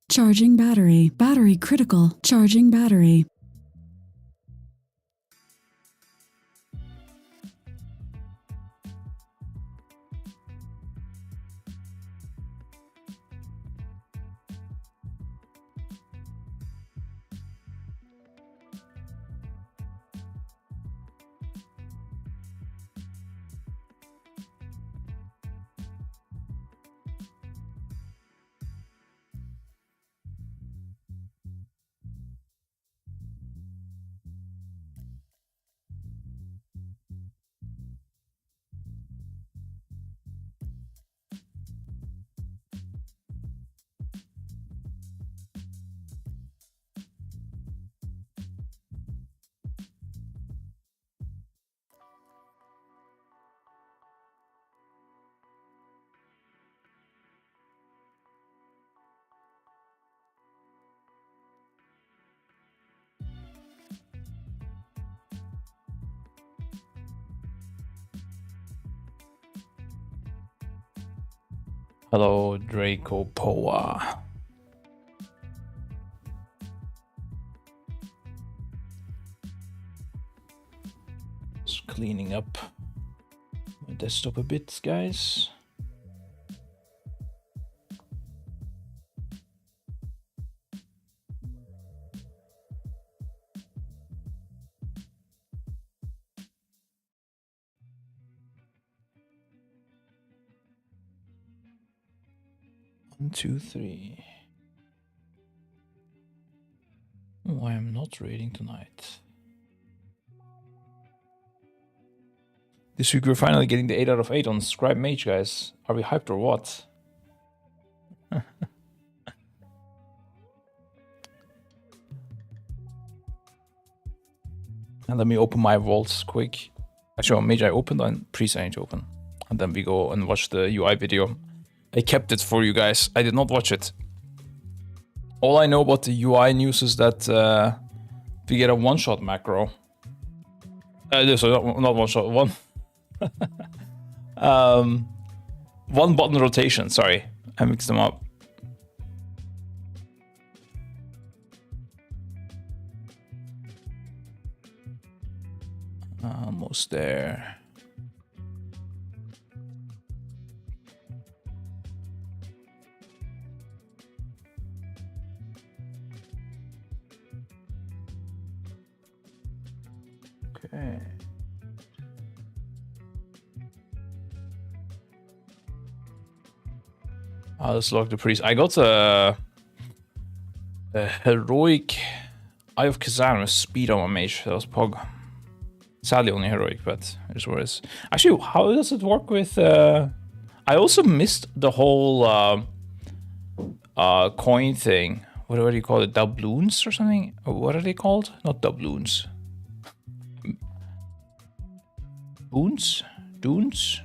Charging battery. Battery critical. Charging battery. Hello, Draco Poa. Just cleaning up my desktop a bit, guys. One, two, three. Oh, I am not raiding tonight. This week we're finally getting the 8 out of 8 on Scribe Mage, guys. Are we hyped or what? And let me open my vaults quick. Actually, on Mage I opened, on Priest I need to open. And then we go and watch the UI video. I kept it for you guys. I did not watch it. All I know about the UI news is that we get a one-shot macro. So not one-shot, one. One button rotation, sorry. I mixed them up. Almost there. Okay. Let's log the priest. I got a heroic Eye of Kazan with speed on my mage. That was Pog. Sadly only heroic, but it's what it is. Actually, how does it work with... I also missed the whole coin thing. What do you call it? Doubloons or something? What are they called? Not doubloons. Boons? Dunes?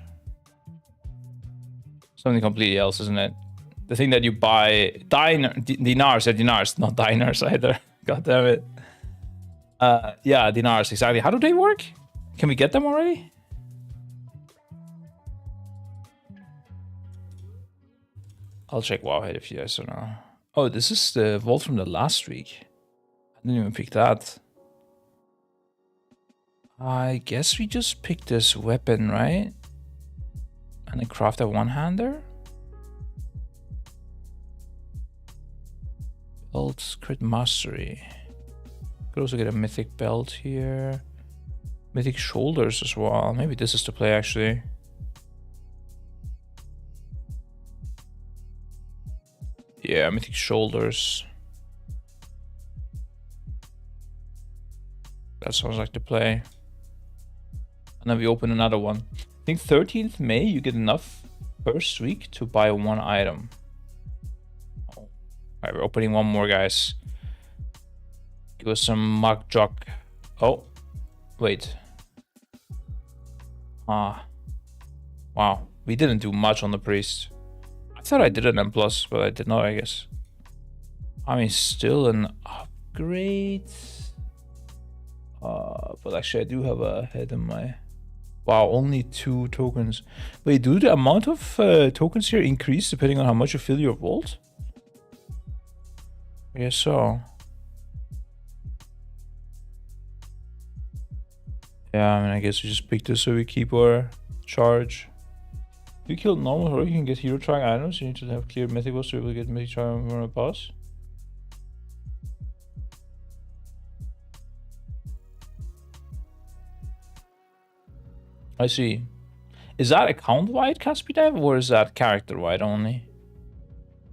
Something completely else, isn't it? The thing that you buy... Dinars, yeah, dinars, not dinars either. God damn it. Yeah, dinars, exactly. How do they work? Can we get them already? I'll check Wowhead if you guys don't know. Oh, this is the vault from the last week. I didn't even pick that. I guess we just picked this weapon, right? And then craft a one-hander. Belt, crit mastery. Could also get a mythic belt here. Mythic shoulders as well. Maybe this is the play actually. Yeah, mythic shoulders. That sounds like the play. And then we open another one. I think 13th May you get enough first week to buy one item. Oh. Alright, we're opening one more, guys. Give us some Mug Jock. Oh, wait. Wow, we didn't do much on the priest. I thought I did an M+, but I did not, I guess. I mean, still an upgrade. But actually I do have a head in my Wow, only 2 tokens. Wait, do the amount of tokens here increase depending on how much you fill your vault? I guess so. Yeah, I mean, I guess we just picked this so we keep our charge. If you kill normal hero, you can get hero track items. You need to have clear mythic boss to be able to get mythic track from a boss. I see. Is that account-wide Caspi Dive, or is that character-wide only?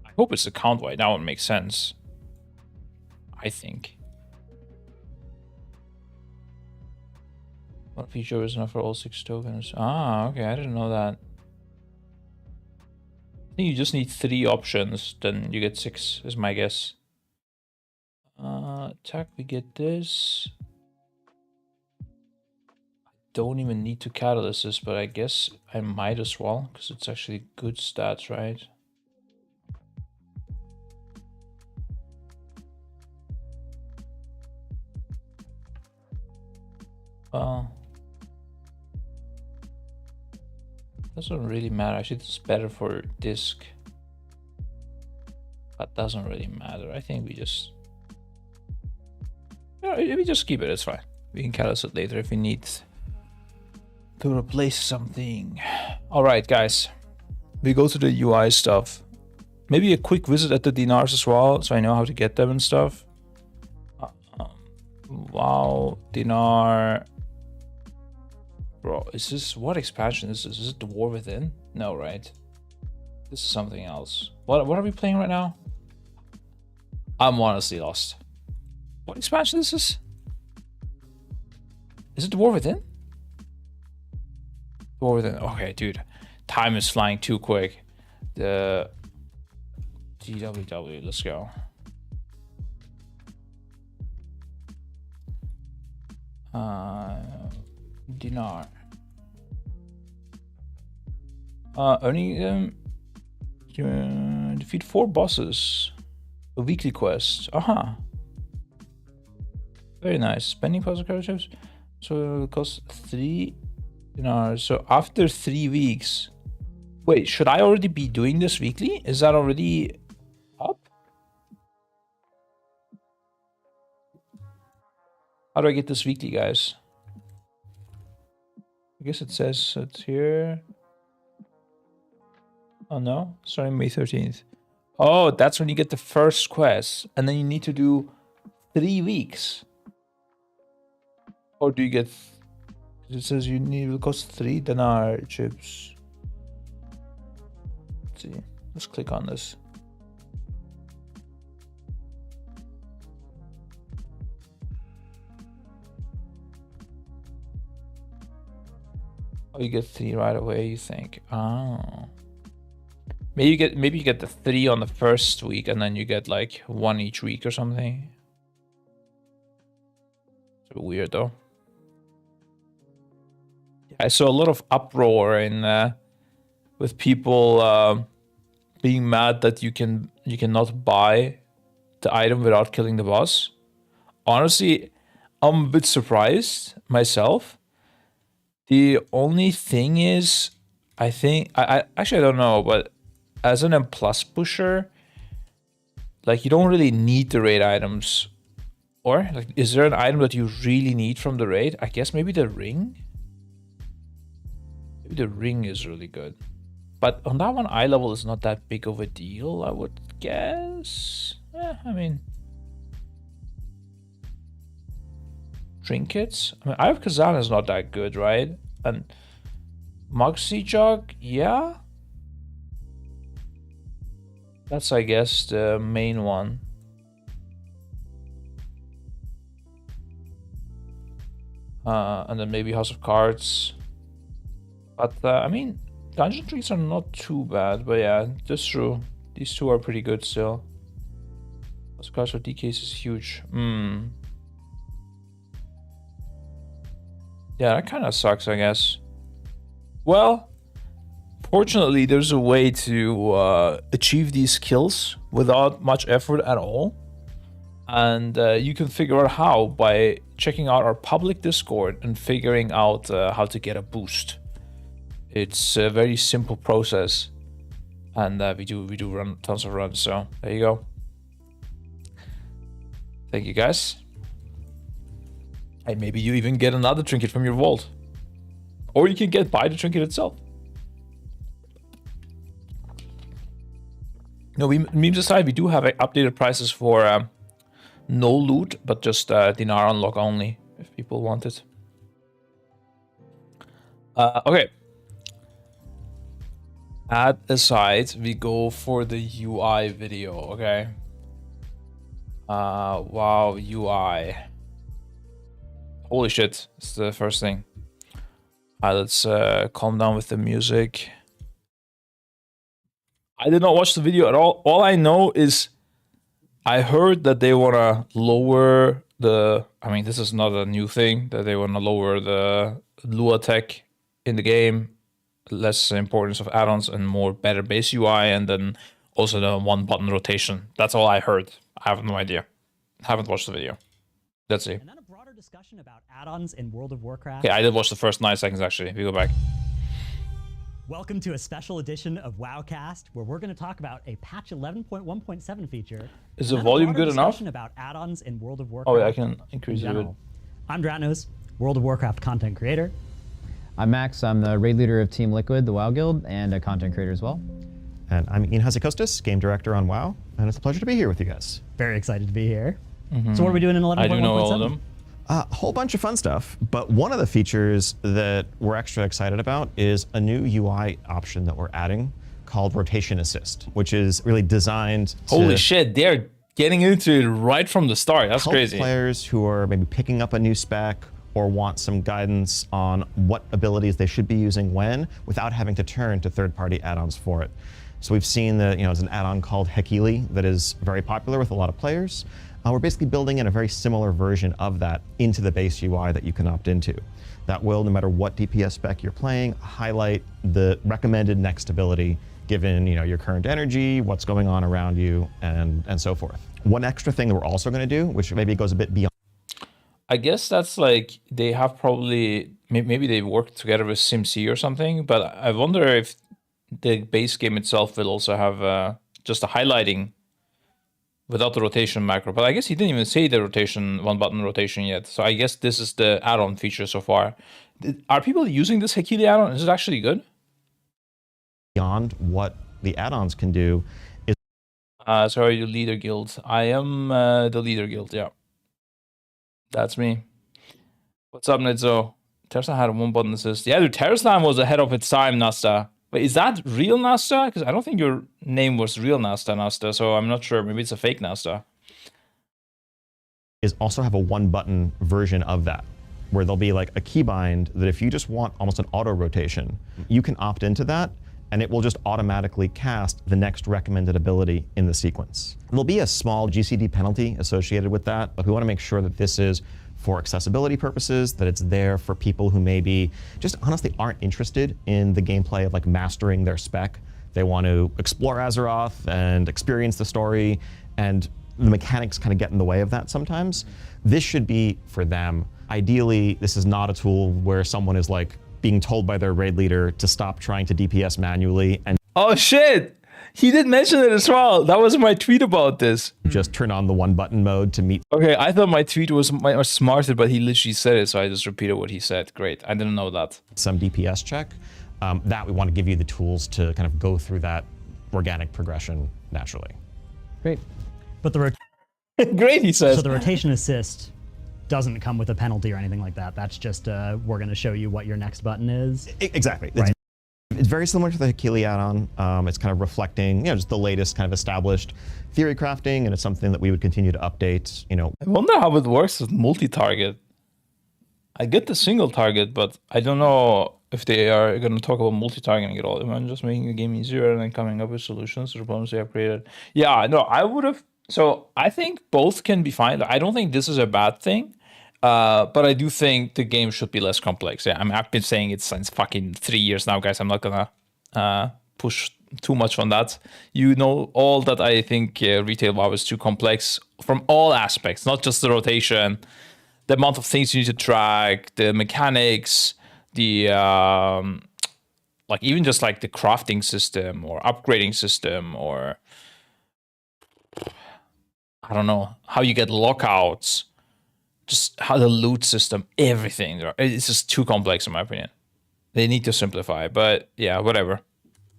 I hope it's account-wide. That would make sense. I think. One feature is enough for all 6 tokens. Ah, okay, I didn't know that. I think you just need 3 options, then you get 6, is my guess. Attack, we get this. Don't even need to catalyst this, but I guess I might as well, because it's actually good stats, right? Well, doesn't really matter. Actually, it's better for disc. That doesn't really matter. I think we just, we just keep it. It's fine. We can catalyst it later if we need to replace something. All right, guys, we go to the UI stuff. Maybe a quick visit at the Dinars as well, so I know how to get them and stuff. Wow, Dinar. Bro, is this, what expansion is this? Is it the War Within? No, right? This is something else. What are we playing right now? I'm honestly lost. What expansion is this? Is it the War Within? War Within. Okay, dude. Time is flying too quick. The GWW, let's go. Dinar. Earning defeat 4 bosses. A weekly quest. Aha. Very nice. Spending puzzle characters. So it will cost 3 dinars. So after 3 weeks. Wait, should I already be doing this weekly? Is that already up? How do I get this weekly, guys? I guess it says it's here. Oh no, starting May 13th. Oh, that's when you get the first quest. And then you need to do 3 weeks. Or do you get... It says you need, it will cost 3 dinar chips. Let's see. Let's click on this. Oh, you get 3 right away, you think? Oh. Maybe you get the 3 on the first week, and then you get like 1 each week or something. It's a bit weird though. Yeah, I saw a lot of uproar in with people being mad that you cannot buy the item without killing the boss. Honestly, I'm a bit surprised myself. The only thing is, I think I actually I don't know, but as an M+ pusher, like you don't really need the raid items. Or like, is there an item that you really need from the raid? I guess maybe the ring. Maybe the ring is really good. But on that one, eye level is not that big of a deal, I would guess. I mean, trinkets. I mean, Eye of Kazan is not that good, right? And Moxie Jug, yeah. That's, I guess, the main one. And then maybe House of Cards. But, I mean, Dungeon Trees are not too bad. But yeah, that's true. These 2 are pretty good still. House of Cards for DKs is huge. Yeah, that kind of sucks, I guess. Well, fortunately, there's a way to achieve these kills without much effort at all. And you can figure out how by checking out our public Discord and figuring out how to get a boost. It's a very simple process, and we do run tons of runs. So there you go. Thank you guys. And maybe you even get another trinket from your vault, or you can buy the trinket itself. No, memes aside, we do have updated prices for no loot, but just Dinar unlock only, if people want it. Okay. That aside, we go for the UI video, okay? WoW UI. Holy shit, it's the first thing. Let's calm down with the music. I did not watch the video at all. All I know is I heard that they want to lower the... I mean, this is not a new thing, that they want to lower the Lua tech in the game. Less importance of add-ons and more better base UI, and then also the one-button rotation. That's all I heard. I have no idea. Haven't watched the video. Let's see. And then a broader discussion about add-ons in World of Warcraft. Okay, I did watch the first 9 seconds, actually. We go back. Welcome to a special edition of WoWcast, where we're going to talk about a patch 11.1.7 feature. Is the volume good enough? About add-ons in World of Warcraft. Oh, yeah, I can increase it a bit. I'm Dratnos, World of Warcraft content creator. I'm Max. I'm the raid leader of Team Liquid, the WoW Guild, and a content creator as well. And I'm Ian Hazekostas, game director on WoW, and it's a pleasure to be here with you guys. Very excited to be here. So what are we doing in 11.1.7? I do know all of them. A whole bunch of fun stuff, but one of the features that we're extra excited about is a new UI option that we're adding called Rotation Assist, which is really designed to... Holy shit, they're getting into it right from the start. That's help crazy. Players who are maybe picking up a new spec or want some guidance on what abilities they should be using when, without having to turn to third-party add-ons for it. So we've seen that, there's an add-on called Hekili that is very popular with a lot of players. We're basically building in a very similar version of that into the base UI that you can opt into. That will, no matter what DPS spec you're playing, highlight the recommended next ability given your current energy, what's going on around you, and so forth. One extra thing that we're also going to do, which maybe goes a bit beyond. I guess that's like they have probably maybe they worked together with SimC or something, but I wonder if the base game itself will also have just a highlighting without the rotation macro. But I guess he didn't even say the rotation, one-button rotation yet. So I guess this is the add-on feature so far. Are people using this Hekili add-on? Is it actually good? Beyond what the add-ons can do is... So are you leader guild? I am the leader guild, yeah. That's me. What's up, Nitzo? Terraslam had a one-button assist. Yeah, dude, Terraslam was ahead of its time, Nasta. Wait, is that real Nasta? Because I don't think your name was real Nasta, so I'm not sure. Maybe it's a fake Nasta. Is also have a one-button version of that, where there'll be like a keybind that if you just want almost an auto rotation, you can opt into that, and it will just automatically cast the next recommended ability in the sequence. There'll be a small GCD penalty associated with that, but we want to make sure that this is for accessibility purposes, that it's there for people who maybe just honestly aren't interested in the gameplay of like mastering their spec. They want to explore Azeroth and experience the story, and the mechanics kind of get in the way of that sometimes. This should be for them. Ideally, this is not a tool where someone is like being told by their raid leader to stop trying to DPS manually and oh shit! He did mention it as well. That was my tweet about this. Just turn on the one-button mode to meet. Okay, I thought my tweet was smarter, but he literally said it, so I just repeated what he said. Great, I didn't know that. Some DPS check. That we want to give you the tools to kind of go through that organic progression naturally. Great. But the Great, he says. So the rotation assist doesn't come with a penalty or anything like that. That's just we're going to show you what your next button is. Exactly. Right. It's very similar to the Hekili add-on. It's kind of reflecting, just the latest kind of established theory crafting, and it's something that we would continue to update. I wonder how it works with multi-target. I get the single target, but I don't know if they are going to talk about multi-targeting at all. Am I just making the game easier and then coming up with solutions to the problems they have created? Yeah, no, I would have. So I think both can be fine. I don't think this is a bad thing. But I do think the game should be less complex. Yeah, I've been saying it since fucking 3 years now, guys. I'm not gonna push too much on that. You know all that I think retail WoW is too complex from all aspects, not just the rotation, the amount of things you need to track, the mechanics, the like even just like the crafting system or upgrading system, or I don't know, how you get lockouts, just how the loot system, everything. It's just too complex in my opinion. They need to simplify, but yeah, whatever.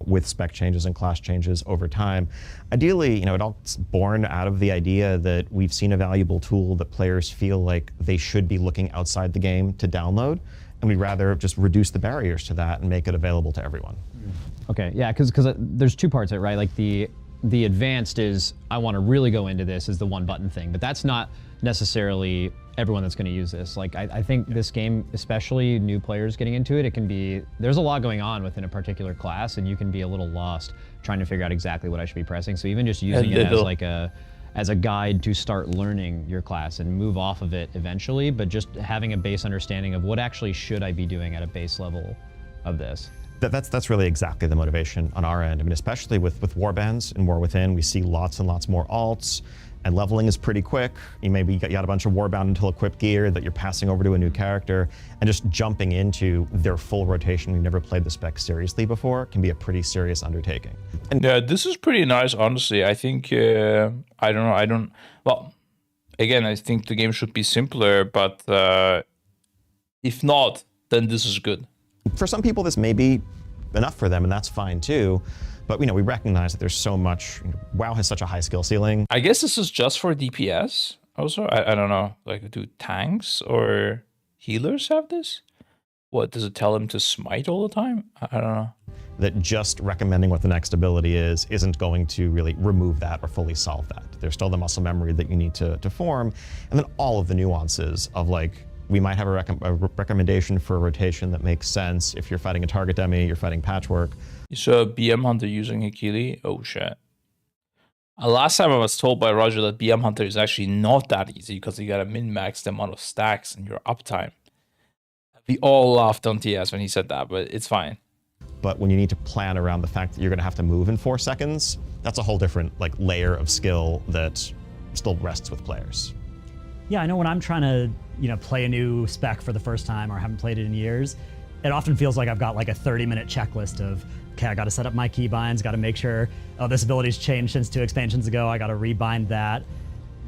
With spec changes and class changes over time. Ideally, it all's born out of the idea that we've seen a valuable tool that players feel like they should be looking outside the game to download, and we'd rather just reduce the barriers to that and make it available to everyone. Okay, yeah, because there's two parts of it, right? Like the advanced is, I want to really go into this, is the one button thing, but that's not necessarily everyone that's going to use this. Like I think this game, especially new players getting into it, it can be, there's a lot going on within a particular class, and you can be a little lost trying to figure out exactly what I should be pressing. So even just using it as like as a guide to start learning your class and move off of it eventually, but just having a base understanding of what actually should I be doing at a base level of this. That's really exactly the motivation on our end. I mean, especially with warbands and War Within, we see lots and lots more alts, and leveling is pretty quick. You got a bunch of Warbound until equipped gear that you're passing over to a new character, and just jumping into their full rotation. We've never played the spec seriously before, can be a pretty serious undertaking. And yeah, this is pretty nice, honestly. I think I don't know. Well, again, I think the game should be simpler, but if not, then this is good. For some people, this may be enough for them, and that's fine too. But we recognize that there's so much. WoW has such a high skill ceiling. I guess this is just for DPS. Also, I don't know. Like, do tanks or healers have this? What does it tell them to smite all the time? I don't know. That just recommending what the next ability isn't going to really remove that or fully solve that. There's still the muscle memory that you need to form, and then all of the nuances of, like, we might have a recommendation for a rotation that makes sense if you're fighting a target dummy, you're fighting patchwork. You saw a BM Hunter using Hakili? Oh shit. Last time I was told by Roger that BM Hunter is actually not that easy because you gotta min-max the amount of stacks and your uptime. We all laughed on TS when he said that, but it's fine. But when you need to plan around the fact that you're gonna have to move in 4 seconds, that's a whole different layer of skill that still rests with players. Yeah, I know when I'm trying to, play a new spec for the first time or haven't played it in years, it often feels like I've got like a 30-minute checklist of, okay, I got to set up my keybinds, got to make sure, oh, this ability's changed since 2 expansions ago, I got to rebind that,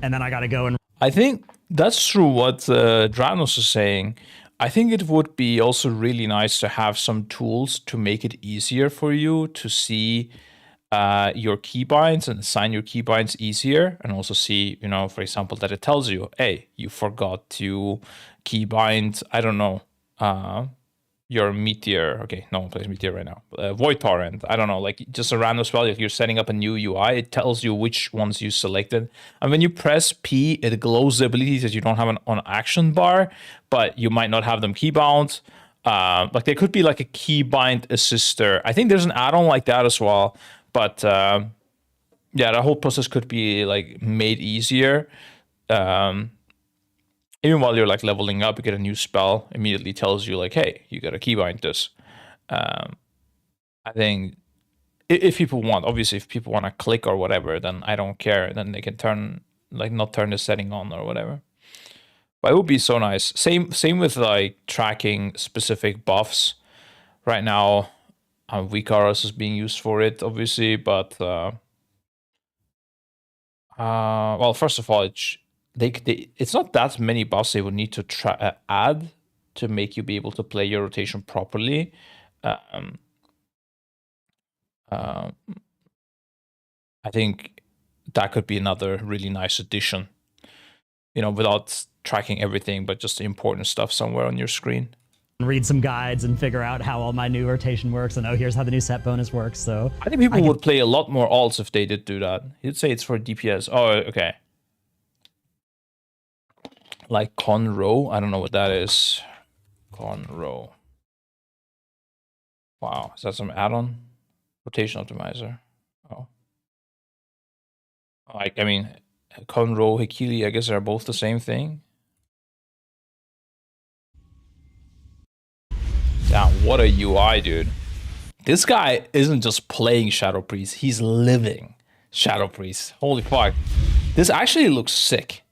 and then I got to go and... I think that's true what Dranos is saying. I think it would be also really nice to have some tools to make it easier for you to see your keybinds and assign your keybinds easier, and also see, for example, that it tells you, hey, you forgot to keybind, I don't know, your Meteor. Okay, no one plays Meteor right now. Void Torrent, I don't know, like just a random spell. If you're setting up a new UI, it tells you which ones you selected. And when you press P, it glows the abilities that you don't have on action bar, but you might not have them keybound. Like there could be like a keybind assister. I think there's an add-on like that as well. But yeah, the whole process could be like made easier. Even while you're like leveling up, you get a new spell, immediately tells you like, hey, you got to keybind this. I think if people want, obviously, if people want to click or whatever, then I don't care. Then they can not turn the setting on or whatever. But it would be so nice. Same with like tracking specific buffs. Right now, Vicaros is being used for it, obviously, but well, first of all, it's not that many buffs they would need to add to make you be able to play your rotation properly. I think that could be another really nice addition, without tracking everything, but just the important stuff somewhere on your screen. Read some guides and figure out how all my new rotation works, and here's how the new set bonus works. So I think people would play a lot more alts if they did do that. You'd say it's for DPS. Oh, okay. Like Conroe, I don't know what that is. Conroe. Wow, is that some add-on? Rotation optimizer. Oh. I mean, Conroe, Hakili, I guess they're both the same thing. Damn, what a UI, dude. This guy isn't just playing Shadow Priest, he's living Shadow Priest. Holy fuck. This actually looks sick.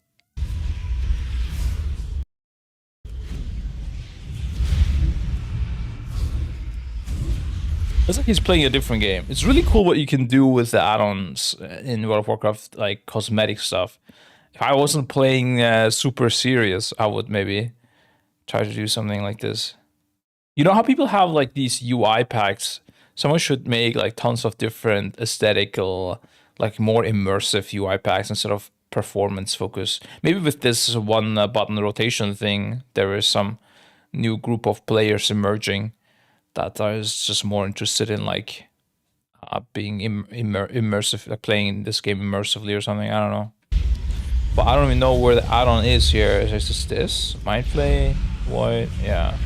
Looks like he's playing a different game. It's really cool what you can do with the add-ons in World of Warcraft, like cosmetic stuff. If I wasn't playing super serious, I would maybe try to do something like this. You know how people have like these UI packs? Someone should make like tons of different aesthetical, like more immersive UI packs instead of performance focus. Maybe with this one button rotation thing, there is some new group of players emerging that I was just more interested in, like being immersive, like playing this game immersively or something. I don't know, but I don't even know where the add-on is here. Is it just this? Mind play? What? Yeah.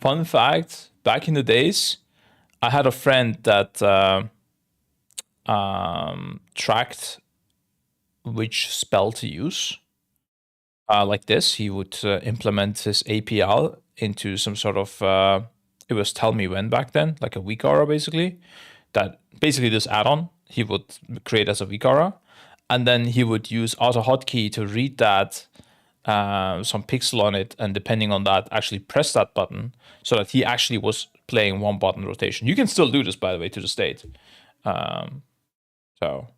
Fun fact: back in the days, I had a friend that tracked which spell to use. Like this, he would implement his APL into some sort of, it was tell me when back then, like a weak aura basically. That basically this add-on he would create as a weak aura, and then he would use auto hotkey to read that, some pixel on it, and depending on that, actually press that button so that he actually was playing one button rotation. You can still do this, by the way, to the state. So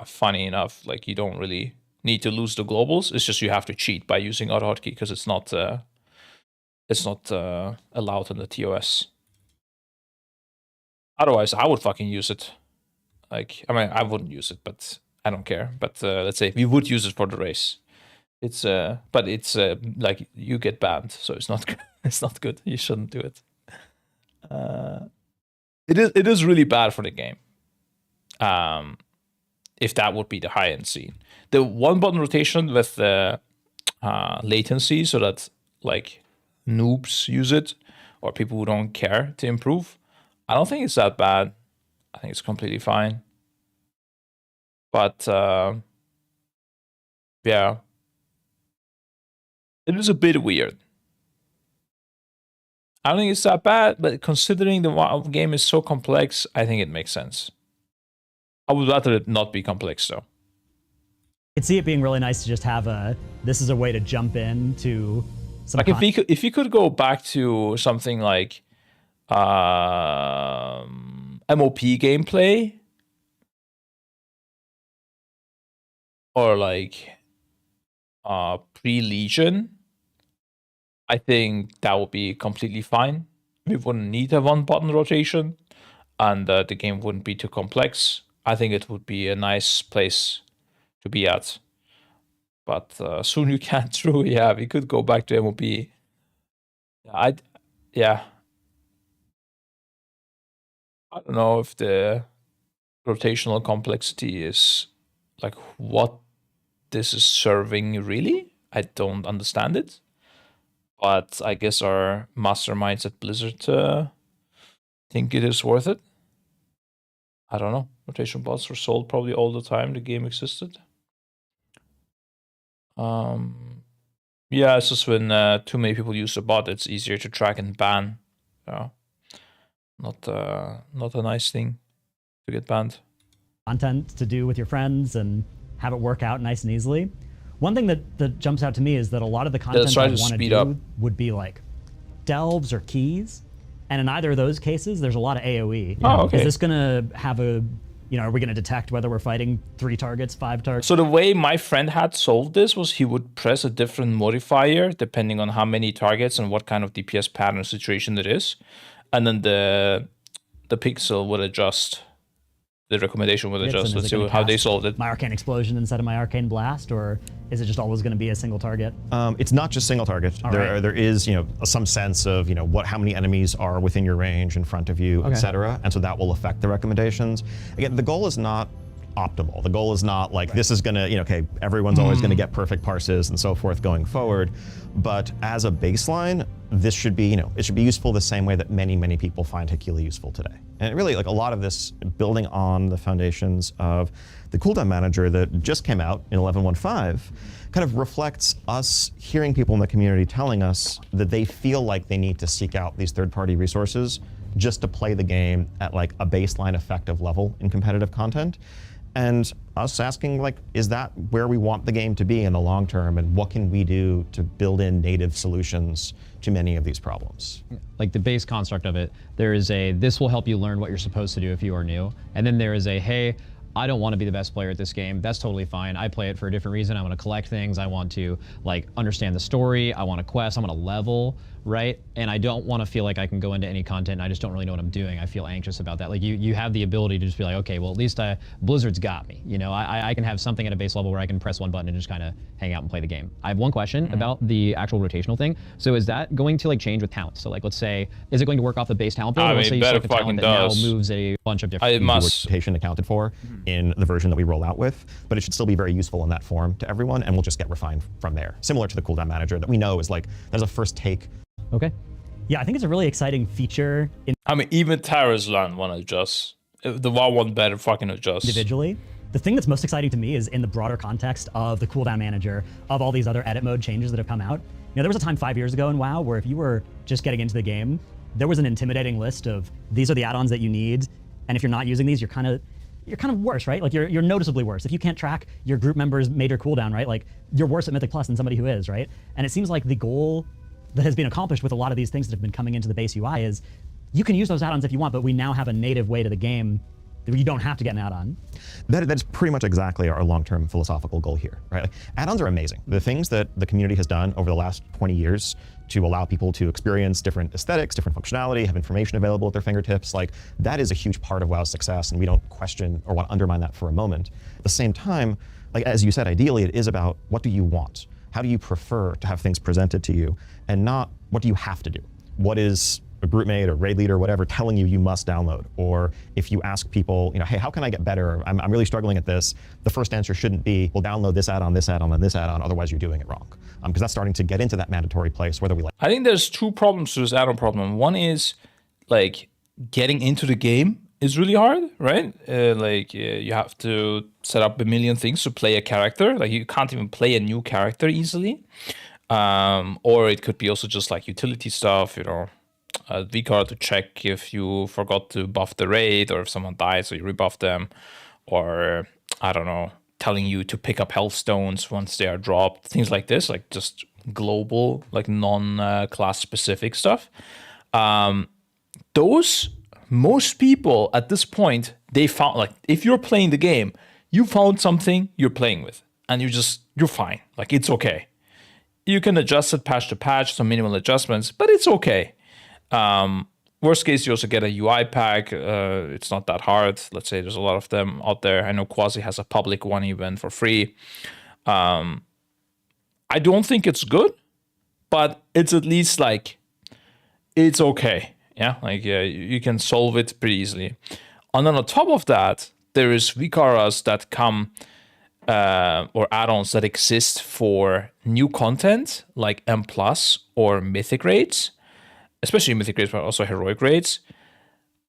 funny enough, like you don't really need to lose the globals. It's just you have to cheat by using auto hotkey because it's not allowed in the TOS. Otherwise, I would fucking use it. Like, I mean, I wouldn't use it, but I don't care. But let's say we would use it for the race. It's but it's like you get banned, so it's not it's not good. You shouldn't do it. It is really bad for the game. If that would be the high-end scene. The one button rotation with the latency so that like noobs use it or people who don't care to improve, I don't think it's that bad. I think it's completely fine. But yeah, it is a bit weird. I don't think it's that bad, but considering the game is so complex, I think it makes sense. I would rather it not be complex, though. I could see it being really nice to just have this is a way to jump into some like if you could go back to something like MOP gameplay or like pre-Legion, I think that would be completely fine. We wouldn't need a one button rotation and the game wouldn't be too complex. I think it would be a nice place to be at. But soon you can't through. Yeah, we could go back to MOP. Yeah. I don't know if the rotational complexity is like what this is serving really. I don't understand it. But I guess our masterminds at Blizzard think it is worth it. I don't know. Rotation bots were sold probably all the time the game existed. Yeah, it's just when too many people use a bot, it's easier to track and ban. So, not a nice thing to get banned. Content to do with your friends and have it work out nice and easily. One thing that jumps out to me is that a lot of the content I want to do would be like delves or keys. And in either of those cases, there's a lot of AoE. Oh, okay. Is this going to have a, are we going to detect whether we're fighting 3 targets, 5 targets? So the way my friend had solved this was he would press a different modifier depending on how many targets and what kind of DPS pattern situation it is. And then the pixel would adjust. The recommendation would adjust. Let's see how they solved it. My Arcane Explosion instead of my Arcane Blast, or is it just always going to be a single target? It's not just single target. There is, some sense of, how many enemies are within your range, in front of you, etc. And so that will affect the recommendations. Again, the goal is not optimal. The goal is not like this is gonna, okay, everyone's always gonna get perfect parses and so forth going forward. But as a baseline, this should be, it should be useful the same way that many, many people find Hakili useful today. And it really, like a lot of this, building on the foundations of the cooldown manager that just came out in 11.1.5, kind of reflects us hearing people in the community telling us that they feel like they need to seek out these third-party resources just to play the game at like a baseline effective level in competitive content. And us asking, like, is that where we want the game to be in the long term, and what can we do to build in native solutions to many of these problems? Like the base construct of it, there is a, this will help you learn what you're supposed to do if you are new. And then there is a, hey, I don't want to be the best player at this game. That's totally fine. I play it for a different reason. I want to collect things. I want to like understand the story. I want to quest. I want to level, right? And I don't want to feel like I can go into any content and I just don't really know what I'm doing. I feel anxious about that. Like you have the ability to just be like, okay, well at least Blizzard's got me. I can have something at a base level where I can press one button and just kind of hang out and play the game. I have one question about the actual rotational thing. So is that going to like change with talent? So like let's say, is it going to work off the base talent build? I Let's say mean, you better select a talent that now fucking does. moves a bunch of different. It must. Rotation accounted for in the version that we roll out with, but it should still be very useful in that form to everyone, and we'll just get refined from there. Similar to the cooldown manager that we know is like, there's a first take. Okay. Yeah, I think it's a really exciting feature I mean, even Terra's land want to adjust. The WoW one better fucking adjust. individually. The thing that's most exciting to me is in the broader context of the cooldown manager, of all these other edit mode changes that have come out. There was a time 5 years ago in WoW where if you were just getting into the game, there was an intimidating list of these are the add-ons that you need, and if you're not using these, you're kind of worse, right? Like you're noticeably worse. If you can't track your group members' major cooldown, right? Like you're worse at Mythic Plus than somebody who is, right? And it seems like the goal that has been accomplished with a lot of these things that have been coming into the base UI is you can use those add-ons if you want, but we now have a native way to the game that you don't have to get an add-on. That's pretty much exactly our long-term philosophical goal here, right? Like, add-ons are amazing. The things that the community has done over the last 20 years to allow people to experience different aesthetics, different functionality, have information available at their fingertips, like that is a huge part of WoW's success, and we don't question or want to undermine that for a moment. At the same time, like as you said, ideally it is about what do you want? How do you prefer to have things presented to you, and not what do you have to do? What is a group mate or raid leader or whatever telling you must download? Or if you ask people, hey, how can I get better? I'm really struggling at this. The first answer shouldn't be, well, download this add-on, this add-on, and this add-on, otherwise you're doing it wrong. Because that's starting to get into that mandatory place, whether we like. I think there's two problems to this add-on problem. One is like getting into the game is really hard, right? You have to set up a million things to play a character. Like you can't even play a new character easily. Or it could be also just like utility stuff, a VCard to check if you forgot to buff the raid, or if someone dies, so you rebuff them, or I don't know, telling you to pick up health stones once they are dropped, things like this, like just global, like non-class specific stuff. Those, most people at this point, they found, like, if you're playing the game, you found something you're playing with, and you're fine. Like, it's okay. You can adjust it patch to patch, some minimal adjustments, but it's okay. Worst case, you also get a UI pack. It's not that hard. Let's say there's a lot of them out there. I know Quasi has a public one even for free. I don't think it's good, but it's at least like, it's okay. Yeah, like you can solve it pretty easily. And then on top of that, there is Vicaras that come, or add-ons that exist for new content, like M+ or Mythic raids. Especially Mythic raids, but also Heroic raids.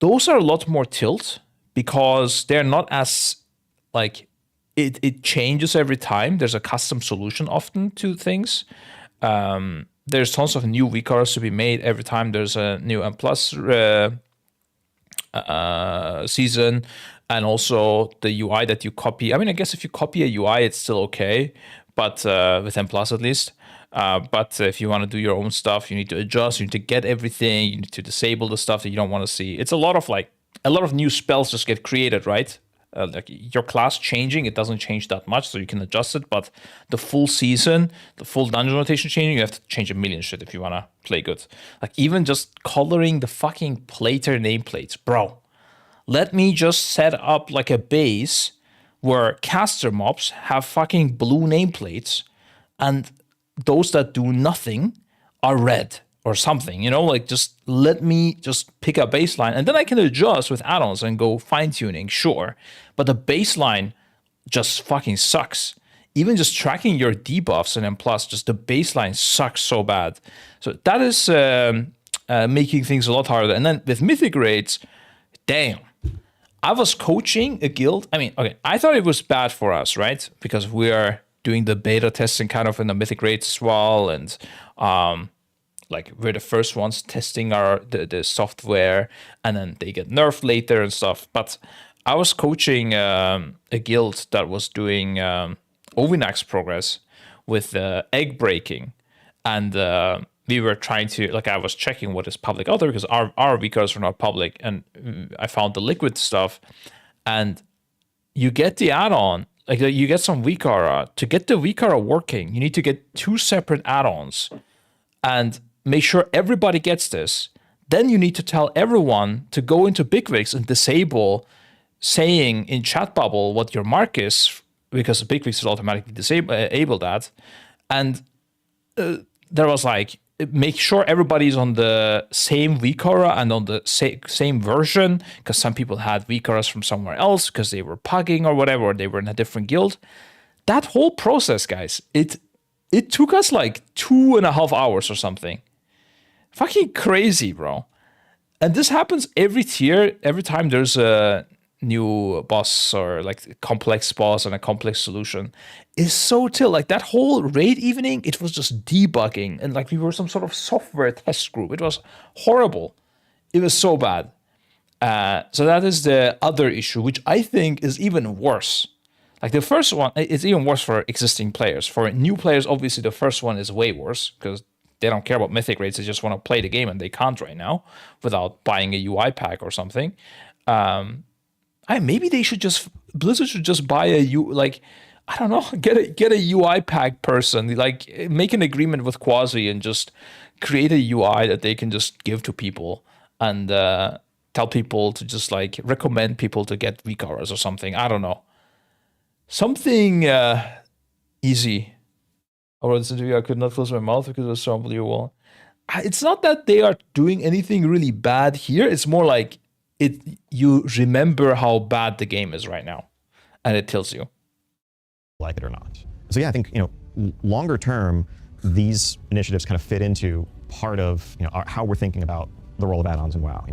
Those are a lot more tilt because they're not as, like, it changes every time. There's a custom solution often to things. There's tons of new VCars to be made every time there's a new M+ season. And also the UI that you copy. I mean, I guess if you copy a UI, it's still okay, but with M+ at least. But if you want to do your own stuff, you need to adjust, you need to get everything, you need to disable the stuff that you don't want to see. It's a lot of new spells just get created, right? Like your class changing, it doesn't change that much, so you can adjust it, but the full season, the full dungeon rotation changing, you have to change a million shit if you want to play good. Like even just coloring the fucking plater nameplates, bro. Let me just set up like a base where caster mobs have fucking blue nameplates, and those that do nothing are red or something, you know, like just let me just pick a baseline and then I can adjust with add-ons and go fine-tuning, sure. But the baseline just fucking sucks. Even just tracking your debuffs and M+, just the baseline sucks so bad. So that is making things a lot harder. And then with mythic raids, damn. I was coaching a guild. I mean, okay, I thought it was bad for us, right? Because we are doing the beta testing kind of in the mythic raids as well. And like we're the first ones testing the software, and then they get nerfed later and stuff. But I was coaching a guild that was doing Ovinax progress with egg breaking, and we were trying to, like, I was checking what is public out there because our VCARs are not public, and I found the liquid stuff, and you get the add-on, like you get some VCARA. To get the VCARA working, you need to get 2 separate add-ons and make sure everybody gets this. Then you need to tell everyone to go into Bigwix and disable saying in chat bubble what your mark is, because Bigwix will automatically enable that. And there was like, make sure everybody's on the same VCARA and on the same version, because some people had VCARAs from somewhere else because they were pugging or whatever, or they were in a different guild. That whole process, guys, it took us like 2.5 hours or something. Fucking crazy, bro. And this happens every tier, every time there's a new boss or like complex boss and a complex solution. Is so chill. Like that whole raid evening, it was just debugging, and like we were some sort of software test group. It was horrible. It was so bad. So that is the other issue, which I think is even worse. Like the first one, it's even worse for existing players. For new players, obviously the first one is way worse because they don't care about mythic rates. They just want to play the game, and they can't right now without buying a UI pack or something. Maybe they should just, Blizzard should just buy I don't know, get a UI pack person, like make an agreement with Quasi and just create a UI that they can just give to people and tell people to just like recommend people to get VCARs or something. I don't know. Something easy. I wrote this interview, I could not close my mouth because it was so unbelievable. It's not that they are doing anything really bad here. It's more like you remember how bad the game is right now, and it tells you. Like it or not. So yeah, I think, longer term, these initiatives kind of fit into part of, how we're thinking about the role of add-ons in WoW.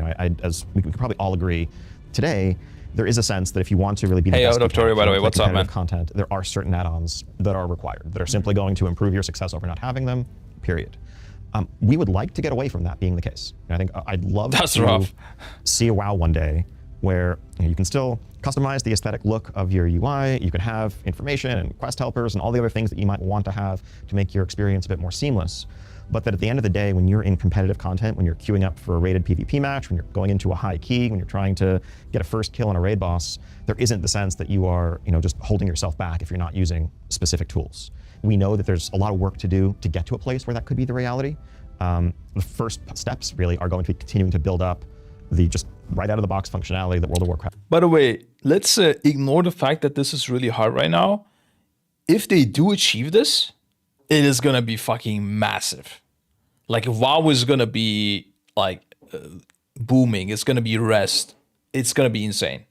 As we could probably all agree today, there is a sense that if you want to really be the best Doctorio, by the way, what's up, man? Content, there are certain add-ons that are required, that are simply going to improve your success over not having them, period. We would like to get away from that being the case. And I think I'd love to see a WoW one day where you can still customize the aesthetic look of your UI, you can have information and quest helpers and all the other things that you might want to have to make your experience a bit more seamless. But that at the end of the day, when you're in competitive content, when you're queuing up for a rated PvP match, when you're going into a high key, when you're trying to get a first kill on a raid boss, there isn't the sense that you are, just holding yourself back if you're not using specific tools. We know that there's a lot of work to do to get to a place where that could be the reality. The first steps really are going to be continuing to build up the just right out of the box functionality that World of Warcraft. By the way, let's ignore the fact that this is really hard right now. If they do achieve this, it is going to be fucking massive. Like WoW is going to be like booming. It's going to be rest. It's going to be insane.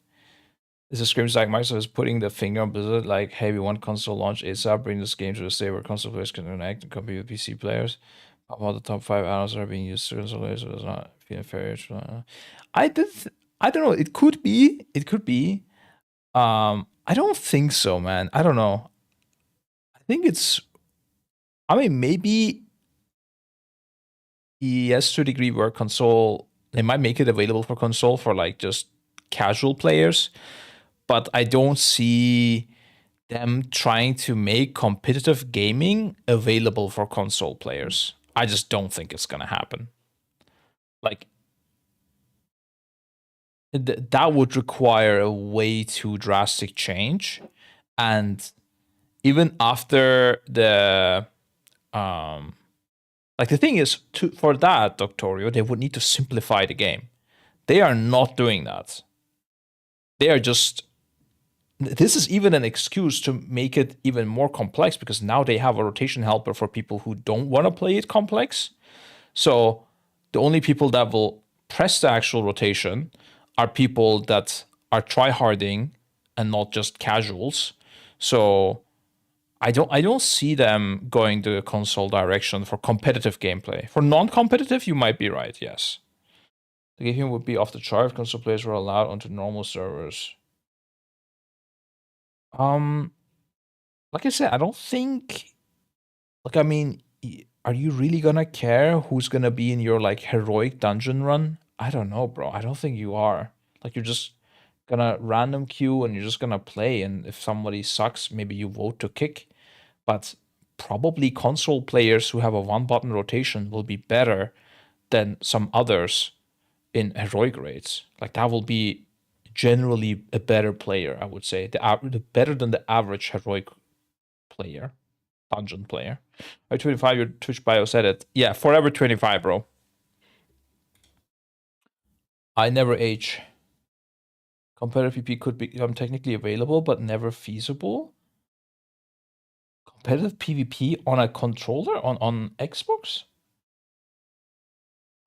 This is screams like Microsoft is putting the finger on Blizzard, like, hey, we want console launch ASAP, bring this game to the state where console players can connect and compete with PC players. About the top 5 add-ons that are being used to console players, so it's not feeling fair. I don't know. It could be. I don't think so, man. I don't know. I think it's, maybe yes, to a degree where console, they might make it available for console for like just casual players, but I don't see them trying to make competitive gaming available for console players. I just don't think it's gonna happen. Like, that would require a way too drastic change, and even after the the thing is, for that, Doctorio, they would need to simplify the game. They are not doing that. They are just, this is even an excuse to make it even more complex, because now they have a rotation helper for people who don't want to play it complex. So the only people that will press the actual rotation are people that are tryharding and not just casuals. So I don't see them going the console direction for competitive gameplay. For non-competitive, you might be right, yes. The game would be off the chart if console players were allowed onto normal servers. Like I said, I don't think, like, I mean, are you really gonna care who's gonna be in your like heroic dungeon run? I don't know, bro. I don't think you are. Like, you're just gonna random queue and you're just gonna play, and if somebody sucks, maybe you vote to kick. But probably console players who have a one-button rotation will be better than some others in heroic raids. Like, that will be generally a better player, I would say. The better than the average heroic player, dungeon player. 25, your Twitch bio said it. Yeah, forever 25, bro. I never age. Competitive PP could become technically available, but never feasible. Competitive PvP on a controller on Xbox?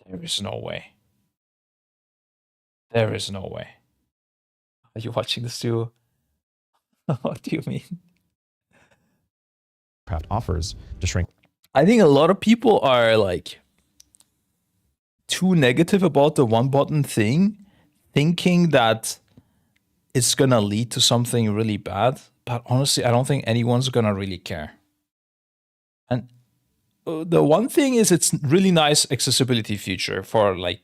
There is no way. There is no way. Are you watching this too? What do you mean? Craft offers to shrink. I think a lot of people are like too negative about the one button thing, thinking that it's gonna lead to something really bad. But honestly, I don't think anyone's gonna really care. And the one thing is, it's really nice accessibility feature for like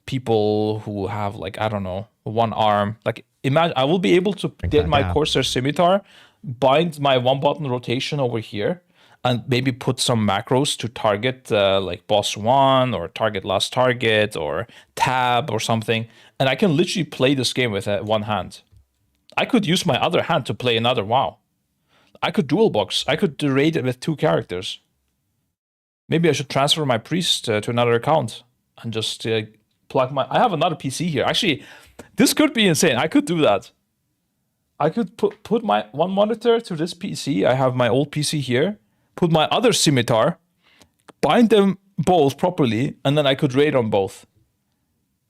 people who have like, I don't know, one arm. Like, imagine I will be able to get my Corsair scimitar, bind my one button rotation over here, and maybe put some macros to target like boss one or target last target or tab or something. And I can literally play this game with one hand. I could use my other hand to play another WoW. I could dual box. I could raid it with 2 characters. Maybe I should transfer my priest to another account and just plug my... I have another PC here. Actually, this could be insane. I could do that. I could put my one monitor to this PC. I have my old PC here. Put my other scimitar. Bind them both properly. And then I could raid on both.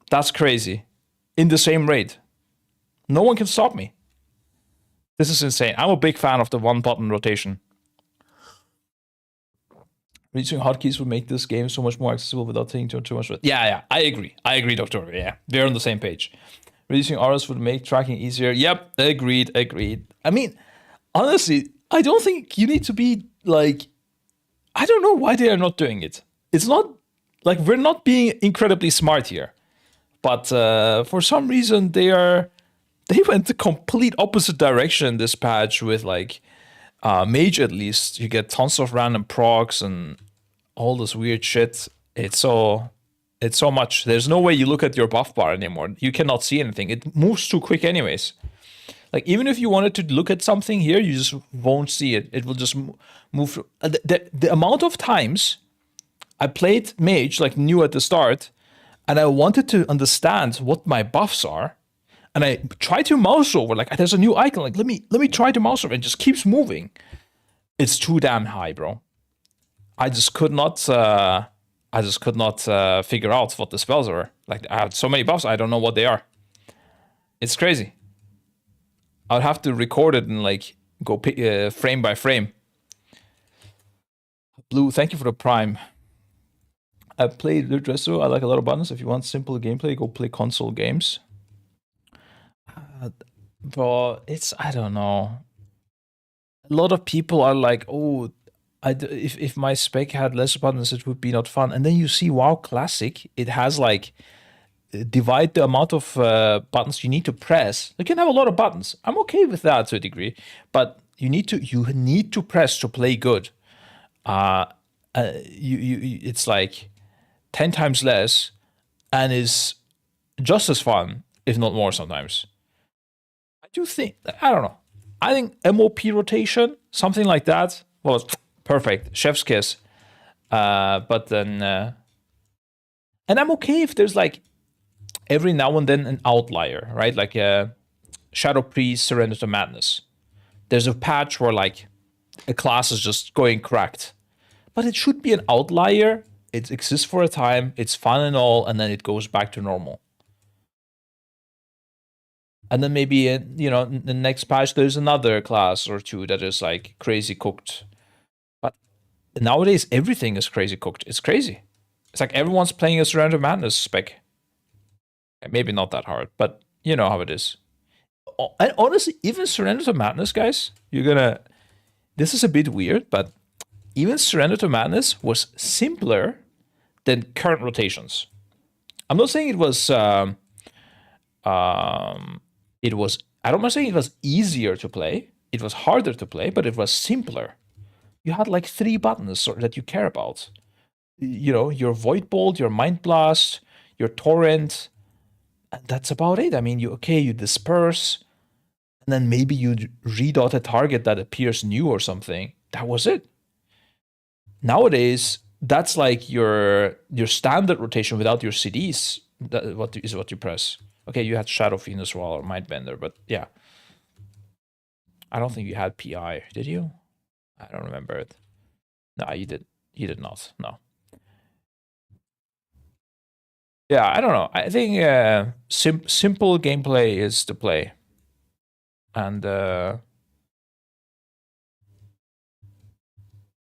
That's crazy. In the same raid. No one can stop me. This is insane. I'm a big fan of the one-button rotation. Reaching hotkeys would make this game so much more accessible without taking too much. Yeah, I agree. I agree, Doctor. Yeah, we're on the same page. Reducing auras would make tracking easier. Yep, agreed. I mean, honestly, I don't think you need to be like... I don't know why they are not doing it. It's not... Like, we're not being incredibly smart here. But for some reason, they went the complete opposite direction this patch with like mage. At least you get tons of random procs and all this weird shit. It's so much. There's no way you look at your buff bar anymore. You cannot see anything. It moves too quick anyways. Like, even if you wanted to look at something here, you just won't see it. It will just move through. The amount of times I played mage, like new at the start, and I wanted to understand what my buffs are, and I try to mouse over, like there's a new icon, like let me try to mouse over, and it just keeps moving. It's too damn high, bro. I just could not figure out what the spells were. Like, I have so many buffs, I don't know what they are. It's crazy. I'll have to record it and like go frame by frame. Blue, thank you for the prime. I played Resto. I like a lot of buttons. If you want simple gameplay, go play console games. But it's, I don't know. A lot of people are like, oh, if my spec had less buttons, it would be not fun. And then you see WoW Classic, it has like, divide the amount of buttons you need to press. You can have a lot of buttons. I'm okay with that to a degree, but you need to press to play good. It's like 10 times less and is just as fun, if not more sometimes. I do think, I don't know. I think MOP rotation, something like that, was perfect. Chef's kiss. But then, and I'm okay if there's like every now and then an outlier, right? Like Shadow Priest, Surrender to Madness. There's a patch where like a class is just going cracked. But it should be an outlier it exists for a time, it's fun and all, and then it goes back to normal. And then maybe, you know, the next patch, there's another class or two that is like crazy cooked. But nowadays, everything is crazy cooked. It's crazy. It's like everyone's playing a Surrender to Madness spec. Maybe not that hard, but you know how it is. And honestly, even Surrender to Madness, guys, this is a bit weird, but even Surrender to Madness was simpler than current rotations. I'm not saying I'm not saying it was easier to play. It was harder to play, but it was simpler. You had like 3 buttons that you care about. You know, your Void Bolt, your Mind Blast, your Torrent, and that's about it. I mean, you disperse, and then maybe you redot a target that appears new or something. That was it. Nowadays, that's like your standard rotation without your CDs. What you press. Okay, you had Shadow Fiend as well, or Mindbender, but yeah. I don't think you had PI, did you? I don't remember it. No, you did. You did not. No. Yeah, I don't know. I think simple gameplay is the play, and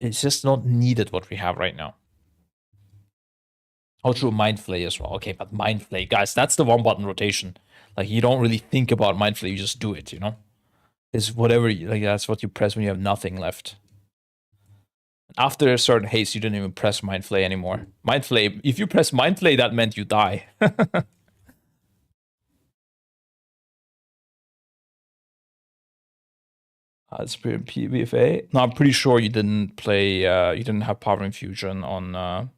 it's just not needed what we have right now. Oh, true, Mind Flay as well. Okay, but Mind Flay, guys, that's the 1-button rotation. Like, you don't really think about Mind Flay, you just do it, you know? It's whatever, that's what you press when you have nothing left. After a certain haste, you didn't even press Mind Flay anymore. Mind Flay, if you press Mind Flay, that meant you die. It's PBFA. No, I'm pretty sure you didn't play, you didn't have Power Infusion on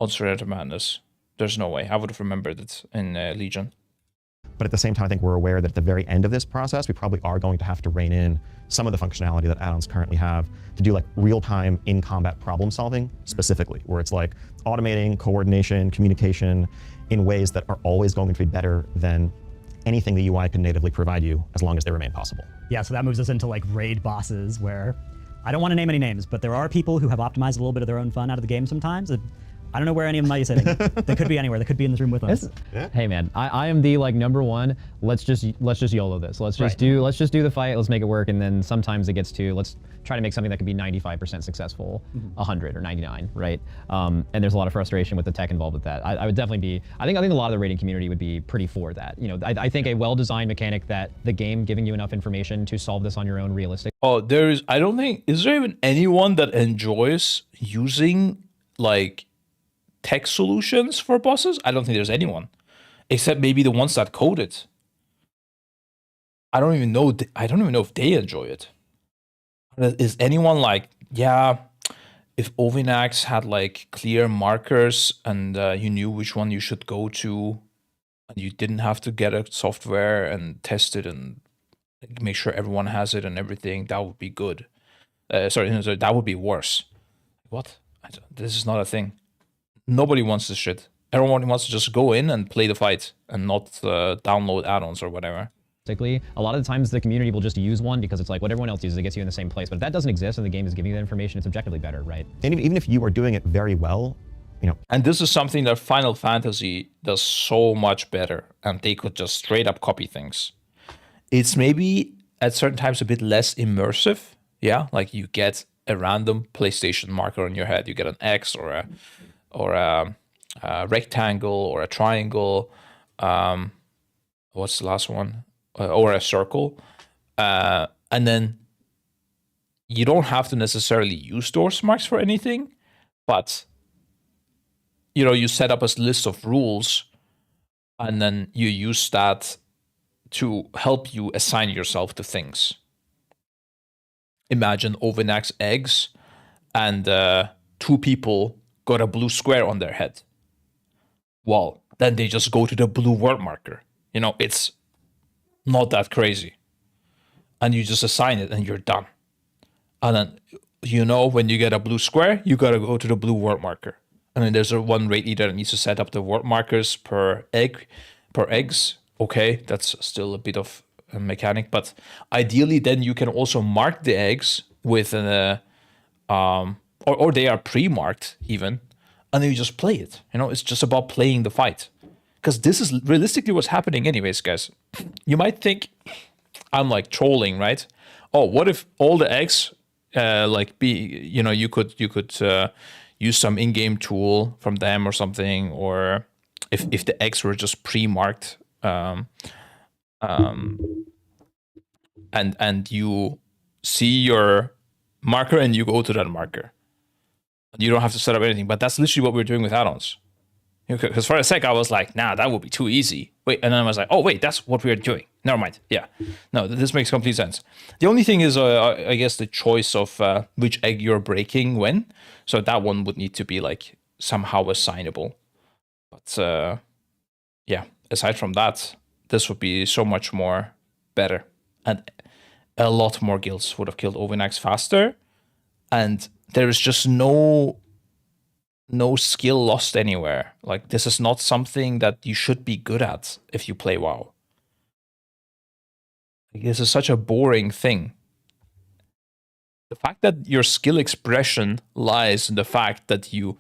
Surrender to Madness. There's no way. I would have remembered it in Legion. But at the same time, I think we're aware that at the very end of this process, we probably are going to have to rein in some of the functionality that add-ons currently have to do like real-time in-combat problem solving specifically, where it's like automating coordination, communication in ways that are always going to be better than anything the UI can natively provide you as long as they remain possible. Yeah, so that moves us into like raid bosses where I don't want to name any names, but there are people who have optimized a little bit of their own fun out of the game sometimes. I don't know where any of them might be sitting. They could be anywhere. They could be in this room with us. Hey man, I am the like #1. Let's just YOLO this. Let's just do the fight. Let's make it work. And then sometimes it gets to let's try to make something that can be 95% successful, 100 or 99, right? And there's a lot of frustration with the tech involved with that. I would definitely be. I think a lot of the raiding community would be pretty for that. You know, I think a well-designed mechanic that the game giving you enough information to solve this on your own realistic. Oh, I don't think, is there even anyone that enjoys using like tech solutions for bosses? I don't think there's anyone, except maybe the ones that code it. I don't even know if they enjoy it. Is anyone like, yeah, if Ovinax had like clear markers and you knew which one you should go to, and you didn't have to get a software and test it and make sure everyone has it and everything, that would be good. Sorry, that would be worse. What? This is not a thing. Nobody wants this shit. Everyone wants to just go in and play the fight and not download add-ons or whatever. A lot of the times the community will just use one because it's like what everyone else uses, it gets you in the same place. But if that doesn't exist and the game is giving you that information, it's objectively better, right? And even if you are doing it very well, you know. And this is something that Final Fantasy does so much better, and they could just straight up copy things. It's maybe at certain times a bit less immersive, yeah? Like you get a random PlayStation marker on your head. You get an X or a rectangle or a triangle. What's the last one? Or a circle. And then you don't have to necessarily use those marks for anything, but you know, you set up a list of rules and then you use that to help you assign yourself to things. Imagine Ovinax eggs and 2 people got a blue square on their head. Well, then they just go to the blue word marker. You know, it's not that crazy. And you just assign it and you're done. And then, you know, when you get a blue square, you gotta go to the blue word marker. And then there's one raid leader that needs to set up the word markers per eggs. Okay, that's still a bit of a mechanic, but ideally then you can also mark the eggs with an or they are pre-marked even and then you just play it. You know, it's just about playing the fight. Because this is realistically what's happening anyways, guys. You might think I'm like trolling, right? Oh, what if all the eggs you could use some in-game tool from them or something, or if the eggs were just pre-marked, and you see your marker and you go to that marker. You don't have to set up anything, but that's literally what we're doing with add-ons. Because for a sec I was like, nah, that would be too easy. Wait, and then I was like, oh wait, that's what we're doing. Never mind. Yeah, no, this makes complete sense. The only thing is, I guess, the choice of which egg you're breaking when. So that one would need to be like somehow assignable. But yeah, aside from that, this would be so much more better, and a lot more guilds would have killed Ovinax faster, and there is just no skill lost anywhere. Like, this is not something that you should be good at if you play WoW. Like, this is such a boring thing. The fact that your skill expression lies in the fact that you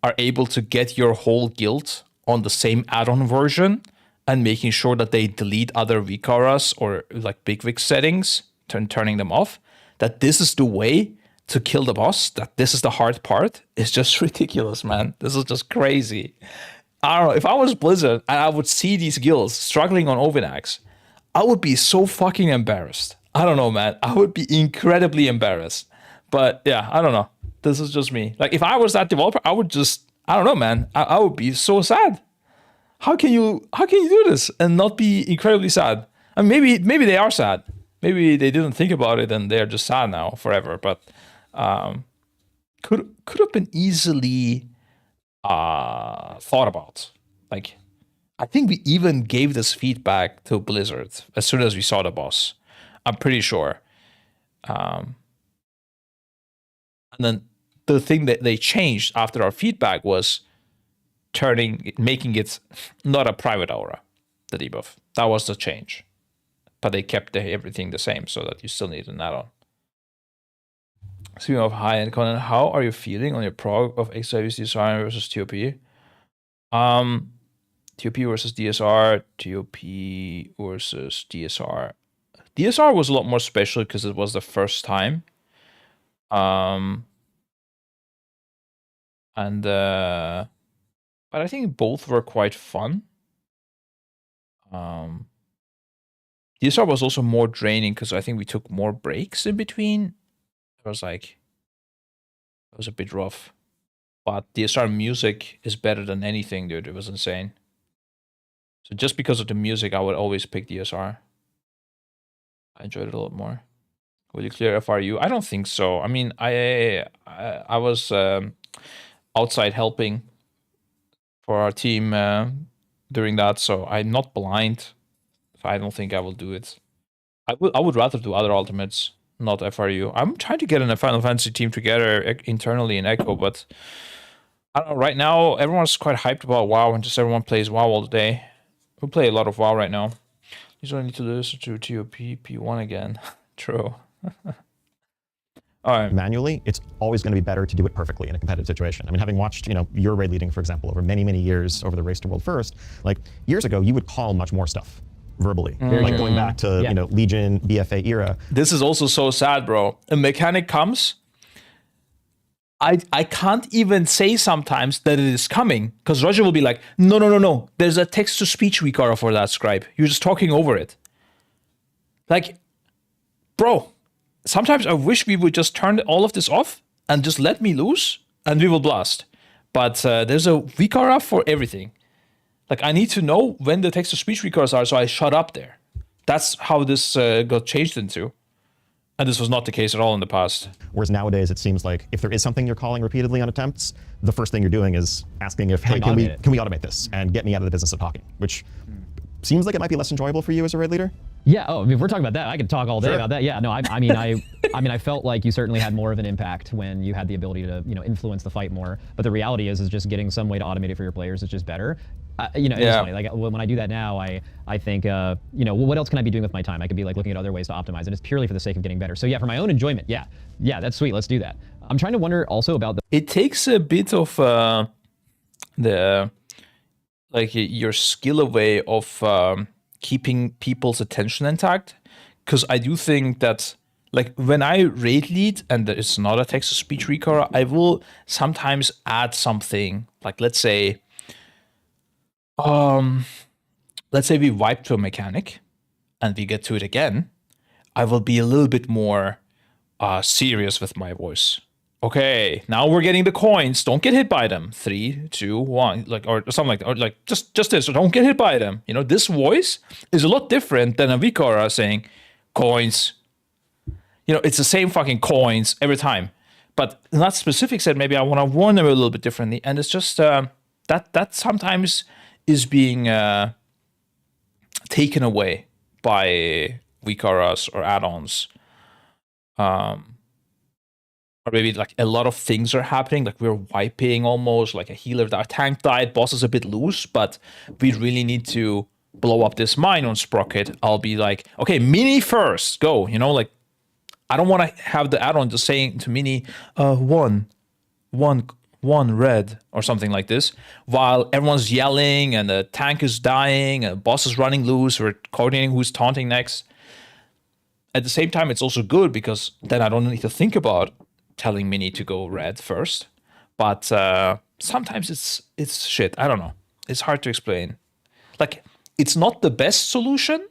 are able to get your whole guild on the same add-on version and making sure that they delete other Vikaras or like big Vik settings, turning them off, that this is the way to kill the boss, that this is the hard part, is just ridiculous, man. This is just crazy. I don't know, if I was Blizzard and I would see these guilds struggling on Ovinax, I would be so fucking embarrassed. I don't know, man. I would be incredibly embarrassed. But yeah, I don't know. This is just me. Like, if I was that developer, I would just, I don't know, man. I would be so sad. How can you do this and not be incredibly sad? I mean, maybe they are sad. Maybe they didn't think about it and they're just sad now forever. But could have been easily thought about. Like, I think we even gave this feedback to Blizzard as soon as we saw the boss. I'm pretty sure. And then the thing that they changed after our feedback was making it not a private aura, the debuff. That was the change. But they kept everything the same so that you still need an add-on. Speaking of high-end content, how are you feeling on your prog of XIV's DSR versus TOP? TOP versus DSR, TOP versus DSR. DSR was a lot more special because it was the first time. But I think both were quite fun. DSR was also more draining because I think we took more breaks in between. It was a bit rough. But DSR music is better than anything, dude. It was insane. So just because of the music, I would always pick DSR. I enjoyed it a lot more. Will you clear FRU? I don't think so. I mean, I was outside helping for our team during that, so I'm not blind. So I don't think I will do it. I would rather do other ultimates, not FRU. I'm trying to get in a Final Fantasy team together internally in Echo, but I don't know. Right now, everyone's quite hyped about WoW, and just everyone plays WoW all day. We play a lot of WoW right now. You don't need to listen to TOP P1 again. True. All right. Manually, it's always going to be better to do it perfectly in a competitive situation. I mean, having watched, your raid leading, for example, over many, many years over the Race to World First, like years ago, you would call much more stuff verbally, like going back to, Legion, BFA era. This is also so sad, bro. A mechanic comes, I can't even say sometimes that it is coming, because Roger will be like, no. There's a text-to-speech Vikara for that scribe. You're just talking over it. Like, bro, sometimes I wish we would just turn all of this off and just let me loose, and we will blast. But there's a Vikara for everything. Like, I need to know when the text-to-speech Vikaras are, so I shut up there. That's how this got changed into. And this was not the case at all in the past. Whereas nowadays, it seems like if there is something you're calling repeatedly on attempts, the first thing you're doing is asking if, hey, can we automate this and get me out of the business of talking, which seems like it might be less enjoyable for you as a raid leader. Yeah. Oh, I mean, if we're talking about that, I could talk all day about that. Yeah. No. I mean, I felt like you certainly had more of an impact when you had the ability to, influence the fight more. But the reality is just getting some way to automate it for your players is just better. It's funny. Like when I do that now, I think, what else can I be doing with my time? I could be like looking at other ways to optimize, and it's purely for the sake of getting better. So yeah, for my own enjoyment, yeah, that's sweet. Let's do that. I'm trying to wonder also about the. It takes a bit of your skill away of keeping people's attention intact, because I do think that like when I raid lead and there is not a text-to-speech recorder, I will sometimes add something like let's say we wipe to a mechanic and we get to it again. I will be a little bit more serious with my voice. Okay, now we're getting the coins. Don't get hit by them. 3, 2, 1, like or something like that. Or like just this. Don't get hit by them. You know, this voice is a lot different than a Vikara saying coins. You know, it's the same fucking coins every time. But in that specific set, maybe I want to warn them a little bit differently. And it's just that sometimes is being taken away by Vikaras or add-ons. Or maybe like a lot of things are happening, like we're wiping almost, like a healer, our tank died, boss is a bit loose, but we really need to blow up this mine on Sprocket. I'll be like, okay, Mini first, go, you know, like I don't want to have the add-on just saying to Mini, one red or something like this, while everyone's yelling and the tank is dying and the boss is running loose, we're coordinating who's taunting next. At the same time, it's also good because then I don't need to think about telling Mini to go red first. But sometimes it's shit. I don't know. It's hard to explain. Like, it's not the best solution,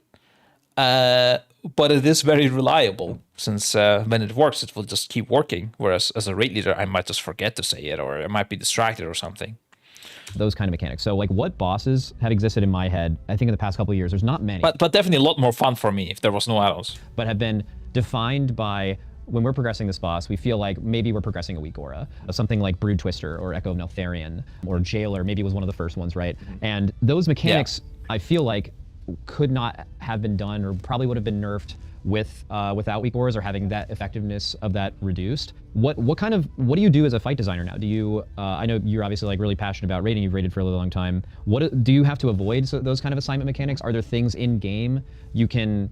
but it is very reliable, since when it works, it will just keep working. Whereas as a raid leader, I might just forget to say it, or I might be distracted or something. Those kind of mechanics. So like what bosses have existed in my head, I think in the past couple of years, there's not many. But definitely a lot more fun for me if there was no add-ons. But have been defined by, when we're progressing this boss, we feel like maybe we're progressing a weak aura. Something like Brood Twister or Echo of Neltharion or Jailer maybe was one of the first ones, right? And those mechanics, I feel like, could not have been done, or probably would have been nerfed without weak auras, or having that effectiveness of that reduced. What do you do as a fight designer now? Do you I know you're obviously like really passionate about raiding. You've raided for a really long time. What do you have to avoid those kind of assignment mechanics? Are there things in game you can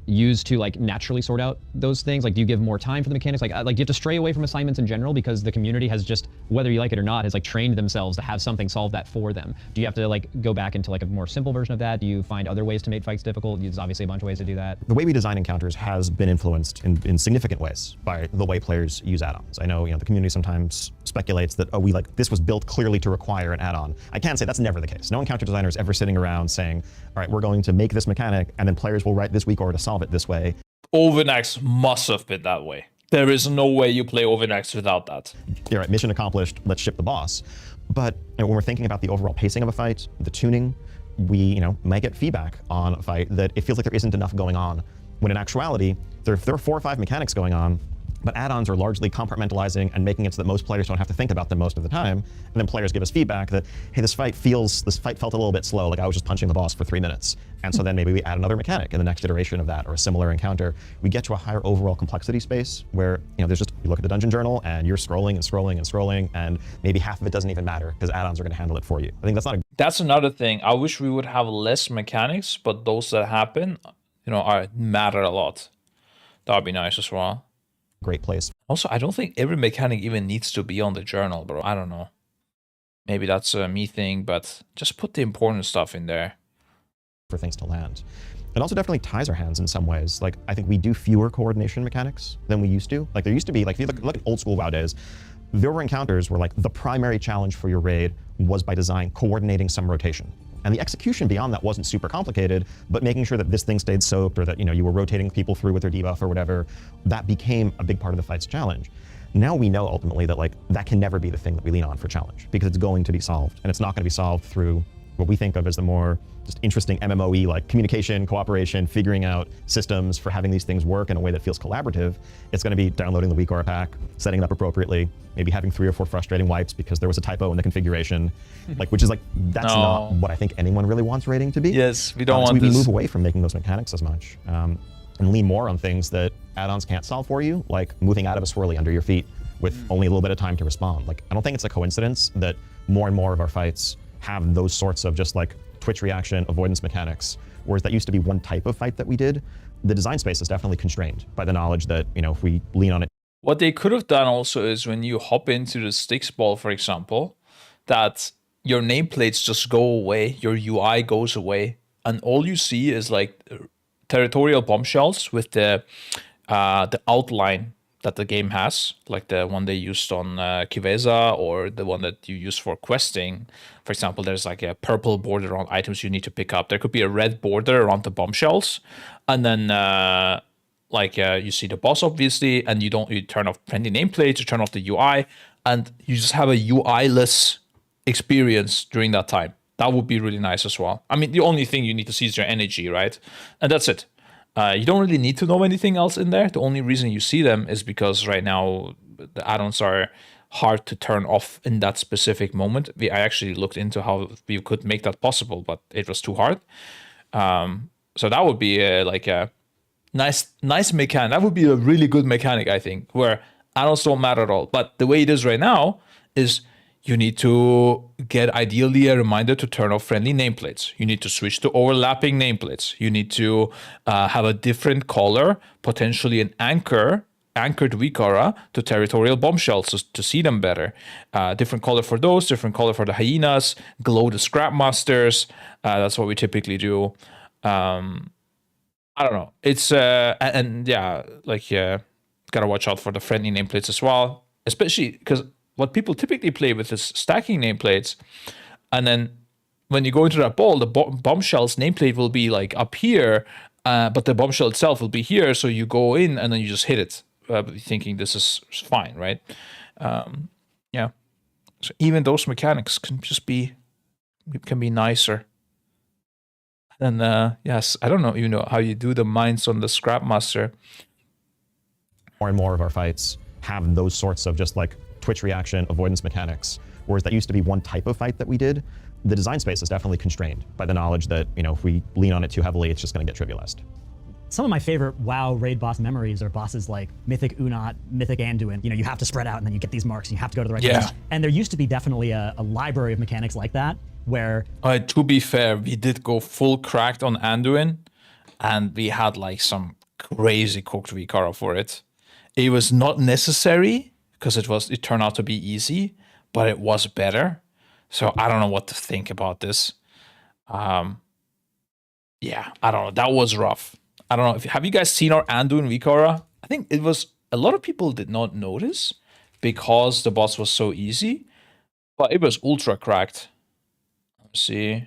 use to like naturally sort out those things? Like, do you give more time for the mechanics? Like do you have to stray away from assignments in general because the community has just, whether you like it or not, has like trained themselves to have something solve that for them? Do you have to like go back into like a more simple version of that? Do you find other ways to make fights difficult? There's obviously a bunch of ways to do that. The way we design encounters has been influenced in significant ways by the way players use add-ons. I know, the community sometimes speculates that, oh, this was built clearly to require an add-on. I can say that's never the case. No encounter designer is ever sitting around saying, all right, we're going to make this mechanic and then players will write this weak aura to solve it this way. Overnext must have been that way. There is no way you play Overnext without that. All right, mission accomplished, let's ship the boss. But when we're thinking about the overall pacing of a fight, the tuning, we might get feedback on a fight that it feels like there isn't enough going on, when in actuality, there are 4 or 5 mechanics going on, but add-ons are largely compartmentalizing and making it so that most players don't have to think about them most of the time. And then players give us feedback that, hey, this fight felt a little bit slow, like I was just punching the boss for 3 minutes. And so then maybe we add another mechanic in the next iteration of that, or a similar encounter. We get to a higher overall complexity space where, there's just, you look at the dungeon journal and you're scrolling and scrolling and scrolling, and maybe half of it doesn't even matter because add-ons are going to handle it for you. I think that's another thing. I wish we would have less mechanics, but those that happen, matter a lot. That would be nice as well. Great place. Also, I don't think every mechanic even needs to be on the journal, bro. I don't know. Maybe that's a me thing, but just put the important stuff in there. For things to land. It also definitely ties our hands in some ways. Like, I think we do fewer coordination mechanics than we used to. Like, there used to be, like, if you look at old school WoW days, there were encounters where, like, the primary challenge for your raid was by design coordinating some rotation. And the execution beyond that wasn't super complicated, but making sure that this thing stayed soaked, or that you were rotating people through with their debuff or whatever, that became a big part of the fight's challenge. Now we know ultimately that that can never be the thing that we lean on for challenge, because it's going to be solved, and it's not going to be solved through what we think of as the more just interesting MMOE, like communication, cooperation, figuring out systems for having these things work in a way that feels collaborative. It's going to be downloading the weak aura pack, setting it up appropriately, maybe having 3 or 4 frustrating wipes because there was a typo in the configuration, which is that's not what I think anyone really wants raiding to be. Yes, we don't want so we this. move away from making those mechanics as much, and lean more on things that add-ons can't solve for you, like moving out of a swirly under your feet with only a little bit of time to respond. I don't think it's a coincidence that more and more of our fights have those sorts of just twitch reaction, avoidance mechanics, whereas that used to be one type of fight that we did. The design space is definitely constrained by the knowledge that, if we lean on it What they could have done also is when you hop into the sticks ball, for example, that your nameplates just go away, your UI goes away, and all you see is like territorial bombshells with the outline that the game has, like the one they used on Kiveza or the one that you use for questing. For example, there's like a purple border on items you need to pick up. There could be a red border around the bombshells, and then you see the boss obviously, and you turn off friendly nameplates, you turn off the UI, and you just have a UI-less experience during that time. That would be really nice as well. I mean, the only thing you need to see is your energy, right? And that's it. You don't really need to know anything else in there. The only reason you see them is because right now the add-ons are hard to turn off in that specific moment. I actually looked into how we could make that possible, but it was too hard. So that would be a nice mechanic. That would be a really good mechanic, I think, where add-ons don't matter at all. But the way it is right now is you need to get ideally a reminder to turn off friendly nameplates. You need to switch to overlapping nameplates. You need to have a different color, potentially an anchored weak aura to territorial bombshells to see them better. Different color for those, different color for the hyenas, glow the scrap masters. That's what we typically do. I don't know. It's gotta watch out for the friendly nameplates as well, especially because what people typically play with is stacking nameplates, and then when you go into that ball, the bombshell's nameplate will be like up here, but the bombshell itself will be here. So you go in and then you just hit it, thinking this is fine, right? Yeah. So even those mechanics can be nicer. And yes, I don't know, how you do the mines on the scrap master. More and more of our fights have those sorts of just like twitch reaction avoidance mechanics, whereas that used to be one type of fight that we did. The design space is definitely constrained by the knowledge that, if we lean on it too heavily, it's just going to get trivialized. Some of my favorite WoW raid boss memories are bosses like Mythic Unat, Mythic Anduin. You have to spread out and then you get these marks and you have to go to the right place. And there used to be definitely a library of mechanics like that where... To be fair, we did go full cracked on Anduin, and we had like some crazy cooked Vikara for it. It was not necessary, because it turned out to be easy, but it was better. So I don't know what to think about this. Yeah, I don't know. That was rough. I don't know. Have you guys seen our Anduin Vikara? I think it was, a lot of people did not notice because the boss was so easy, but it was ultra cracked. Let's see.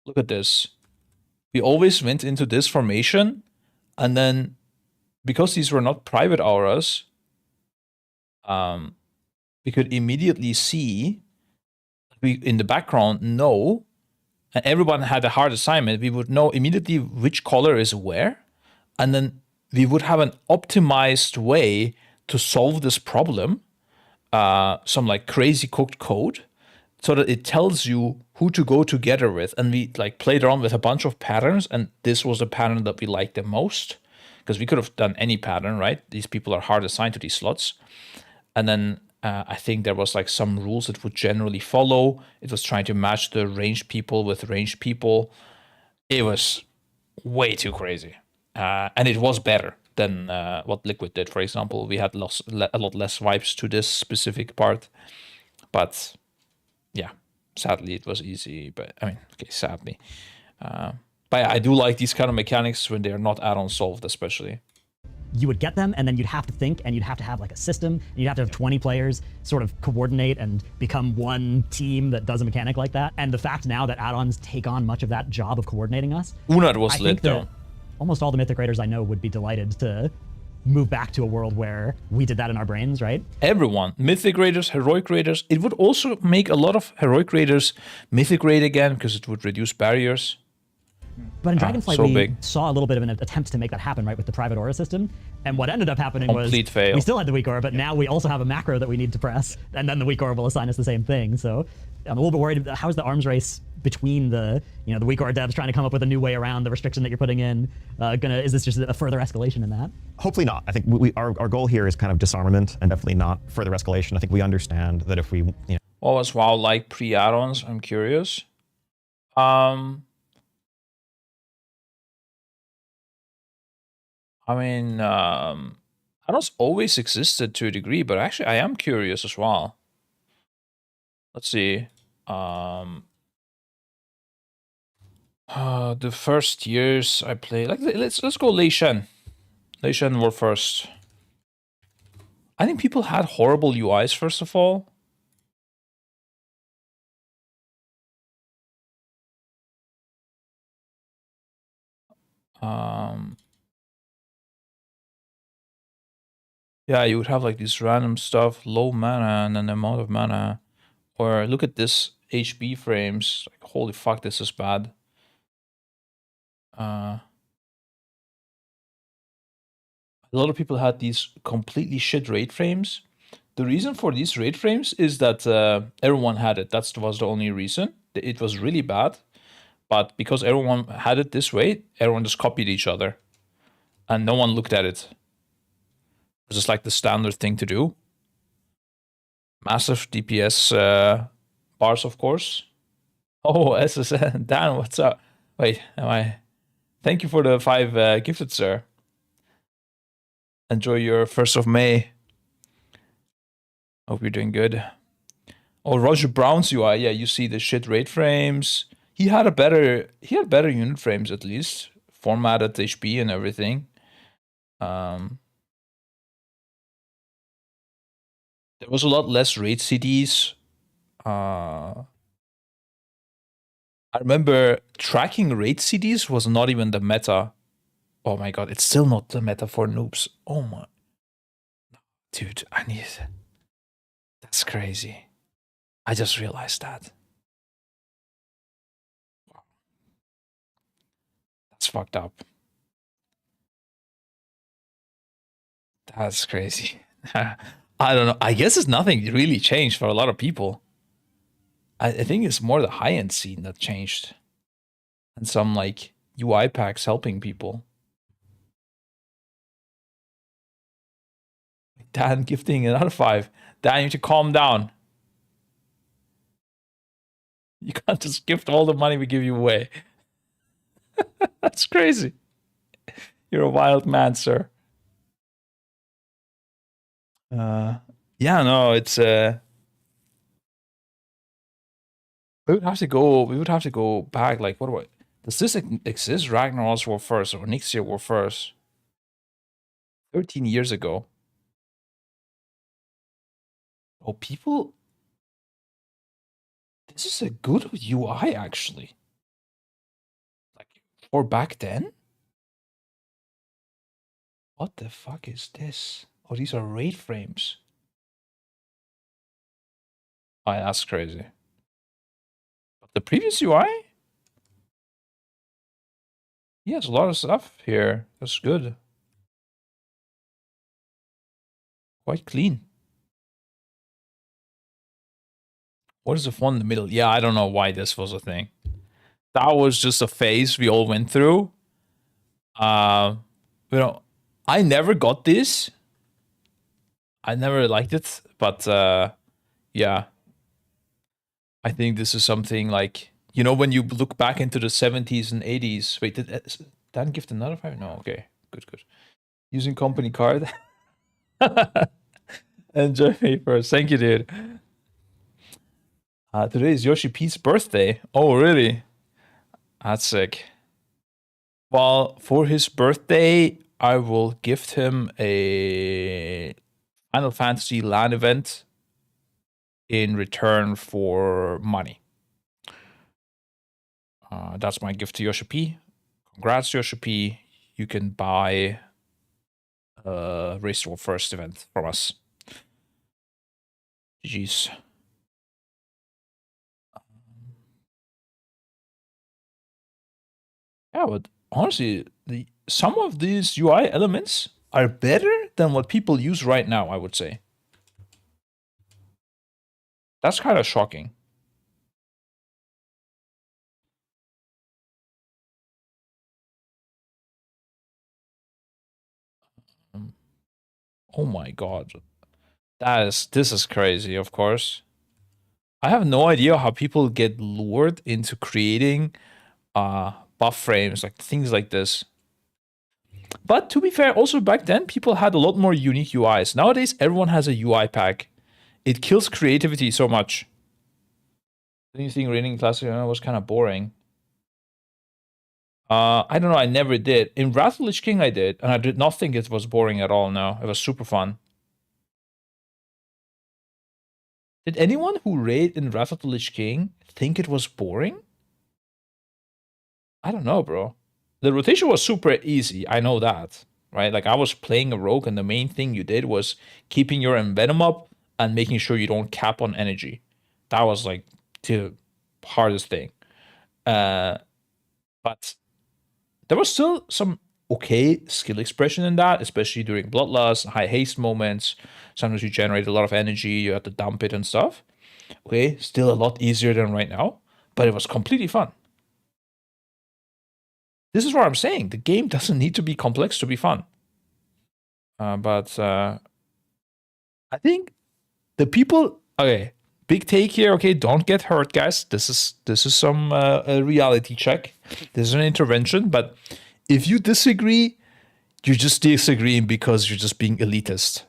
Look at this. We always went into this formation, and then because these were not private auras, we could immediately see, in the background, and everyone had a hard assignment, we would know immediately which color is where, and then we would have an optimized way to solve this problem, some like crazy cooked code, so that it tells you who to go together with. And we like played around with a bunch of patterns, and this was the pattern that we liked the most, because we could have done any pattern, right? These people are hard assigned to these slots. And then I think there was like some rules it would generally follow. It was trying to match the ranged people with ranged people. It was way too crazy. And it was better than what Liquid did, for example. We had a lot less vibes to this specific part. But yeah, sadly it was easy. But I mean, okay, sadly. But yeah, I do like these kind of mechanics when they're not add-on solved, especially. You would get them, and then you'd have to think, and you'd have to have like a system, and you'd have to have 20 players sort of coordinate and become one team that does a mechanic like that. And the fact now that add-ons take on much of that job of coordinating us, Unat was lit though. Almost all the Mythic Raiders I know would be delighted to move back to a world where we did that in our brains, right? Everyone, Mythic Raiders, Heroic Raiders. It would also make a lot of Heroic Raiders Mythic Raid again, because it would reduce barriers. But in Dragonflight, we saw a little bit of an attempt to make that happen, right, with the private aura system. And what ended up happening was fail. We still had the weak aura, but now we also have a macro that we need to press, and then the weak aura will assign us the same thing. So I'm a little bit worried. How's the arms race between the the weak aura devs trying to come up with a new way around the restriction that you're putting in? Is this just a further escalation in that? Hopefully not. I think our goal here is kind of disarmament and definitely not further escalation. I think we understand that if we What was WoW like pre-add-ons? I'm curious. I mean, add-ons always existed to a degree, but actually I am curious as well. Let's see. The first years I played, like, let's go Lei Shen. Lei Shen were first. I think people had horrible UIs first of all. Yeah, you would have like this random stuff, low mana and an amount of mana. Or look at this HB frames. Like, holy fuck, this is bad. A lot of people had these completely shit raid frames. The reason for these raid frames is that everyone had it. That was the only reason. It was really bad. But because everyone had it this way, everyone just copied each other. And no one looked at it. It was just like the standard thing to do. Massive DPS bars, of course. Oh, SSN. Dan, what's up? Wait, am I... Thank you for the 5 gifted, sir. Enjoy your 1st of May. Hope you're doing good. Oh, Roger Brown's UI. Yeah, you see the shit raid frames. He had better unit frames at least. Formatted HP and everything. There was a lot less raid CDs. I remember tracking raid CDs was not even the meta. Oh my god, it's still not the meta for noobs. Oh my. Dude, I need... That's crazy. I just realized that. Wow. That's fucked up. That's crazy. I don't know. I guess it's nothing really changed for a lot of people. I think it's more the high-end scene that changed. And some, like, UI packs helping people. Dan gifting another 5. Dan, you need to calm down. You can't just gift all the money we give you away. That's crazy. You're a wild man, sir. Yeah, no, it's we would have to go back, like, what do I... Does this exist? Ragnar's were first, or Nixia were first. 13 years ago. Oh, people... This is a good UI, actually. Like, for back then? What the fuck is this? Oh, these are raid frames. Oh, that's crazy. But the previous UI? He has a lot of stuff here. That's good. Quite clean. What is the font in the middle? Yeah, I don't know why this was a thing. That was just a phase we all went through. You know, I never got this. I never liked it, but yeah. I think this is something like, you know, when you look back into the 70s and 80s. Wait, did Dan gift another 5? No, okay. Good. Using company card. Enjoy me first. Thank you, dude. Today is Yoshi P's birthday. Oh, really? That's sick. Well, for his birthday, I will gift him a Final Fantasy LAN event in return for money. That's my gift to Yoshi P. Congrats, Yoshi P. You can buy a Race to War First event from us. GG's. Yeah, but honestly, some of these UI elements are better than what people use right now, I would say. That's kind of shocking. Oh my god. This is crazy, of course. I have no idea how people get lured into creating buff frames, like things like this. But to be fair, also back then, people had a lot more unique UIs. Nowadays, everyone has a UI pack. It kills creativity so much. Anything reading Classic was kind of boring. I don't know, I never did. In Wrath of the Lich King I did, and I did not think it was boring at all, no. It was super fun. Did anyone who raided in Wrath of the Lich King think it was boring? I don't know, bro. The rotation was super easy, I know that, right? Like, I was playing a rogue, and the main thing you did was keeping your envenom up and making sure you don't cap on energy. That was, like, the hardest thing. But there was still some okay skill expression in that, especially during Bloodlust, high haste moments. Sometimes you generate a lot of energy, you have to dump it and stuff. Okay, still a lot easier than right now, but it was completely fun. This is what I'm saying. The game doesn't need to be complex to be fun. But I think the people... Okay, big take here. Okay, don't get hurt, guys. This is some a reality check. This is an intervention. But if you disagree, you're just disagreeing because you're just being elitist.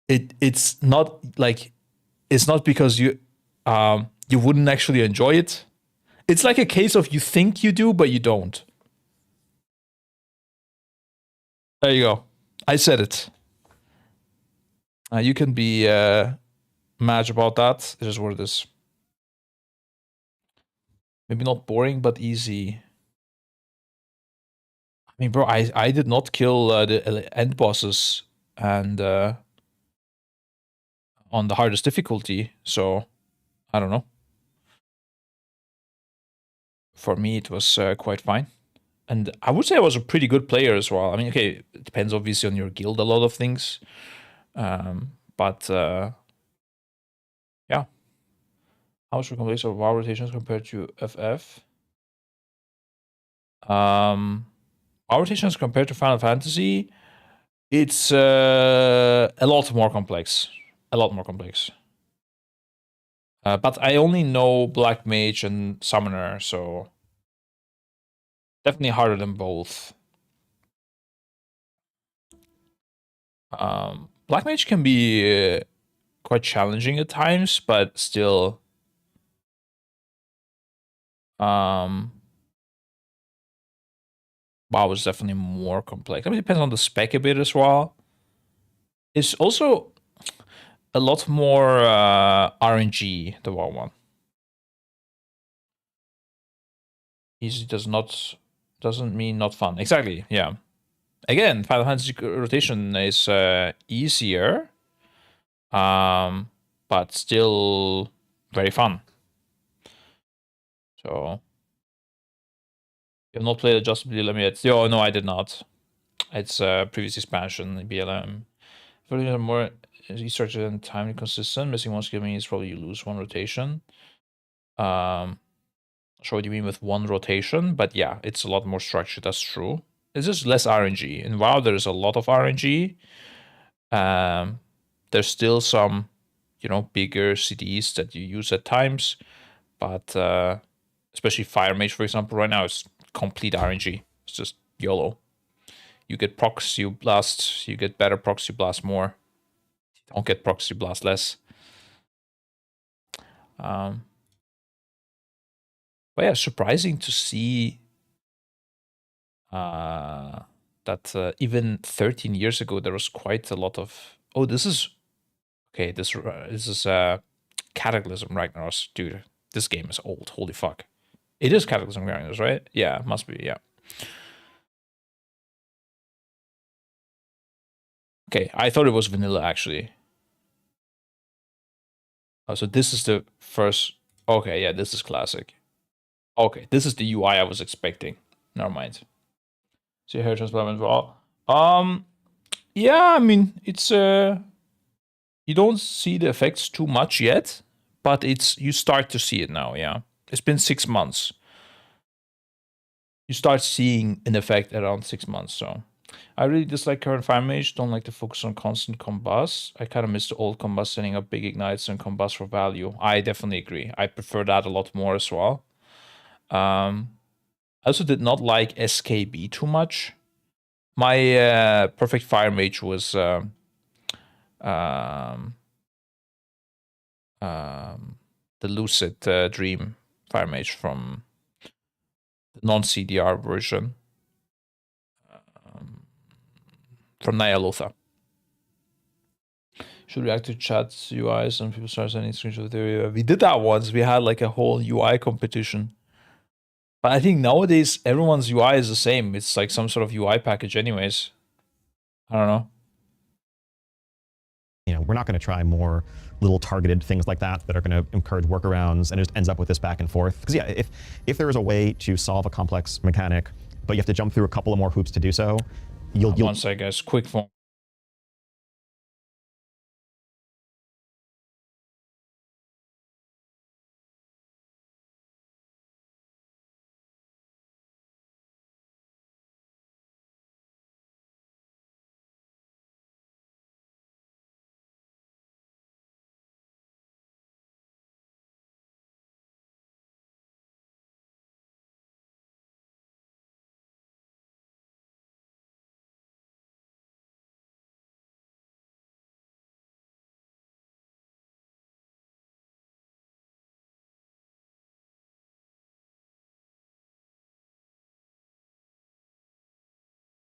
It's not like... It's not because you wouldn't actually enjoy it. It's like a case of you think you do, but you don't. There you go. I said it. You can be mad about that. It is what it is. Maybe not boring, but easy. I mean, bro, I did not kill the end bosses and on the hardest difficulty, so I don't know. For me, it was quite fine. And I would say I was a pretty good player as well. I mean, okay, it depends obviously on your guild, a lot of things. But yeah. How much complex of WoW rotations compared to FF? WoW rotations compared to Final Fantasy, it's a lot more complex. A lot more complex. But I only know Black Mage and Summoner, so definitely harder than both. Black Mage can be quite challenging at times, but still... WoW is definitely more complex. I mean, it depends on the spec a bit as well. It's also a lot more RNG, the WoW one. Easy doesn't mean not fun. Exactly, yeah. Again, Final Fantasy rotation is easier, but still very fun. So, you have not played Adjusted BLM yet? Oh, no, I did not. It's a previous expansion, BLM. If you more research and time consistent, missing one skill means probably you lose one rotation. Sure what you mean with one rotation, but yeah, it's a lot more structured, that's true. It's just less RNG. In WoW, there's a lot of RNG. There's still some, you know, bigger CDs that you use at times, but especially Fire Mage, for example, right now it's complete RNG. It's just YOLO. You get procs, you blast. You get better procs, you blast more. You don't get procs, you blast less. But yeah, surprising to see that even 13 years ago there was quite a lot of... Oh, this is... Okay, this is Cataclysm Ragnaros. Dude, this game is old. Holy fuck. It is Cataclysm Ragnaros, right? Yeah, must be, yeah. Okay, I thought it was vanilla, actually. Oh, so this is the first... Okay, yeah, this is classic. Okay, this is the UI I was expecting. Never mind. So hair transplant well. Yeah, I mean, it's you don't see the effects too much yet, but you start to see it now, yeah. It's been 6 months. You start seeing an effect around 6 months, so. I really dislike current Fire Mage, don't like to focus on constant combust. I kind of miss the old combust, setting up big ignites and combust for value. I definitely agree. I prefer that a lot more as well. I also did not like SKB too much. My perfect fire mage was the Lucid Dream fire mage from the non-CDR version from Nyalotha. Should react to chat UIs and people start sending screenshots of their. We did that once. We had like a whole UI competition. But I think nowadays everyone's UI is the same. It's like some sort of UI package anyways. I don't know. You know, we're not going to try more little targeted things like that that are going to encourage workarounds, and it just ends up with this back and forth. Because yeah, if there is a way to solve a complex mechanic, but you have to jump through a couple of more hoops to do so, you'll One sec, guys. Quick phone.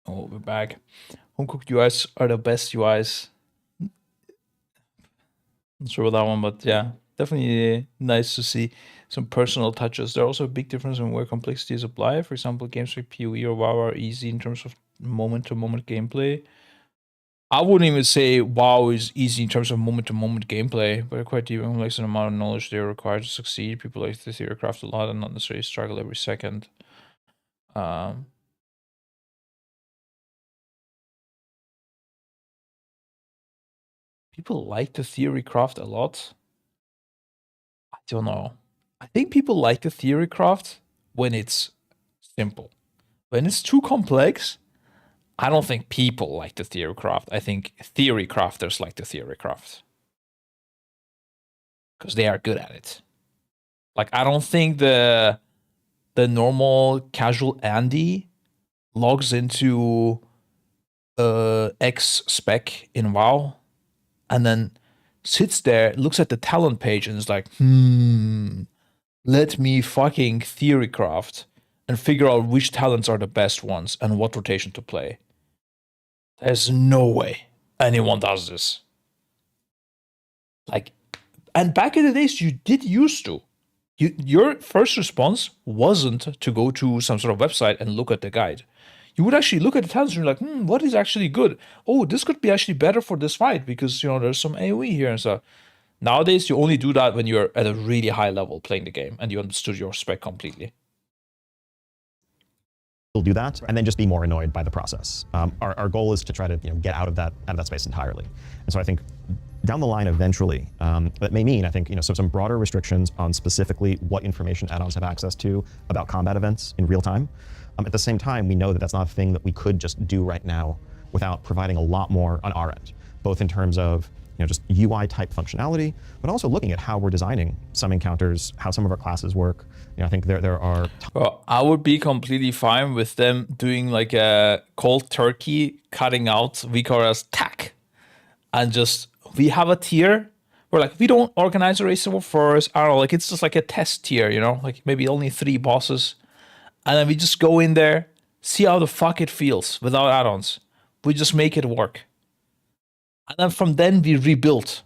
Oh, we're back. Home-cooked UIs are the best UIs. Not sure about that one, but yeah, definitely nice to see some personal touches. There are also a big difference in where complexity is applied. For example, games like PoE or WoW are easy in terms of moment-to-moment gameplay. I wouldn't even say WoW is easy in terms of moment-to-moment gameplay, but quite deep and complex in the amount of knowledge they are required to succeed. People like the theorycraft a lot and not necessarily struggle every second. People like the theorycraft a lot. I don't know. I think people like the theorycraft when it's simple. When it's too complex, I don't think people like the theorycraft. I think theory crafters like the theorycraft. Because they are good at it. Like, I don't think the normal casual Andy logs into X spec in WoW and then sits there, looks at the talent page and is like, let me fucking theorycraft and figure out which talents are the best ones and what rotation to play. There's no way anyone does this. Like, and back in the days, you did used to. Your first response wasn't to go to some sort of website and look at the guide. You would actually look at the talents and you're like, what is actually good? Oh, this could be actually better for this fight because, you know, there's some AoE here and stuff. Nowadays, you only do that when you're at a really high level playing the game and you understood your spec completely. We'll do that and then just be more annoyed by the process. Our goal is to try to get out of that space entirely. And so I think down the line eventually, that may mean, I think, so some broader restrictions on specifically what information add-ons have access to about combat events in real time. At the same time, we know that that's not a thing that we could just do right now without providing a lot more on our end, both in terms of just UI type functionality, but also looking at how we're designing some encounters, how some of our classes work. I think there are. Well, I would be completely fine with them doing like a cold turkey, cutting out Vikara's tack, and just we have a tier where like we don't organize a race over first. I don't know, like it's just like a test tier, like maybe only 3 bosses. And then we just go in there, see how the fuck it feels without add-ons. We just make it work. And then from then we rebuild.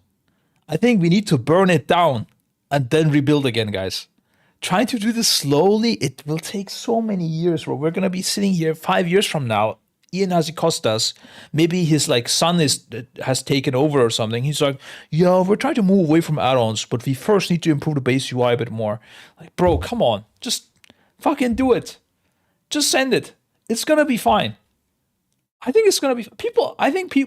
I think we need to burn it down and then rebuild again, guys. Trying to do this slowly, it will take so many years where we're going to be sitting here 5 years from now. Ian Azikostas, maybe his son has taken over or something. He's like, yeah, we're trying to move away from add-ons, but we first need to improve the base UI a bit more. Like, bro, come on. Just fucking do it. Just send it. It's gonna be fine. I think it's gonna be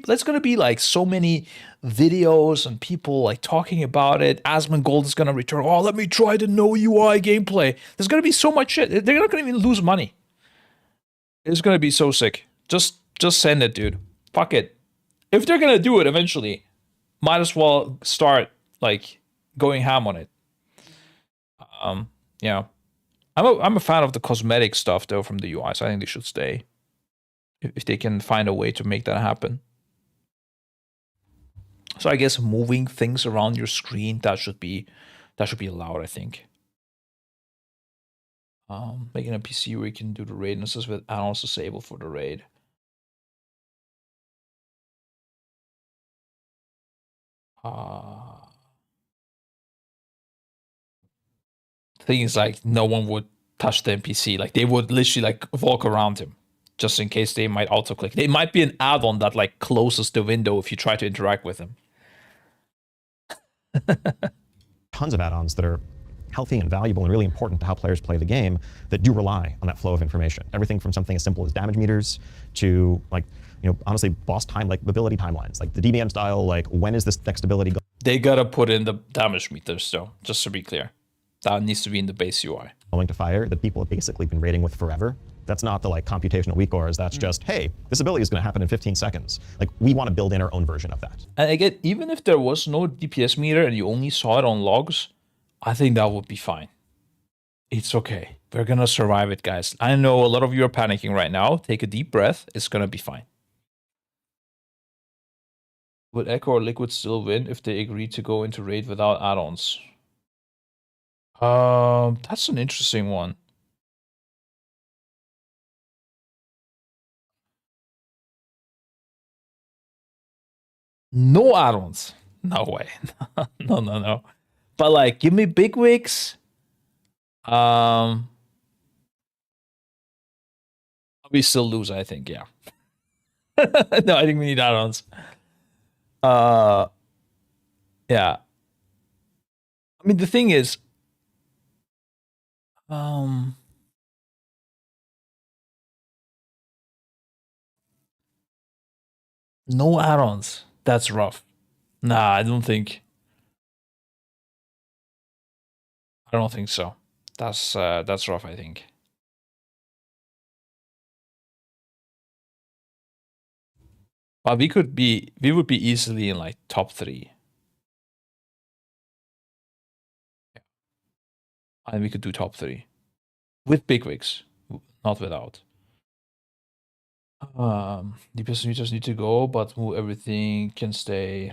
there's gonna be like so many videos and people like talking about it. Asmongold is gonna return. Oh, let me try the no UI gameplay. There's gonna be so much shit. They're not gonna even lose money. It's gonna be so sick. Just send it, dude. Fuck it. If they're gonna do it eventually, might as well start like going ham on it. Yeah. I'm a fan of the cosmetic stuff though from the UIs. I think they should stay. if they can find a way to make that happen. So I guess moving things around your screen, that should be allowed, I think. Making a PC where you can do the raid and assist with add-ons disabled for the raid. The thing is, like, no one would touch the NPC. Like, they would literally like walk around him, just in case they might auto-click. There might be an add-on that like closes the window if you try to interact with him. Tons of add-ons that are healthy and valuable and really important to how players play the game that do rely on that flow of information. Everything from something as simple as damage meters to, like, you know, honestly, boss time, like ability timelines, like the DBM style, like when is this next ability They gotta put in the damage meters though, just to be clear. That needs to be in the base UI. going to fire that people have basically been raiding with forever. That's not the like computational weak ores. That's just, hey, this ability is going to happen in 15 seconds. Like, we want to build in our own version of that. And again, even if there was no DPS meter and you only saw it on logs, I think that would be fine. It's okay. We're gonna survive it, guys. I know a lot of you are panicking right now. Take a deep breath. It's gonna be fine. Would Echo or Liquid still win if they agreed to go into raid without add-ons? That's an interesting one. No add-ons. No way. No. But like, give me bigwigs. We still lose, I think. Yeah. No, I think we need add-ons. Yeah. I mean, the thing is, no add-ons. That's rough. Nah, I don't think so. That's rough, I think. But we would be easily in like top 3. Yeah. And we could do top 3 with bigwigs, not without. DPS meters need to go, but move everything can stay.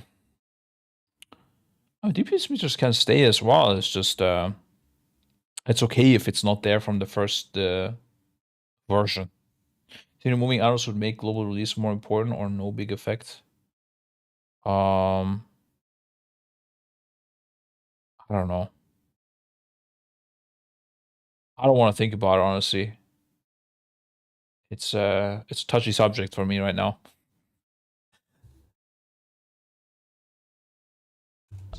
Oh, DPS meters can stay as well. It's just it's okay if it's not there from the first version. So, you know, moving arrows would make global release more important or no big effect. I don't know. I don't want to think about it, honestly. It's a touchy subject for me right now.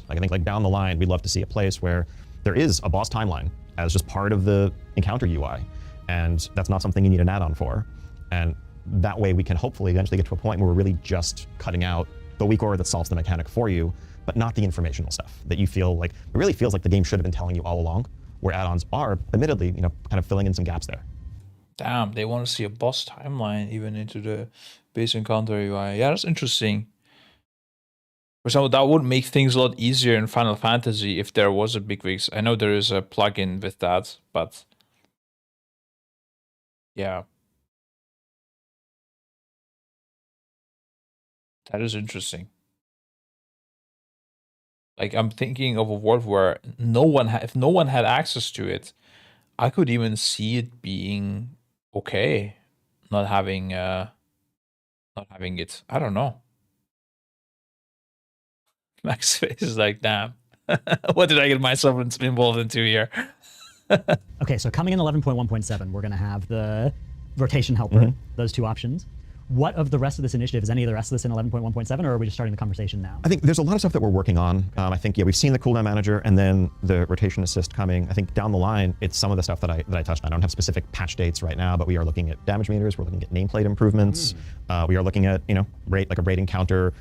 Like, I think like down the line, we'd love to see a place where there is a boss timeline as just part of the encounter UI. And that's not something you need an add-on for. And that way we can hopefully eventually get to a point where we're really just cutting out the weak ore that solves the mechanic for you, but not the informational stuff that you feel like, it really feels like the game should have been telling you all along, where add-ons are, admittedly, you know, kind of filling in some gaps there. Damn, they want to see a boss timeline even into the base encounter UI. Yeah, that's interesting. For example, that would make things a lot easier in Final Fantasy if there was a bigwigs. I know there is a plugin with that, but yeah. That is interesting. Like, I'm thinking of a world where if no one had access to it, I could even see it being okay, not having it. I don't know. Max face is like, damn. What did I get myself involved into here? Okay, so coming in 11.1.7, we're going to have the rotation helper, those 2 options. What of the rest of this initiative, is any of the rest of this in 11.1.7, or are we just starting the conversation now? I think there's a lot of stuff that we're working on. I think, yeah, we've seen the cooldown manager and then the rotation assist coming. I think down the line, it's some of the stuff that I touched on. I don't have specific patch dates right now, but we are looking at damage meters. We're looking at nameplate improvements. We are looking at, you know, like a rating counter.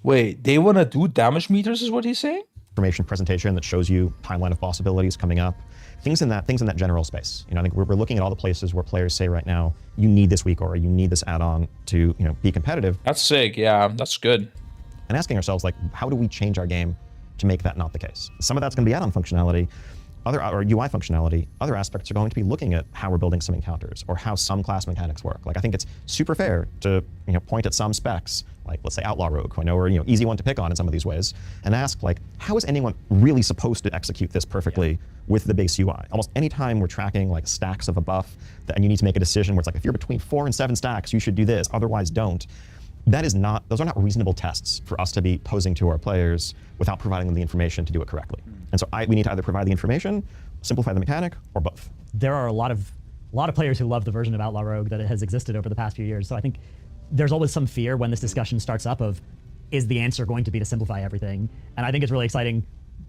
Wait, they want to do damage meters is what he's saying? Information presentation that shows you timeline of boss abilities coming up. Things in that general space. You know, I think we're looking at all the places where players say right now, you need this weak ore, you need this add-on to, you know, be competitive. That's sick. Yeah, that's good. And asking ourselves, like, how do we change our game to make that not the case? Some of that's going to be add-on functionality, other or UI functionality, other aspects are going to be looking at how we're building some encounters or how some class mechanics work. Like I think it's super fair to point at some specs, like let's say Outlaw Rogue, who I know are easy one to pick on in some of these ways, and ask like, how is anyone really supposed to execute this perfectly with the base UI? Almost any time we're tracking like stacks of a buff, and you need to make a decision where it's like, if you're between 4 and 7 stacks, you should do this, otherwise don't. Those are not reasonable tests for us to be posing to our players without providing them the information to do it correctly. And so we need to either provide the information, simplify the mechanic, or both. There are a lot of players who love the version of Outlaw Rogue that has existed over the past few years. So I think there's always some fear when this discussion starts up of, is the answer going to be to simplify everything? And I think it's really exciting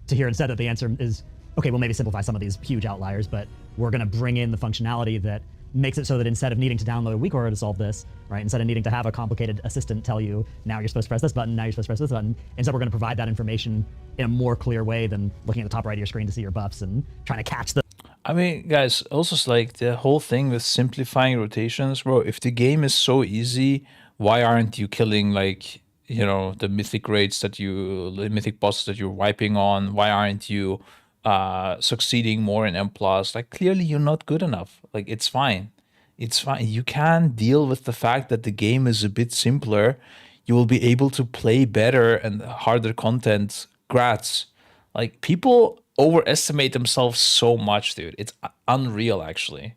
to hear instead that the answer is, okay, we'll maybe simplify some of these huge outliers, but we're going to bring in the functionality that makes it so that instead of needing to download a weak order to solve this, right? Instead of needing to have a complicated assistant tell you, now you're supposed to press this button, now you're supposed to press this button, instead we're going to provide that information in a more clear way than looking at the top right of your screen to see your buffs and trying to catch them. I mean, guys, also it's like the whole thing with simplifying rotations, bro. If the game is so easy, why aren't you killing like, the mythic the mythic bosses that you're wiping on? Why aren't you succeeding more in M+? Like clearly you're not good enough. Like it's fine. It's fine. You can deal with the fact that the game is a bit simpler. You will be able to play better and harder content. Grats. Like people overestimate themselves so much, dude. It's unreal, actually.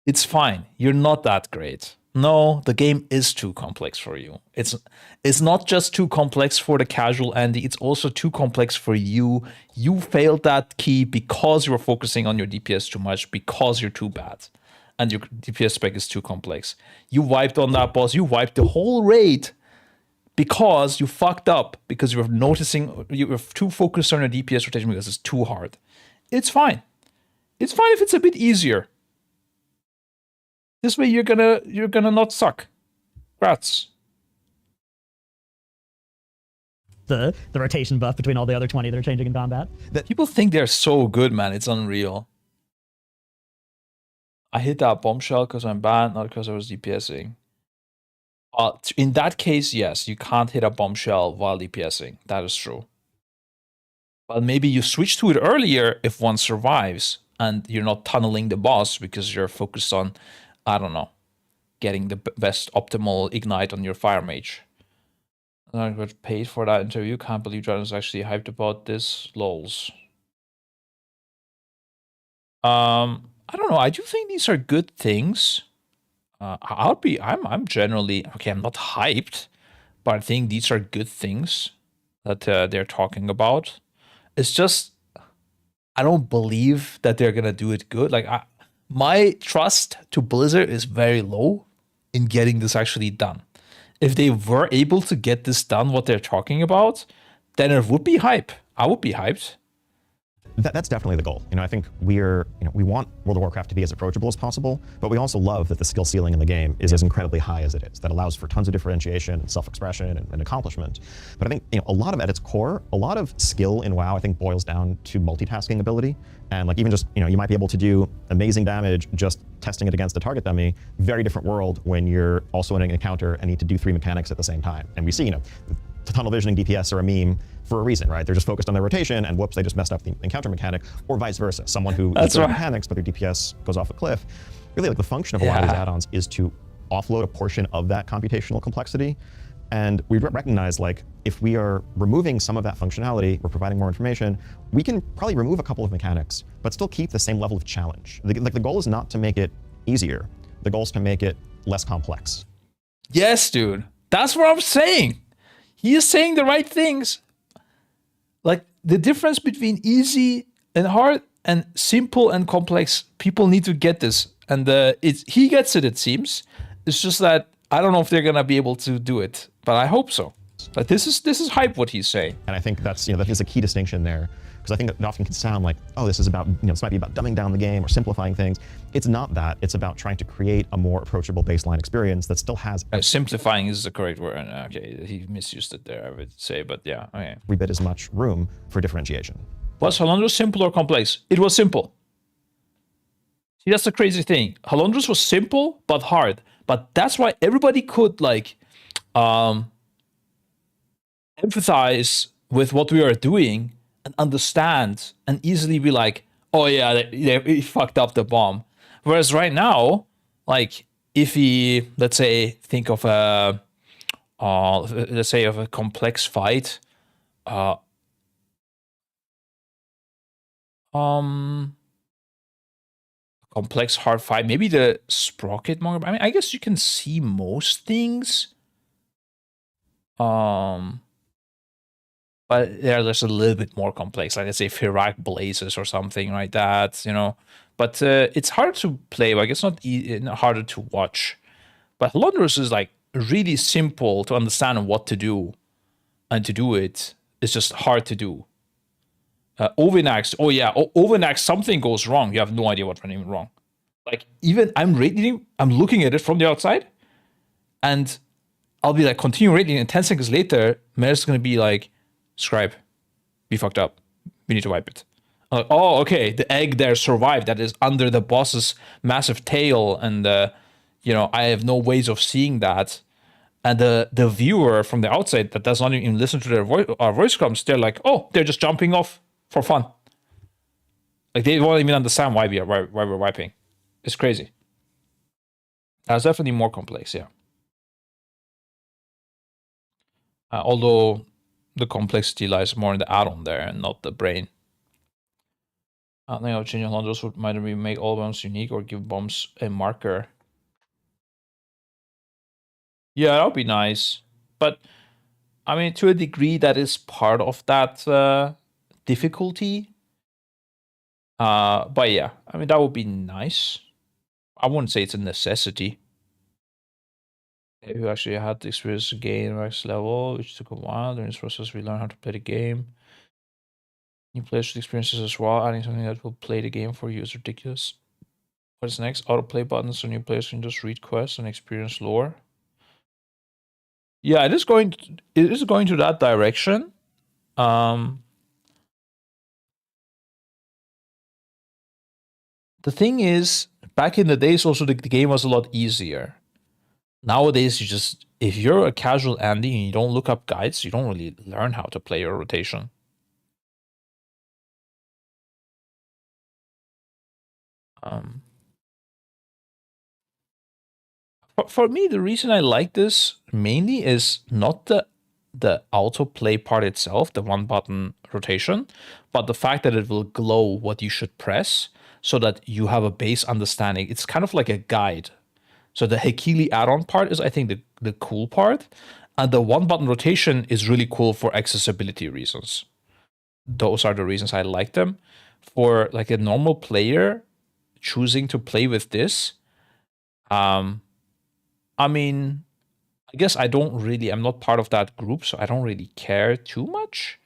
It's fine. You're not that great. No, the game is too complex for you. It's not just too complex for the casual Andy, it's also too complex for you. You failed that key because you were focusing on your DPS too much, because you're too bad. And your DPS spec is too complex. You wiped on that boss, you wiped the whole raid because you fucked up, because you were too focused on your DPS rotation because it's too hard. It's fine. It's fine if it's a bit easier. This way you're gonna not suck. Grats. The rotation buff between all the other 20 that are changing in combat. People think they're so good, man. It's unreal. I hit that bombshell because I'm banned, not because I was DPSing. In that case, yes, you can't hit a bombshell while DPSing. That is true. But maybe you switch to it earlier if one survives and you're not tunneling the boss because you're focused on, I don't know, getting the best optimal ignite on your fire mage. I got paid for that interview. Can't believe John is actually hyped about this. Lols. I don't know. I do think these are good things. I'm generally okay. I'm not hyped, but I think these are good things that they're talking about. It's just I don't believe that they're gonna do it good. Like my trust to Blizzard is very low in getting this actually done. If they were able to get this done, what they're talking about, then it would be hype. I would be hyped. That's definitely the goal. I think we want World of Warcraft to be as approachable as possible, but we also love that the skill ceiling in the game is as incredibly high as it is. That allows for tons of differentiation and self-expression and accomplishment. But I think a lot of at its core, a lot of skill in WoW I think boils down to multitasking ability. And like even just you might be able to do amazing damage just testing it against a target dummy. Very different world when you're also in an encounter and need to do 3 mechanics at the same time. And we see tunnel visioning DPS are a meme for a reason, right? They're just focused on their rotation, and whoops, they just messed up the encounter mechanic, or vice versa. Someone who is doing mechanics, but their DPS goes off a cliff. Really, like the function of a lot of these add-ons is to offload a portion of that computational complexity. And we recognize, like, if we are removing some of that functionality, we're providing more information, we can probably remove a couple of mechanics, but still keep the same level of challenge. The goal is not to make it easier. The goal is to make it less complex. Yes, dude. That's what I'm saying. He is saying the right things. Like the difference between easy and hard and simple and complex, people need to get this. And he gets it, it seems. It's just that I don't know if they're gonna be able to do it, but I hope so. But this is hype what he's saying. And I think that's that is a key distinction there. Because I think it often can sound like, oh, this is about, this might be about dumbing down the game or simplifying things. It's not that. It's about trying to create a more approachable baseline experience that still has... simplifying is the correct word. Okay, he misused it there, I would say, but yeah, okay. Every bit as much room for differentiation. Was Halondros simple or complex? It was simple. See, that's the crazy thing. Halondros was simple, but hard. But that's why everybody could, like, empathize with what we are doing and understand and easily be like, Oh yeah, he fucked up the bomb. Whereas right now, like if he, let's say, think of a, let's say of a complex fight, complex hard fight, maybe the sprocket monger. I mean, I guess you can see most things. But they're just a little bit more complex, like let's say Firak Blazes or something like that, you know. But it's hard to play, but it's not harder to watch. But Londres is like really simple to understand what to do, and to do it is just hard to do. Ovinax, oh yeah, Ovinax, something goes wrong. You have no idea what went even wrong. Like even I'm looking at it from the outside, and I'll be like continue rating, and 10 seconds later, Mer's gonna be like, Scribe, we fucked up. We need to wipe it. I'm like, oh, okay, the egg there survived. That is under the boss's massive tail, and you know, I have no ways of seeing that. And the viewer from the outside that does not even listen to their voice comms, they're like, oh, they're just jumping off for fun. Like they won't even understand why we're wiping. It's crazy. That's definitely more complex, yeah. Although the complexity lies more in the add-on there and not the brain. I think I'll change Londres would might we make all bombs unique or give bombs a marker. Yeah, that would be nice. But I mean, to a degree, that is part of that difficulty. But yeah, I mean, that would be nice. I wouldn't say it's a necessity. Who actually had the experience to gain max level, which took a while. During this process, we learned how to play the game. New players should experiences as well. Adding something that will play the game for you is ridiculous. What's next? Autoplay buttons so new players can just read quests and experience lore. Yeah, it is going to that direction. The thing is, back in the days, also the game was a lot easier. Nowadays, if you're a casual Andy and you don't look up guides, you don't really learn how to play your rotation. For me, the reason I like this mainly is not the autoplay part itself, the one button rotation, but the fact that it will glow what you should press so that you have a base understanding. It's kind of like a guide. So the Hekili add-on part is, I think, the cool part. And the one-button rotation is really cool for accessibility reasons. Those are the reasons I like them. For like a normal player choosing to play with this, I mean, I guess I'm not part of that group, so I don't really care too much.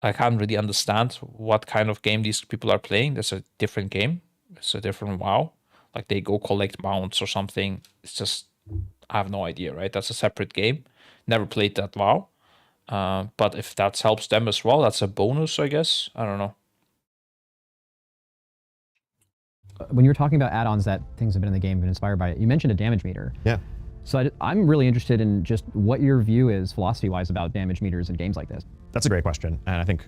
I can't really understand what kind of game these people are playing. That's a different game. It's a different WoW. Like they go collect mounts or something. It's just, I have no idea, right? That's a separate game. Never played that WoW. But if that helps them as well, that's a bonus, I guess. I don't know. When you were talking about add-ons that things have been in the game, been inspired by it, you mentioned a damage meter. Yeah. So I'm really interested in just what your view is, philosophy-wise, about damage meters in games like this. That's a great question, and I think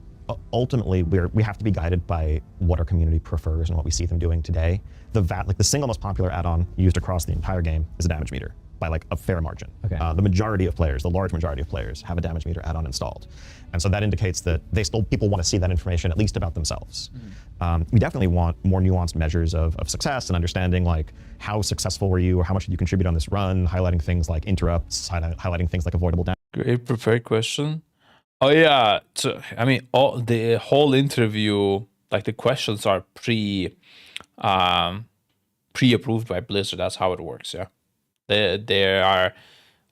ultimately we have to be guided by what our community prefers and what we see them doing today. The single most popular add-on used across the entire game is a damage meter by like a fair margin. Okay. The majority of players, the large majority of players, have a damage meter add-on installed, and so that indicates that people want to see that information at least about themselves. We definitely want more nuanced measures of success and understanding, like how successful were you, or how much did you contribute on this run, highlighting things like interrupts, highlighting things like avoidable damage. Great prepared question. Oh yeah, so, I mean, the whole interview, like the questions are pre-approved by Blizzard. That's how it works. Yeah, they are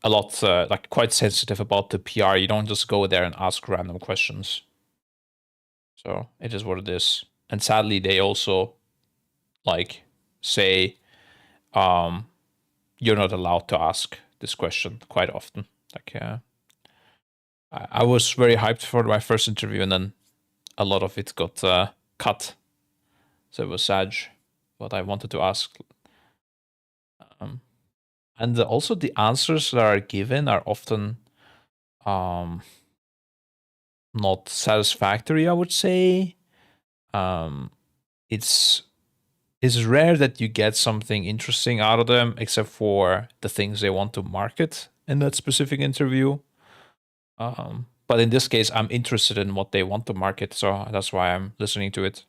a lot like quite sensitive about the PR. You don't just go there and ask random questions. So it is what it is. And sadly, they also like say you're not allowed to ask this question quite often. Like I was very hyped for my first interview, and then a lot of it got cut. So it was sad what I wanted to ask. And also the answers that are given are often not satisfactory, I would say. it's rare that you get something interesting out of them, except for the things they want to market in that specific interview. But in this case, I'm interested in what they want to market, so that's why I'm listening to it.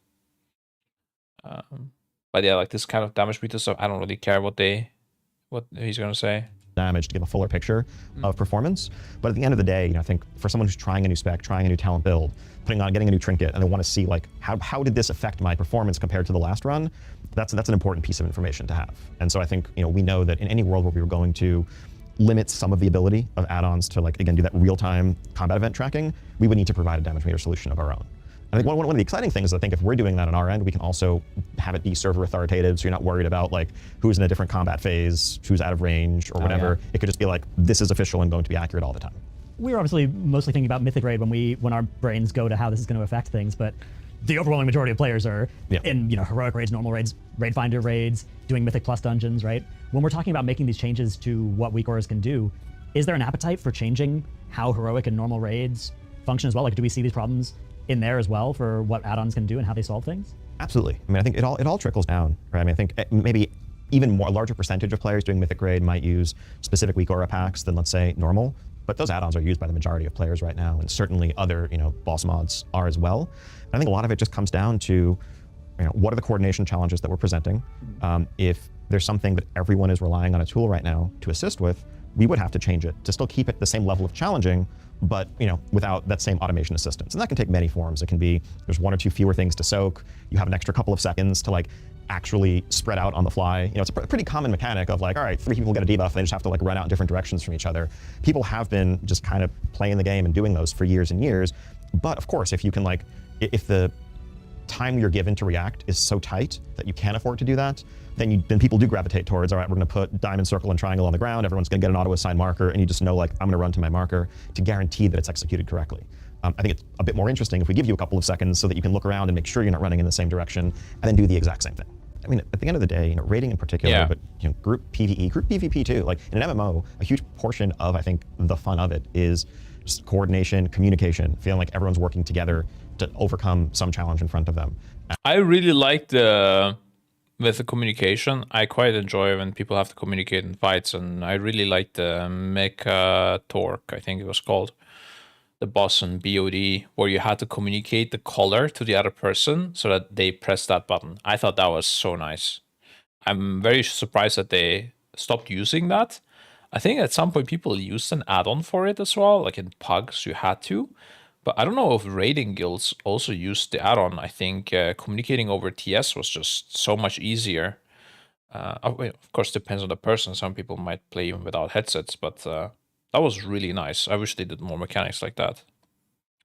But yeah, like this kind of damage meter stuff, I don't really care what he's gonna say. Damage to give a fuller picture of performance. But at the end of the day, I think for someone who's trying a new spec, trying a new talent build, getting a new trinket, and they want to see like how did this affect my performance compared to the last run, that's an important piece of information to have. And so I think we know that in any world where we were going to limit some of the ability of add-ons to like again do that real-time combat event tracking, we would need to provide a damage meter solution of our own. I think one of the exciting things is I think if we're doing that on our end, we can also have it be server authoritative, so you're not worried about like who's in a different combat phase, who's out of range, or whatever. It could just be like, this is official and going to be accurate all the time. We were obviously mostly thinking about Mythic Raid when our brains go to how this is going to affect things, but the overwhelming majority of players are in heroic raids, normal raids, raid finder raids, doing Mythic Plus dungeons, right? When we're talking about making these changes to what weak auras can do, is there an appetite for changing how heroic and normal raids function as well? Like, do we see these problems in there as well for what add-ons can do and how they solve things? Absolutely. I mean, I think it all trickles down, right? I mean, I think maybe even a larger percentage of players doing Mythic Raid might use specific weak aura packs than, let's say, normal. But those add-ons are used by the majority of players right now, and certainly other boss mods are as well. And I think a lot of it just comes down to what are the coordination challenges that we're presenting. If there's something that everyone is relying on a tool right now to assist with, we would have to change it to still keep it the same level of challenging, but without that same automation assistance. And that can take many forms. It can be there's one or two fewer things to soak. You have an extra couple of seconds to like actually spread out on the fly. It's a pretty common mechanic of like, all right, 3 people get a debuff, and they just have to like run out in different directions from each other. People have been just kind of playing the game and doing those for years and years. But of course, if you can like, if the time you're given to react is so tight that you can't afford to do that, then people do gravitate towards, all right, we're going to put diamond, circle, and triangle on the ground. Everyone's going to get an auto-assigned marker, and you just know, like, I'm going to run to my marker to guarantee that it's executed correctly. I think it's a bit more interesting if we give you a couple of seconds so that you can look around and make sure you're not running in the same direction, and then do the exact same thing. I mean, at the end of the day, raiding in particular, but group PvE, group PvP too. Like in an MMO, a huge portion of, I think, the fun of it is just coordination, communication, feeling like everyone's working together to overcome some challenge in front of them. I really like with the communication. I quite enjoy when people have to communicate in fights, and I really like the Mecha Torque, I think it was called, the boss in BOD, where you had to communicate the color to the other person so that they press that button. I thought that was so nice. I'm very surprised that they stopped using that. I think at some point people used an add-on for it as well, like in Pugs you had to. But I don't know if raiding guilds also used the add-on. I think communicating over TS was just so much easier. Of course, depends on the person. Some people might play even without headsets, but that was really nice. I wish they did more mechanics like that.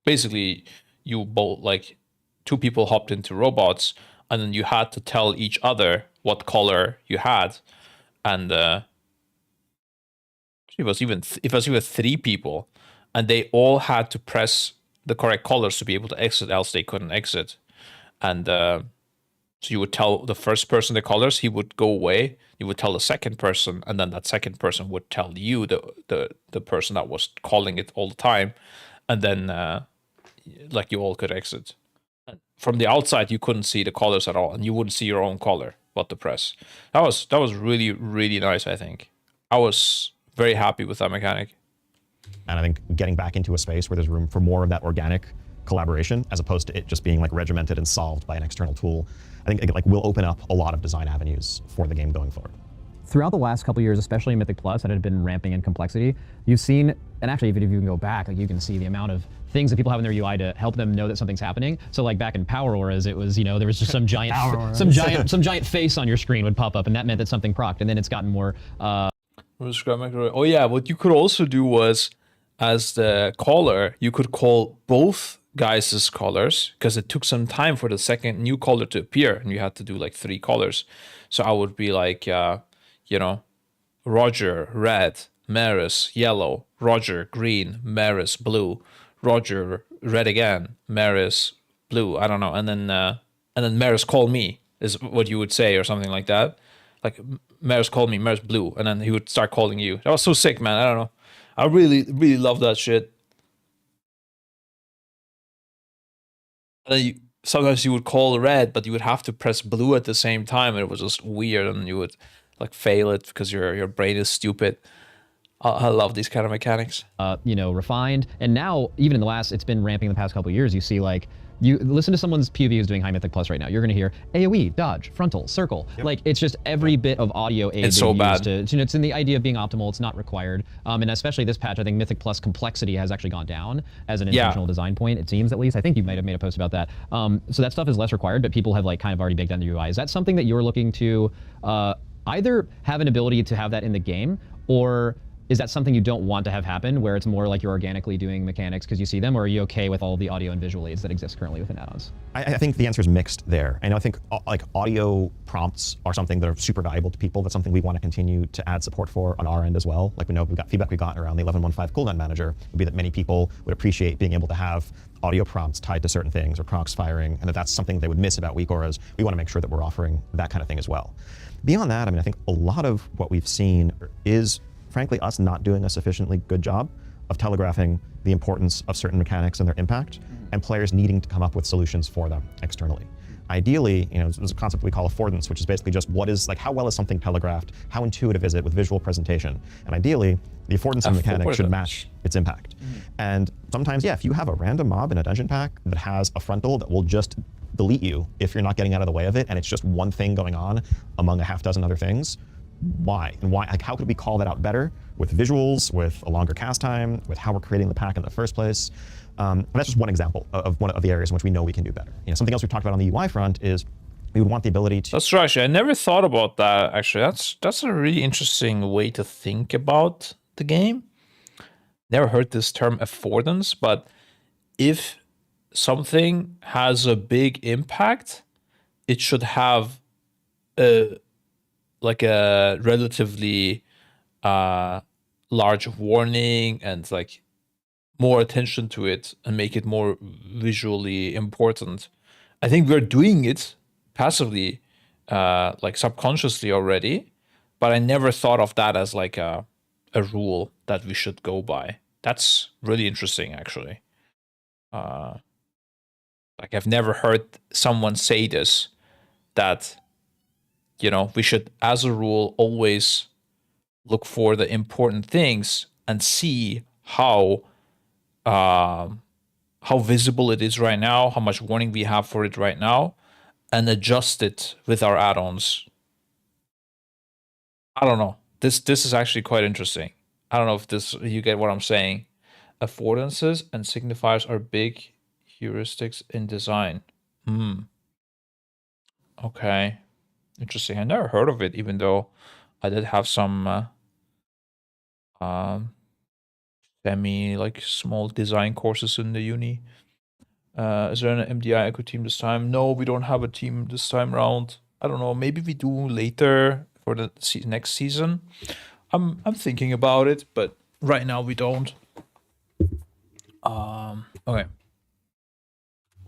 Basically, you both, like, 2 people hopped into robots, and then you had to tell each other what color you had, and it was even 3 people, and they all had to press the correct colors to be able to exit, else they couldn't exit. And so you would tell the first person the colors, he would go away, you would tell the second person, and then that second person would tell you, the person that was calling it all the time, and then like you all could exit. From the outside you couldn't see the colors at all, and you wouldn't see your own color what to press. That was really, really nice. I think I was very happy with that mechanic. And I think getting back into a space where there's room for more of that organic collaboration, as opposed to it just being like regimented and solved by an external tool, I think it will open up a lot of design avenues for the game going forward. Throughout the last couple years, especially in Mythic Plus, that had been ramping in complexity, you've seen, and actually even if you can go back, like you can see the amount of things that people have in their UI to help them know that something's happening. So like back in Power Auras, it was, there was just some giant, some giant face on your screen would pop up, and that meant that something procced. And then it's gotten more. Oh yeah, what you could also do was, as the caller, you could call both guys' colors, because it took some time for the second new color to appear, and you had to do like 3 colors. So I would be like, Roger, red, Maris, yellow, Roger, green, Maris, blue, Roger, red again, Maris, blue, I don't know. And then Maris, call me, is what you would say, or something like that. Like, Maris, call me, Maris, blue, and then he would start calling you. That was so sick, man. I don't know. I really, really love that shit. And then sometimes you would call red, but you would have to press blue at the same time, and it was just weird, and you would like fail it because your brain is stupid. I love these kind of mechanics. You know, refined. And now, even in the last, it's been ramping the past couple of years, you see like, you listen to someone's POV who's doing High Mythic Plus right now, you're gonna hear AoE, dodge, frontal, circle. Like, it's just every bit of audio aid It's so being bad. used to, you know, it's in the idea of being optimal, it's not required. And especially this patch, I think Mythic Plus complexity has actually gone down as an intentional design point, it seems at least. I think you might have made a post about that. So that stuff is less required, but people have like kind of already baked down the UI. Is that something that you're looking to either have an ability to have that in the game, or is that something you don't want to have happen, where it's more like you're organically doing mechanics because you see them, or are you okay with all the audio and visual aids that exist currently within add-ons? I think the answer is mixed there. And I think like audio prompts are something that are super valuable to people. That's something we want to continue to add support for on our end as well. Like we know we've got feedback we've gotten around the 11.1.5 cooldown manager would be that many people would appreciate being able to have audio prompts tied to certain things or procs firing, and that's something they would miss about weak auras. We want to make sure that we're offering that kind of thing as well. Beyond that, I mean, I think a lot of what we've seen is frankly us not doing a sufficiently good job of telegraphing the importance of certain mechanics and their impact, and players needing to come up with solutions for them externally. Ideally, you know, there's a concept we call affordance, which is basically just what is, like, how well is something telegraphed, how intuitive is it with visual presentation, and ideally, the affordance of the mechanic should match its impact. And sometimes, yeah, if you have a random mob in a dungeon pack that has a frontal that will just delete you if you're not getting out of the way of it, and it's just one thing going on among a half dozen other things, why? And why? Like, how could we call that out better with visuals, with a longer cast time, with how we're creating the pack in the first place? And that's just one example of one of the areas in which we know we can do better. You know, something else we've talked about on the UI front is we would want the ability to. That's true, actually. I never thought about that. Actually, that's a really interesting way to think about the game. Never heard this term affordance, but if something has a big impact, it should have a relatively large warning and like more attention to it and make it more visually important. I think we're doing it passively, like subconsciously already, but I never thought of that as like a rule that we should go by. That's really interesting, actually. Like, I've never heard someone say this, that, you know, we should, as a rule, always look for the important things and see how visible it is right now, how much warning we have for it right now, and adjust it with our add-ons. I don't know. This is actually quite interesting. I don't know if you get what I'm saying. Affordances and signifiers are big heuristics in design. Okay. Interesting. I never heard of it, even though I did have some small design courses in the uni. Is there an MDI Echo team this time? No, we don't have a team this time around. I don't know. Maybe we do later for the next season. I'm thinking about it, but right now we don't. Okay.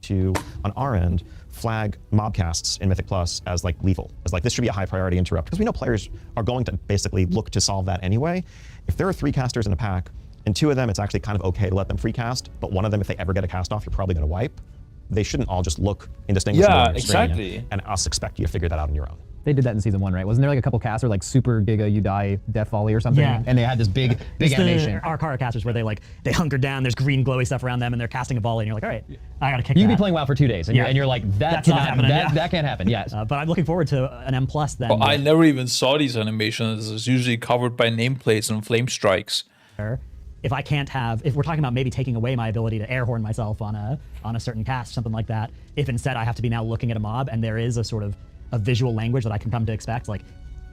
To, on our end, flag mobcasts in Mythic Plus as like lethal, as like this should be a high priority interrupt, because we know players are going to basically look to solve that anyway. If there are 3 casters in a pack, and 2 of them it's actually kind of okay to let them free cast, but one of them, if they ever get a cast off, you're probably going to wipe. They shouldn't all just look indistinguishable on your screen, exactly. and us expect you to figure that out on your own. They did that in season 1, right? Wasn't there like a couple casts or like super giga you die death volley or something? Yeah. And they had this big animation. Our Kara casters where they hunker down, there's green glowy stuff around them, and they're casting a volley, and you're like, all right, I gotta kick You that. could be playing WoW for 2 days, and, you're like, That's not happening, that can't happen, yes. But I'm looking forward to an M+ then. Well, I never even saw these animations. It's usually covered by nameplates and flame strikes. If we're talking about maybe taking away my ability to air horn myself on a certain cast, something like that, if instead I have to be now looking at a mob and there is a sort of a visual language that I can come to expect, like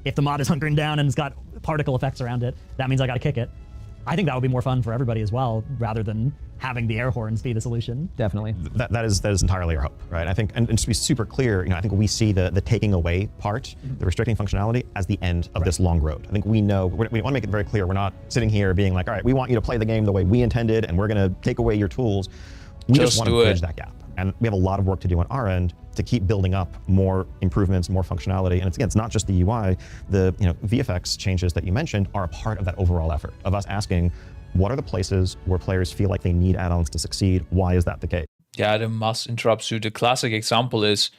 if the mob is hunkering down and it's got particle effects around it, that means I gotta kick it. I think that would be more fun for everybody as well, rather than having the air horns be the solution. Definitely. That is entirely our hope, right? I think, and to be super clear, you know, I think we see the taking away part, the restricting functionality, as the end of this long road. I think we know, we want to make it very clear, we're not sitting here being like, all right, we want you to play the game the way we intended, and we're gonna take away your tools. We just want to bridge that gap. And we have a lot of work to do on our end to keep building up more improvements, more functionality. And it's not just the UI. The VFX changes that you mentioned are a part of that overall effort of us asking, what are the places where players feel like they need add-ons to succeed? Why is that the case? Yeah, the must interrupt you. The classic example is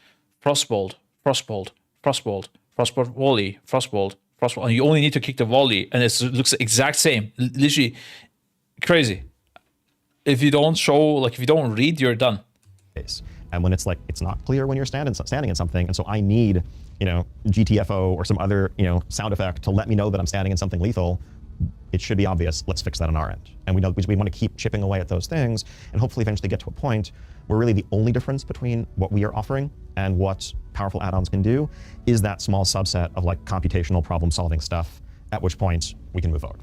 Frostbolt, Frostbolt, Frostbolt, Frostbolt volley, Frostbolt, Frostbolt. And you only need to kick the volley, and it looks the exact same. Literally crazy. If you don't show, like if you don't read, you're done. And when it's like, it's not clear when you're standing in something, and so I need, GTFO or some other, sound effect to let me know that I'm standing in something lethal, it should be obvious. Let's fix that on our end. And we know we want to keep chipping away at those things, and hopefully eventually get to a point where really the only difference between what we are offering and what powerful add-ons can do is that small subset of like computational problem-solving stuff, at which point we can move forward.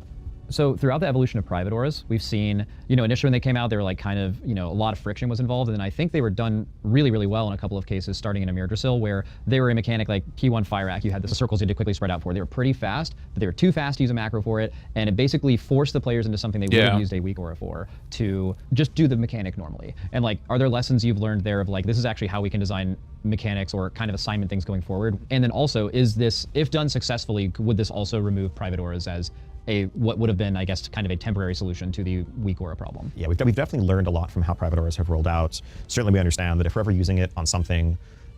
So throughout the evolution of private auras, we've seen, initially when they came out, they were like kind of, a lot of friction was involved. And then I think they were done really, really well in a couple of cases, starting in Amir Drasil, where they were a mechanic like P1 Fire Rack. You had the circles you had to quickly spread out for. They were pretty fast, but they were too fast to use a macro for it. And it basically forced the players into something they would have used a weak aura for, to just do the mechanic normally. And like, are there lessons you've learned there of like, this is actually how we can design mechanics or kind of assignment things going forward? And then also, is this, if done successfully, would this also remove private auras as what would have been, I guess, kind of a temporary solution to the weak aura problem? Yeah, we've definitely learned a lot from how private auras have rolled out. Certainly we understand that if we're ever using it on something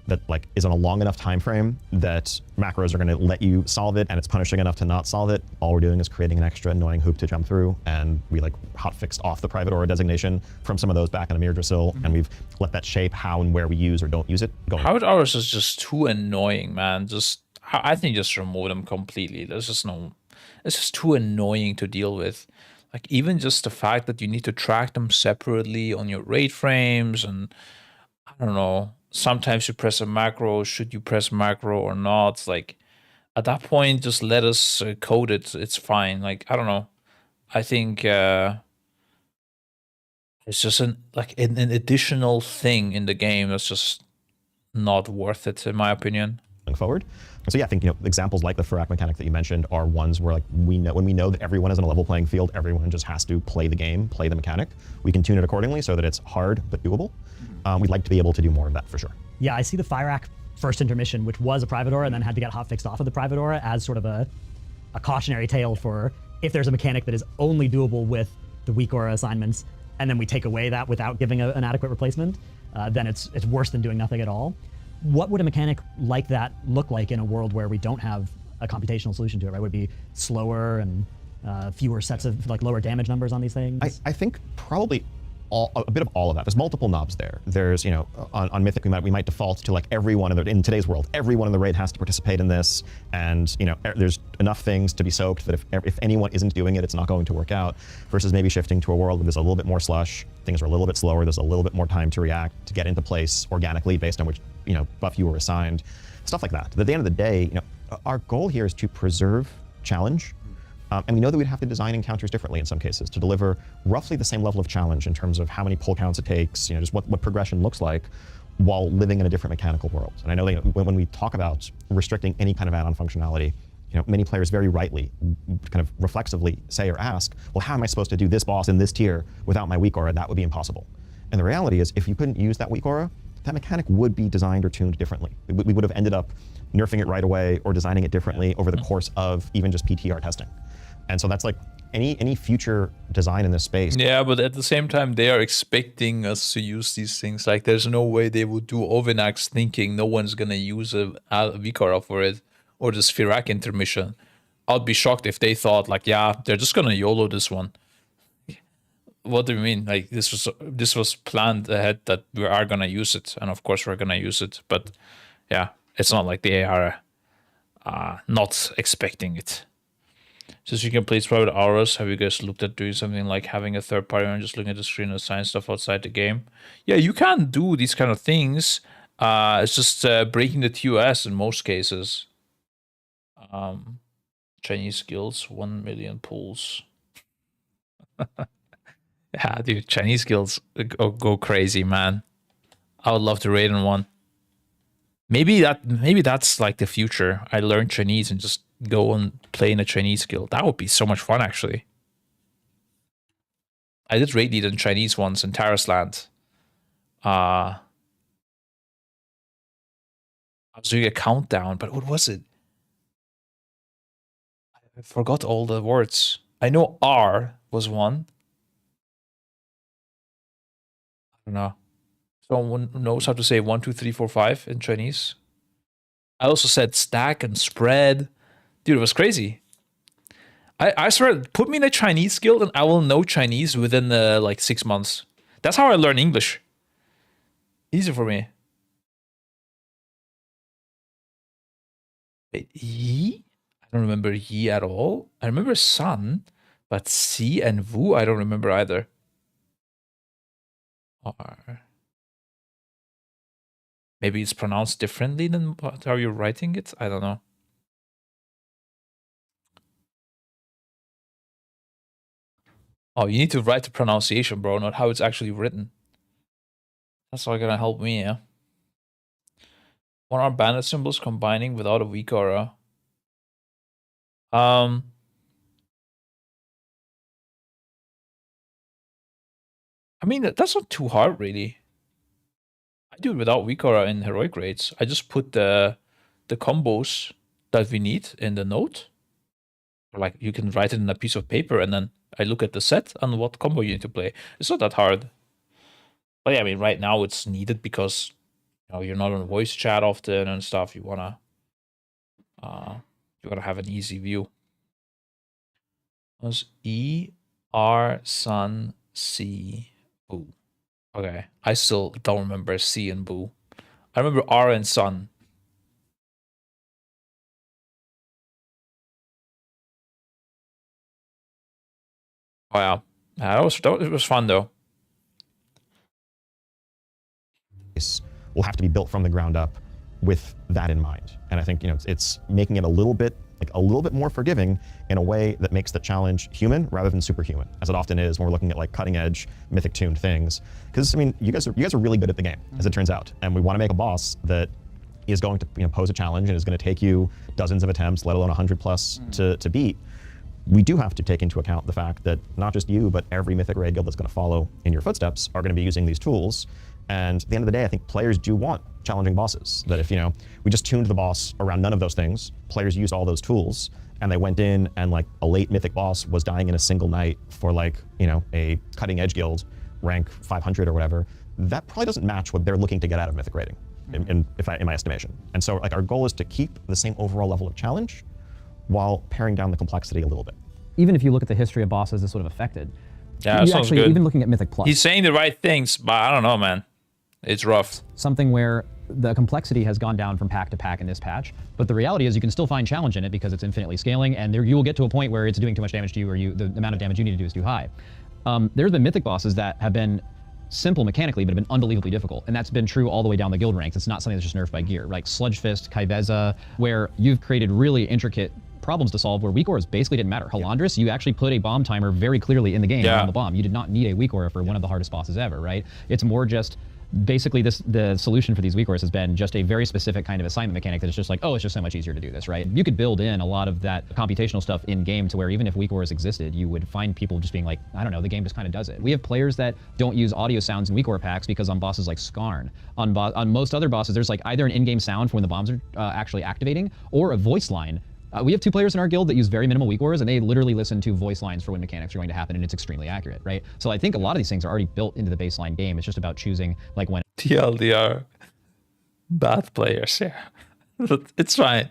that like is on a long enough time frame that macros are going to let you solve it and it's punishing enough to not solve it, all we're doing is creating an extra annoying hoop to jump through, and we like hotfixed off the private aura designation from some of those back in Amir Drasil, and we've let that shape how and where we use or don't use it going. Private auras is just too annoying, man. I think just remove them completely. There's just no... It's just too annoying to deal with. Like even just the fact that you need to track them separately on your raid frames, and I don't know, sometimes you press a macro, should you press macro or not? It's like at that point, just let us code it. It's fine. Like, I don't know. I think it's just an additional thing in the game that's just not worth it, in my opinion. Going forward. So yeah, I think examples like the Farak mechanic that you mentioned are ones where like when we know that everyone is on a level playing field, everyone just has to play the game, play the mechanic. We can tune it accordingly so that it's hard but doable. We'd like to be able to do more of that for sure. Yeah, I see the Fire Rack first intermission, which was a private aura and then had to get hotfixed off of the private aura, as sort of a cautionary tale for if there's a mechanic that is only doable with the weak aura assignments, and then we take away that without giving an adequate replacement, then it's worse than doing nothing at all. What would a mechanic like that look like in a world where we don't have a computational solution to it, right? Would it be slower and fewer sets of like lower damage numbers on these things? I think probably a bit of all of that. There's multiple knobs there. There's, on Mythic we might default to like everyone in today's world, everyone in the raid has to participate in this, and there's enough things to be soaked that if anyone isn't doing it, it's not going to work out. Versus maybe shifting to a world where there's a little bit more slush, things are a little bit slower, there's a little bit more time to react, to get into place organically based on which buff you were assigned, stuff like that. At the end of the day, our goal here is to preserve challenge. And we know that we'd have to design encounters differently in some cases to deliver roughly the same level of challenge in terms of how many pull counts it takes, just what progression looks like while living in a different mechanical world. And I know that when we talk about restricting any kind of add-on functionality, many players very rightly kind of reflexively say or ask, well, how am I supposed to do this boss in this tier without my weak aura? That would be impossible. And the reality is, if you couldn't use that weak aura, that mechanic would be designed or tuned differently. We would have ended up nerfing it right away or designing it differently over the course of even just PTR testing. And so that's like any future design in this space. Yeah, but at the same time, they are expecting us to use these things. Like, there's no way they would do Overnax thinking no one's gonna use a Vikara for it, or the Sphirak intermission. I'd be shocked if they thought like, yeah, they're just gonna YOLO this one. What do you mean? Like, this was planned ahead that we are gonna use it, and of course we're gonna use it. But yeah, it's not like they are not expecting it. Since you can place private auras, have you guys looked at doing something like having a third party and just looking at the screen and assign stuff outside the game? Yeah, you can do these kind of things. It's just breaking the TOS in most cases. Chinese skills, 1 million pulls. Yeah, dude, Chinese guilds go crazy, man. I would love to raid on one. Maybe that's like the future. I learn Chinese and just go and play in a Chinese guild. That would be so much fun, actually. I did raid lead in Chinese once in Terrasland. I was doing a countdown, but what was it? I forgot all the words. I know R was one. I don't know. Someone knows how to say 1, 2, 3, 4, 5 in Chinese. I also said stack and spread. Dude, it was crazy. I swear, put me in a Chinese guild and I will know Chinese within like 6 months. That's how I learn English. Easy for me. Wait, Yi? I don't remember Yi at all. I remember Sun, but Si and Wu I don't remember either. R. Maybe it's pronounced differently than how you're writing it? I don't know. Oh, you need to write the pronunciation, bro, not how it's actually written. That's not gonna help me, yeah? What are bandit symbols combining without a weak aura? I mean, that's not too hard, really. I do it without weak aura in heroic raids. I just put the combos that we need in the note. Like, you can write it in a piece of paper, and then I look at the set and what combo you need to play. It's not that hard. But yeah, I mean, right now it's needed because you're not on voice chat often and stuff. You wanna have an easy view. Was E R Sun C Boo. Okay, I still don't remember C and Boo. I remember R and Sun. Oh yeah, it was fun though. Will have to be built from the ground up with that in mind. And I think it's making it a little bit more forgiving in a way that makes the challenge human rather than superhuman, as it often is when we're looking at like cutting edge mythic tuned things. Because I mean, you guys are really good at the game, as it turns out, and we want to make a boss that is going to pose a challenge and is going to take you dozens of attempts, let alone 100 plus to beat. We do have to take into account the fact that not just you, but every mythic raid guild that's going to follow in your footsteps are going to be using these tools. And at the end of the day, I think players do want challenging bosses. That if we just tuned the boss around none of those things, players used all those tools, and they went in and like a late mythic boss was dying in a single night for like a cutting edge guild, rank 500 or whatever, that probably doesn't match what they're looking to get out of mythic raiding, in my estimation. And so like our goal is to keep the same overall level of challenge while paring down the complexity a little bit. Even if you look at the history of bosses, this would have affected. Yeah, you sounds actually, good. even looking at Mythic Plus. He's saying the right things, but I don't know, man. It's rough. Something where the complexity has gone down from pack to pack in this patch, but the reality is you can still find challenge in it because it's infinitely scaling, and you will get to a point where it's doing too much damage to you, or the amount of damage you need to do is too high. There's been mythic bosses that have been simple mechanically, but have been unbelievably difficult, and that's been true all the way down the guild ranks. It's not something that's just nerfed by gear, like Sludge Fist, Kaiveza, where you've created really intricate problems to solve where weak auras basically didn't matter. Halandris, you actually put a bomb timer very clearly in the game on the bomb. You did not need a weak aura for one of the hardest bosses ever, right? It's more just basically the solution for these weak auras has been just a very specific kind of assignment mechanic that is just like, oh, it's just so much easier to do this, right? You could build in a lot of that computational stuff in game to where even if weak auras existed, you would find people just being like, I don't know, the game just kind of does it. We have players that don't use audio sounds in weak aura packs because on bosses like Skarn, on most other bosses, there's like either an in-game sound for when the bombs are actually activating or a voice line. We have 2 players in our guild that use very minimal weak auras, and they literally listen to voice lines for when mechanics are going to happen, and it's extremely accurate, right? So I think a lot of these things are already built into the baseline game. It's just about choosing like when. TLDR. Bad players, yeah. It's fine.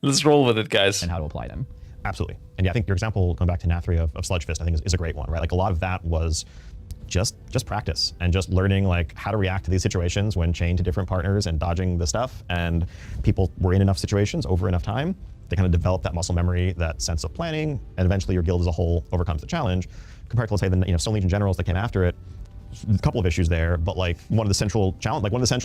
Let's roll with it, guys. And how to apply them. Absolutely. And yeah, I think your example, going back to Nathri of Sludge Fist, I think is a great one, right? Like a lot of that was just practice and just learning like how to react to these situations when chained to different partners and dodging the stuff. And people were in enough situations over enough time. They kind of develop that muscle memory, that sense of planning, and eventually your guild as a whole overcomes the challenge. Compared to, let's say, the Stone Legion generals that came after it, a couple of issues there, but like one of the central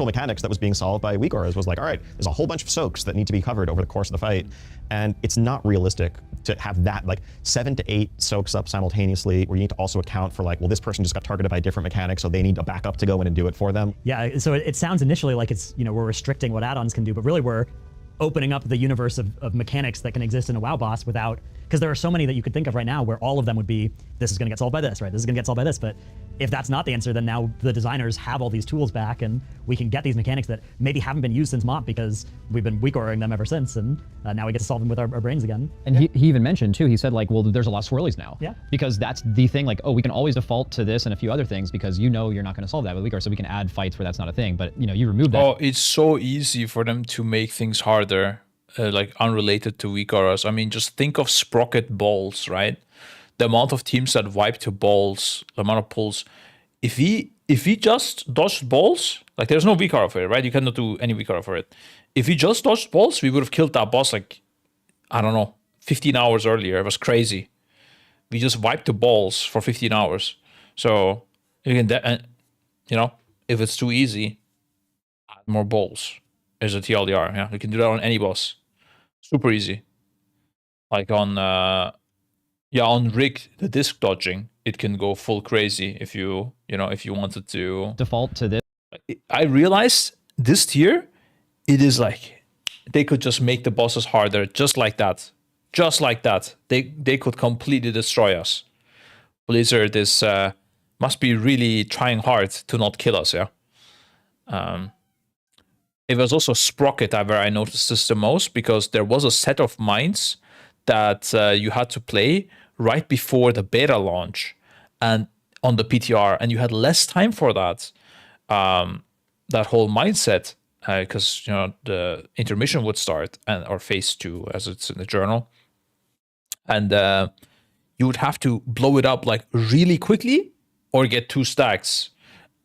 mechanics that was being solved by weak auras was like, all right, there's a whole bunch of soaks that need to be covered over the course of the fight, and it's not realistic to have that like 7 to 8 soaks up simultaneously, where you need to also account for like, well, this person just got targeted by a different mechanic, so they need a backup to go in and do it for them. Yeah, so it sounds initially like it's we're restricting what add-ons can do, but really we're opening up the universe of mechanics that can exist in a WoW boss without, because there are so many that you could think of right now where all of them would be, this is going to get solved by this, right? This is going to get solved by this. But if that's not the answer, then now the designers have all these tools back, and we can get these mechanics that maybe haven't been used since MOP because we've been weak-oring them ever since, and now we get to solve them with our brains again. And he even mentioned too, he said like, well, there's a lot of swirlies now. Yeah. Because that's the thing, like, oh, we can always default to this and a few other things because you know you're not going to solve that with weaker, so we can add fights where that's not a thing. But you know, you remove that. Oh, it's so easy for them to make things harder, like unrelated to weak auras. I mean, just think of Sprocket balls, right? The amount of teams that wipe to balls, the amount of pulls. If he just dodged balls, like there's no weak aura for it, right? You cannot do any weak aura for it. If he just dodged balls, we would have killed that boss like, I don't know, 15 hours earlier. It was crazy. We just wiped the balls for 15 hours. So you can, you know, if it's too easy, add more balls. There's a TLDR. Yeah, you can do that on any boss. Super easy. Like on, on Rig, the disc dodging, it can go full crazy if you wanted to Default to this. I realized this tier, it is like they could just make the bosses harder, just like that. Just like that. They could completely destroy us. Blizzard is must be really trying hard to not kill us, yeah. It was also Sprocket where I noticed this the most, because there was a set of mines that you had to play right before the beta launch and on the PTR, and you had less time for that. That whole mindset, because the intermission would start, or phase 2 as it's in the journal, and you would have to blow it up like really quickly or get 2 stacks,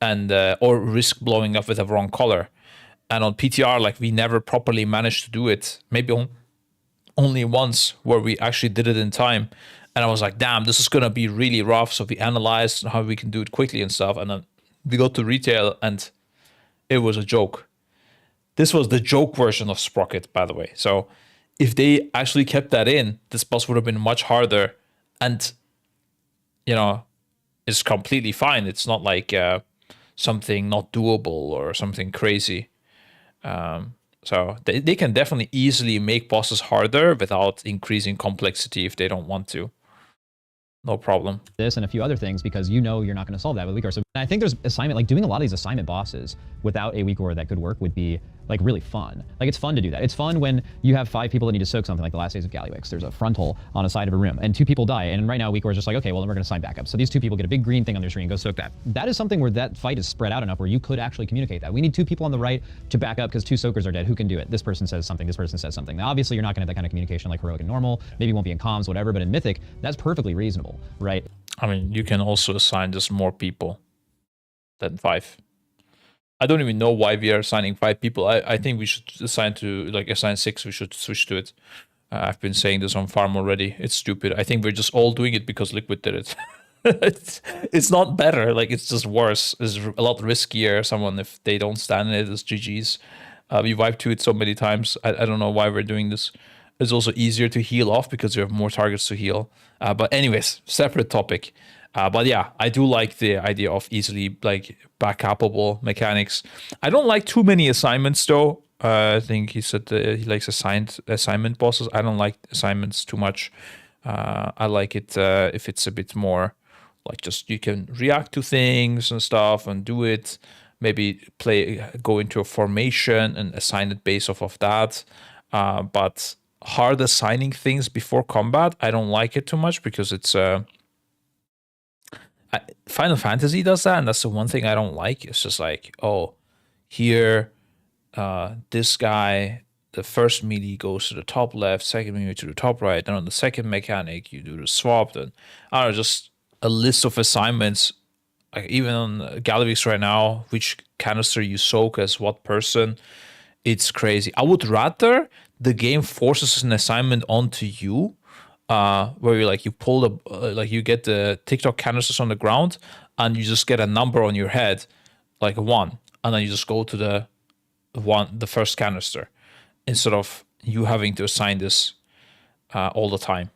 and or risk blowing up with the wrong color. And on PTR, like, we never properly managed to do it. Maybe only once where we actually did it in time. And I was like, damn, this is going to be really rough. So we analyzed how we can do it quickly and stuff. And then we got to retail and it was a joke. This was the joke version of Sprocket, by the way. So if they actually kept that in, this boss would have been much harder. And, it's completely fine. It's not like something not doable or something crazy. So they can definitely easily make bosses harder without increasing complexity if they don't want to. No problem. This and a few other things because you know you're not going to solve that with weak aura. So I think there's assignment, like doing a lot of these assignment bosses without a weak aura that could work would be like really fun. Like it's fun to do that. It's fun when you have 5 people that need to soak something, like the last days of Gallywix. There's a frontal on a side of a room and 2 people die. And right now weak aura is just like, okay, well then we're going to sign back up. So these 2 people get a big green thing on their screen, go soak that. That is something where that fight is spread out enough where you could actually communicate that. We need 2 people on the right to back up because 2 soakers are dead. Who can do it? This person says something, this person says something. Now obviously you're not going to have that kind of communication like heroic and normal. Maybe it won't be in comms, whatever, but in Mythic, that's perfectly reasonable, right? I mean, you can also assign just more people than 5. I don't even know why we are assigning 5 people. I think we should assign 6. We should switch to it. I've been saying this on farm already. It's stupid. I think we're just all doing it because Liquid did it. It's not better. Like, it's just worse. It's a lot riskier. Someone, if they don't stand in it, it's GG's. We wiped to it so many times. I don't know why we're doing this. It's also easier to heal off because you have more targets to heal. But anyways, separate topic. But yeah, I do like the idea of easily like backupable mechanics. I don't like too many assignments though. I think he said he likes assignment bosses. I don't like assignments too much. I like it if it's a bit more like just you can react to things and stuff and do it. Maybe go into a formation and assign it based off of that. But hard assigning things before combat, I don't like it too much because it's Final Fantasy does that, and that's the one thing I don't like. It's just like, oh, here, this guy, the first melee goes to the top left, second melee to the top right, then on the second mechanic you do the swap. Then I don't know, just a list of assignments. Like even on Gallywix right now, which canister you soak as what person, it's crazy. I would rather the game forces an assignment onto you, where you pull you get the TikTok canisters on the ground and you just get a number on your head, like a 1, and then you just go to the first canister, instead of you having to assign this all the time.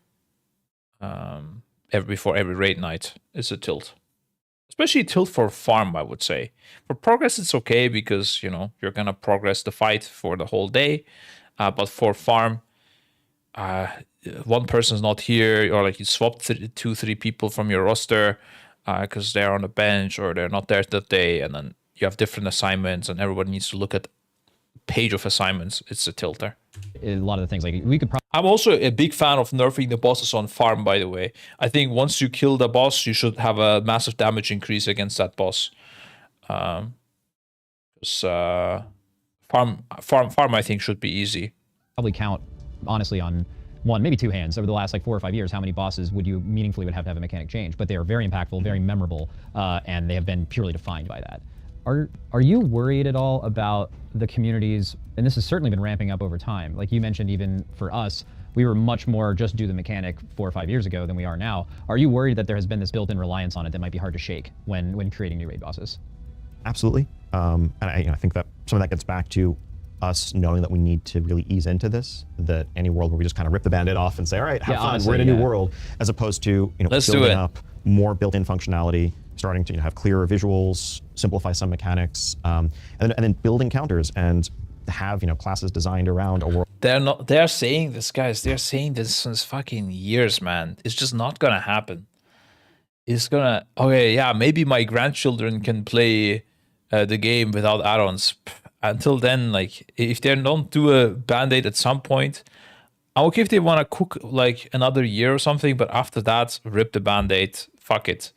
Before every raid night is a tilt. Especially tilt for farm, I would say. For progress, it's okay because, you're going to progress the fight for the whole day. But for farm, one person's not here, or like you swapped 2-3 people from your roster because they're on the bench or they're not there that day, and then you have different assignments, and everybody needs to look at page of assignments. It's a tilter. A lot of the things, like we could probably. I'm also a big fan of nerfing the bosses on farm, by the way. I think once you kill the boss, you should have a massive damage increase against that boss. Farm, I think, should be easy. Probably count, honestly, on one, maybe two hands over the last like 4 or 5 years, how many bosses would you meaningfully would have to have a mechanic change. But they are very impactful, very memorable, and they have been purely defined by that. Are you worried at all about the communities, and this has certainly been ramping up over time, like you mentioned, even for us, we were much more just do the mechanic 4 or 5 years ago than we are now. Are you worried that there has been this built-in reliance on it that might be hard to shake when creating new raid bosses? Absolutely. And I think that some of that gets back to us knowing that we need to really ease into this, that any world where we just kind of rip the Band-Aid off and say, all right, have fun, honestly, we're in a new world, as opposed to building up more built-in functionality, starting to have clearer visuals, simplify some mechanics, and then build encounters and have classes designed around a world. They're saying this, guys. They're saying this since fucking years, man. It's just not gonna happen. It's gonna. Okay, yeah, maybe my grandchildren can play the game without add-ons. Until then, like, if they don't do a Band-Aid at some point, I'm okay if they want to cook like another year or something, but after that, rip the Band-Aid. Fuck it.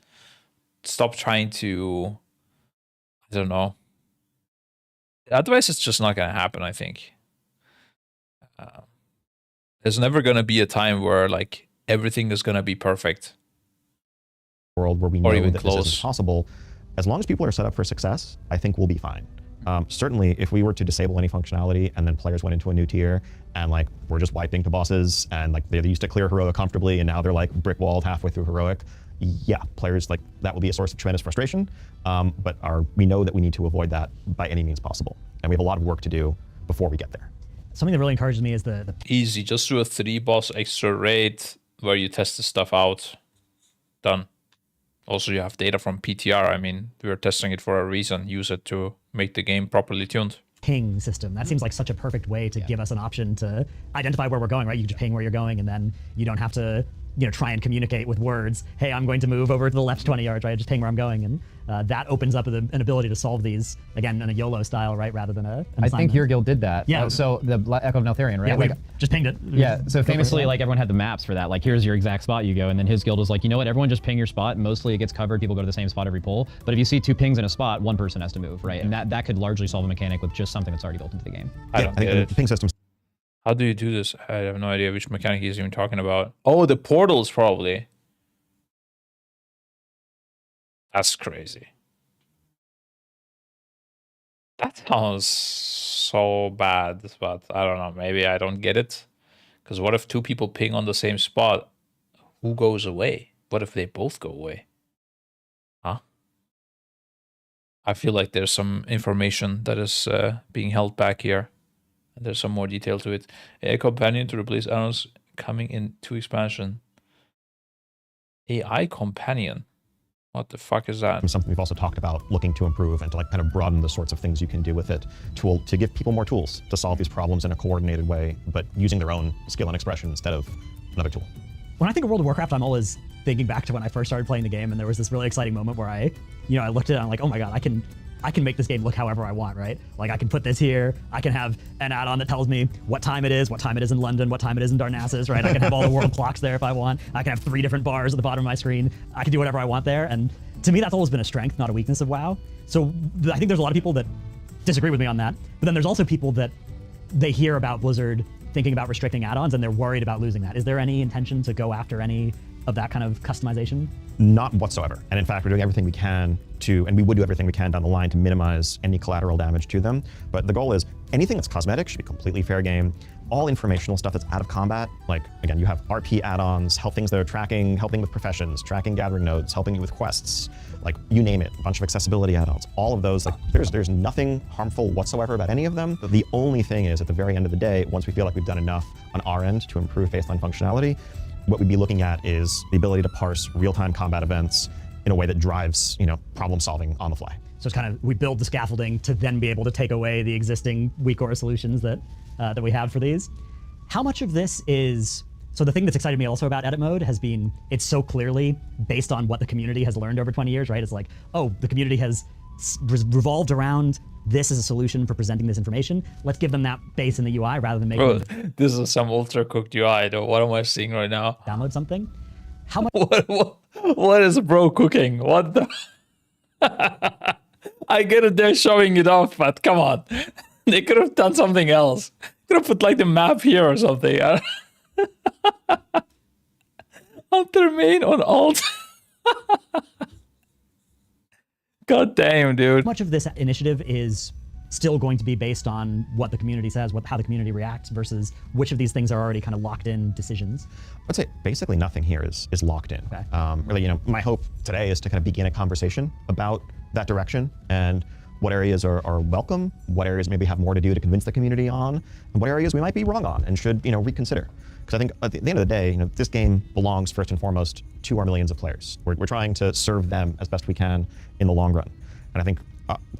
Stop trying to, I don't know. Otherwise, it's just not going to happen, I think. There's never going to be a time where like everything is going to be perfect. World where we know that this isn't possible. As long as people are set up for success, I think we'll be fine. Certainly, if we were to disable any functionality and then players went into a new tier and like we're just wiping to bosses and like they used to clear heroic comfortably and now they're like brick walled halfway through heroic, yeah, players like that will be a source of tremendous frustration. But we know that we need to avoid that by any means possible, and we have a lot of work to do before we get there. Something that really encourages me is the easy. Just do a 3-boss extra raid where you test the stuff out. Done. Also, you have data from PTR. I mean, we were testing it for a reason. Use it to make the game properly tuned. ping system. That seems like such a perfect way to give us an option to identify where we're going, right? You just ping where you're going, and then you don't have to, try and communicate with words. Hey, I'm going to move over to the left 20 yards, right? I just ping where I'm going, and that opens up an ability to solve these again in a YOLO style, right? Rather than an I think your guild did that. Yeah. So the Echo of Neltharion, right? Yeah, we just pinged it. Yeah. So famously, like everyone had the maps for that. Like, here's your exact spot you go, and then his guild was like, you know what? Everyone just ping your spot. Mostly it gets covered. People go to the same spot every pull. But if you see 2 pings in a spot, 1 person has to move, right? And that could largely solve a mechanic with just something that's already built into the game. I don't get it. The ping system. How do you do this? I have no idea which mechanic he's even talking about. Oh, the portals, probably. That's crazy. That sounds so bad, but I don't know. Maybe I don't get it. Because what if 2 people ping on the same spot? Who goes away? What if they both go away? Huh? I feel like there's some information that is being held back here. And there's some more detail to it. A companion to replace addons coming in 2 expansion. AI companion. What the fuck is that? Something we've also talked about, looking to improve and to kind of broaden the sorts of things you can do with it, to give people more tools to solve these problems in a coordinated way, but using their own skill and expression instead of another tool. When I think of World of Warcraft, I'm always thinking back to when I first started playing the game, and there was this really exciting moment where I looked at it and I'm like, oh my god, I can make this game look however I want, right? Like, I can put this here, I can have an add-on that tells me what time it is in London, what time it is in Darnassus, right? I can have all the world clocks there if I want. I can have 3 different bars at the bottom of my screen. I can do whatever I want there, and to me, that's always been a strength, not a weakness of WoW. So I think there's a lot of people that disagree with me on that, but then there's also people that they hear about Blizzard thinking about restricting add-ons, and they're worried about losing that. Is there any intention to go after any of that kind of customization? Not whatsoever. And in fact, we're doing everything we can and we would do everything we can down the line to minimize any collateral damage to them. But the goal is anything that's cosmetic should be completely fair game. All informational stuff that's out of combat, like, again, you have RP add-ons, things that are tracking, helping with professions, tracking gathering nodes, helping you with quests, like, you name it, a bunch of accessibility add-ons, all of those, like, there's nothing harmful whatsoever about any of them. The only thing is, at the very end of the day, once we feel like we've done enough on our end to improve baseline functionality, what we'd be looking at is the ability to parse real-time combat events, in a way that drives, you know, problem solving on the fly. So it's kind of, we build the scaffolding to then be able to take away the existing weak core solutions that that we have for these. How much of this is, so the thing that's excited me also about edit mode has been, it's so clearly based on what the community has learned over 20 years, right? It's like, oh, the community has revolved around this as a solution for presenting this information. Let's give them that base in the UI rather than making them This is some ultra cooked UI though. What am I seeing right now? download something. How much? What is bro cooking? What the? I get it, they're showing it off, but come on. They could have done something else. Could have put like the map here or something. Hunter main on alt. God damn, dude. Much of this initiative is still going to be based on what the community says, how the community reacts, versus which of these things are already kind of locked in decisions? I'd say basically nothing here is locked in. Okay. Really, you know, my hope today is to kind of begin a conversation about that direction and what areas are welcome, what areas maybe have more to do to convince the community on, and what areas we might be wrong on and should, you know, reconsider. Because I think at the end of the day, you know, this game belongs first and foremost to our millions of players. We're trying to serve them as best we can in the long run. And I think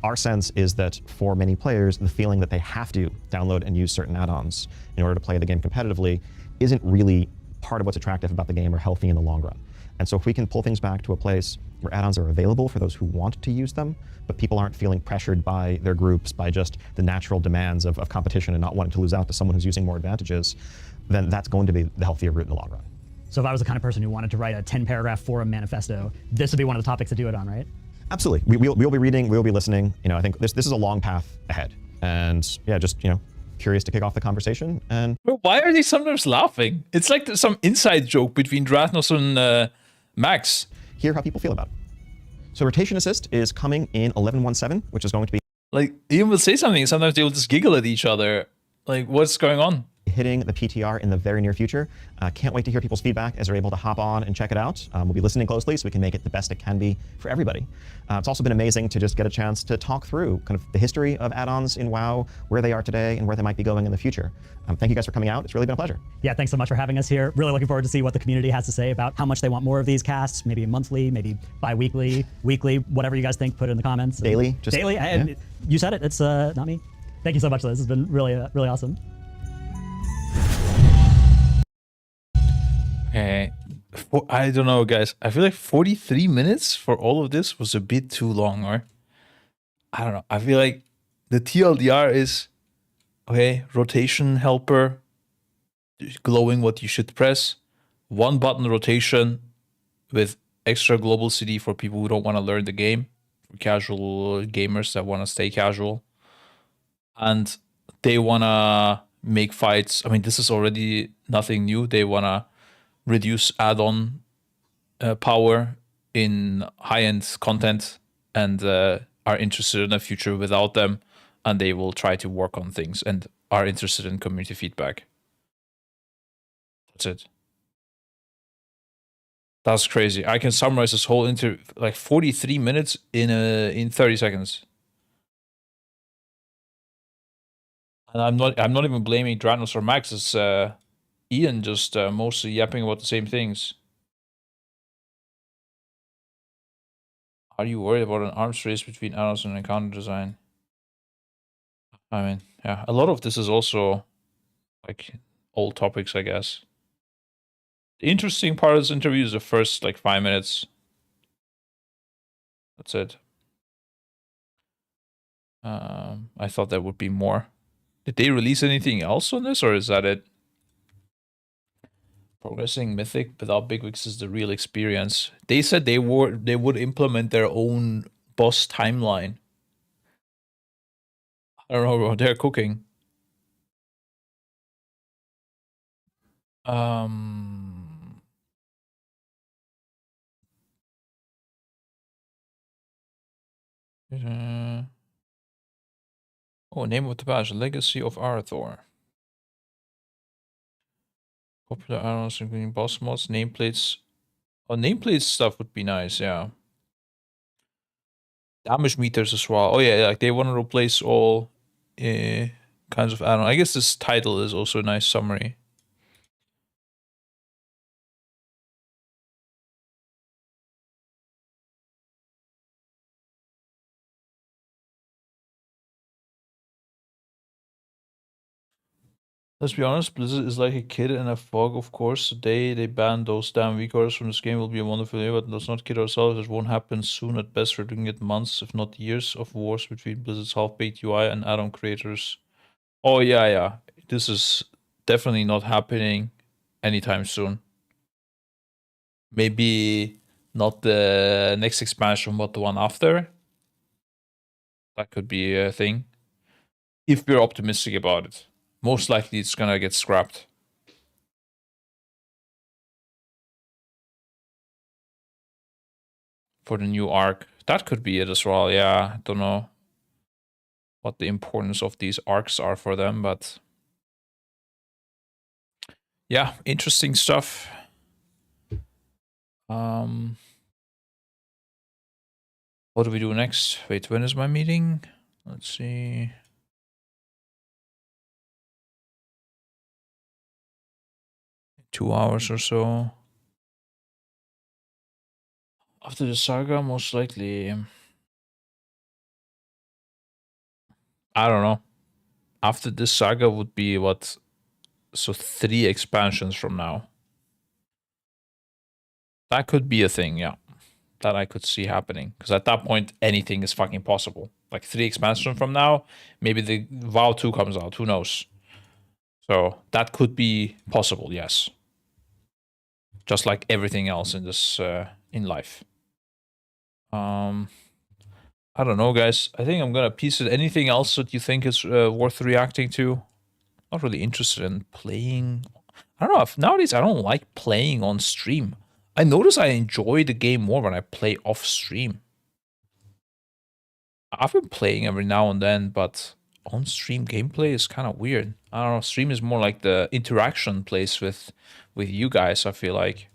our sense is that for many players, the feeling that they have to download and use certain add-ons in order to play the game competitively isn't really part of what's attractive about the game or healthy in the long run. And so if we can pull things back to a place where add-ons are available for those who want to use them, but people aren't feeling pressured by their groups, by just the natural demands of competition and not wanting to lose out to someone who's using more advantages, then that's going to be the healthier route in the long run. So if I was the kind of person who wanted to write a 10-paragraph forum manifesto, this would be one of the topics to do it on, right? Absolutely. We'll be reading, we'll be listening. You know, I think this is a long path ahead. And yeah, just, you know, curious to kick off the conversation. And Bro, why are they sometimes laughing? It's like some inside joke between Drathnos and Max. hear how people feel about it. So rotation assist is coming in 11.17, which is going to be Like, Ian will say something, and sometimes they will just giggle at each other. Like, what's going on? hitting the PTR in the very near future. Can't wait to hear people's feedback as they're able to hop on and check it out. We'll be listening closely so we can make it the best it can be for everybody. It's also been amazing to just get a chance to talk through kind of the history of add-ons in WoW, where they are today, and where they might be going in the future. Thank you guys for coming out. It's really been a pleasure. Yeah, thanks so much for having us here. Really looking forward to see what the community has to say about how much they want more of these casts, maybe monthly, maybe bi-weekly, weekly, whatever you guys think, put it in the comments. Daily. Just, Daily, and yeah. you said it, it's not me. Thank you so much, Liz. This has been really, really awesome. Okay. I don't know, guys. I feel like 43 minutes for all of this was a bit too long, or I don't know. I feel like the TLDR is, okay, rotation helper, glowing what you should press, one button rotation with extra global CD for people who don't want to learn the game, for casual gamers that want to stay casual. And they want to make fights. I mean, this is already nothing new. They want to reduce add-on power in high-end content and are interested in a future without them, and they will try to work on things and are interested in community feedback. That's it. That's crazy. I can summarize this whole interview like 43 minutes in 30 seconds. And I'm not even blaming Dranos or Max. It's Ian just mostly yapping about the same things. Are you worried about an arms race between add-ons and encounter design? I mean, yeah, a lot of this is also like old topics, I guess. The interesting part of this interview is the first like 5 minutes. That's it. I thought there would be more. Did they release anything else on this, or is that it? Progressing Mythic without bigwigs is the real experience. They said they would implement their own boss timeline. I don't know, bro. They're cooking. Oh, name of the badge: Legacy of Arthur. Popular add-ons including boss mods, nameplates. Oh, nameplate stuff would be nice, yeah. Damage meters as well. Oh yeah, like they want to replace all kinds of add-ons. I guess this title is also a nice summary. Let's be honest, Blizzard is like a kid in a fog, of course. The day they ban those damn weak orders from this game will be a wonderful day, but let's not kid ourselves. It won't happen soon. At best, we're looking at months, if not years, of wars between Blizzard's half-baked UI and add-on creators. Oh, yeah. This is definitely not happening anytime soon. Maybe not the next expansion, but the one after. That could be a thing. If we're optimistic about it. Most likely it's gonna get scrapped. For the new arc. That could be it as well, yeah. I don't know what the importance of these arcs are for them, but yeah, interesting stuff. What do we do next? Wait, when is my meeting? Let's see. Two hours or so. After the saga, most likely. I don't know. After this saga would be what? So 3 expansions from now. That could be a thing, yeah. That I could see happening. Because at that point, anything is fucking possible. Like 3 expansions from now, maybe the WoW 2 comes out. Who knows? So that could be possible, yes. Just like everything else in this in life. I don't know, guys. I think I'm gonna piece it. Anything else that you think is worth reacting to? Not really interested in playing. I don't know. Nowadays, I don't like playing on stream. I notice I enjoy the game more when I play off stream. I've been playing every now and then, but on stream gameplay is kind of weird. I don't know. Stream is more like the interaction place with you guys. I feel like.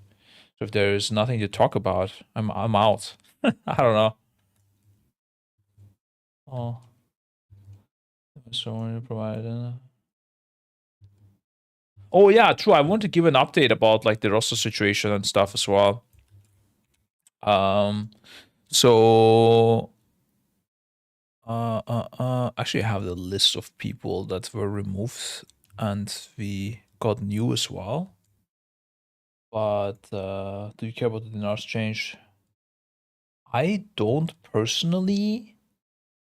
So if there's nothing to talk about, I'm out. I don't know. Oh, so provided. Oh yeah, true. I want to give an update about like the roster situation and stuff as well. So actually I have the list of people that were removed and we got new as well. But do you care about the Dinar's change? I don't personally.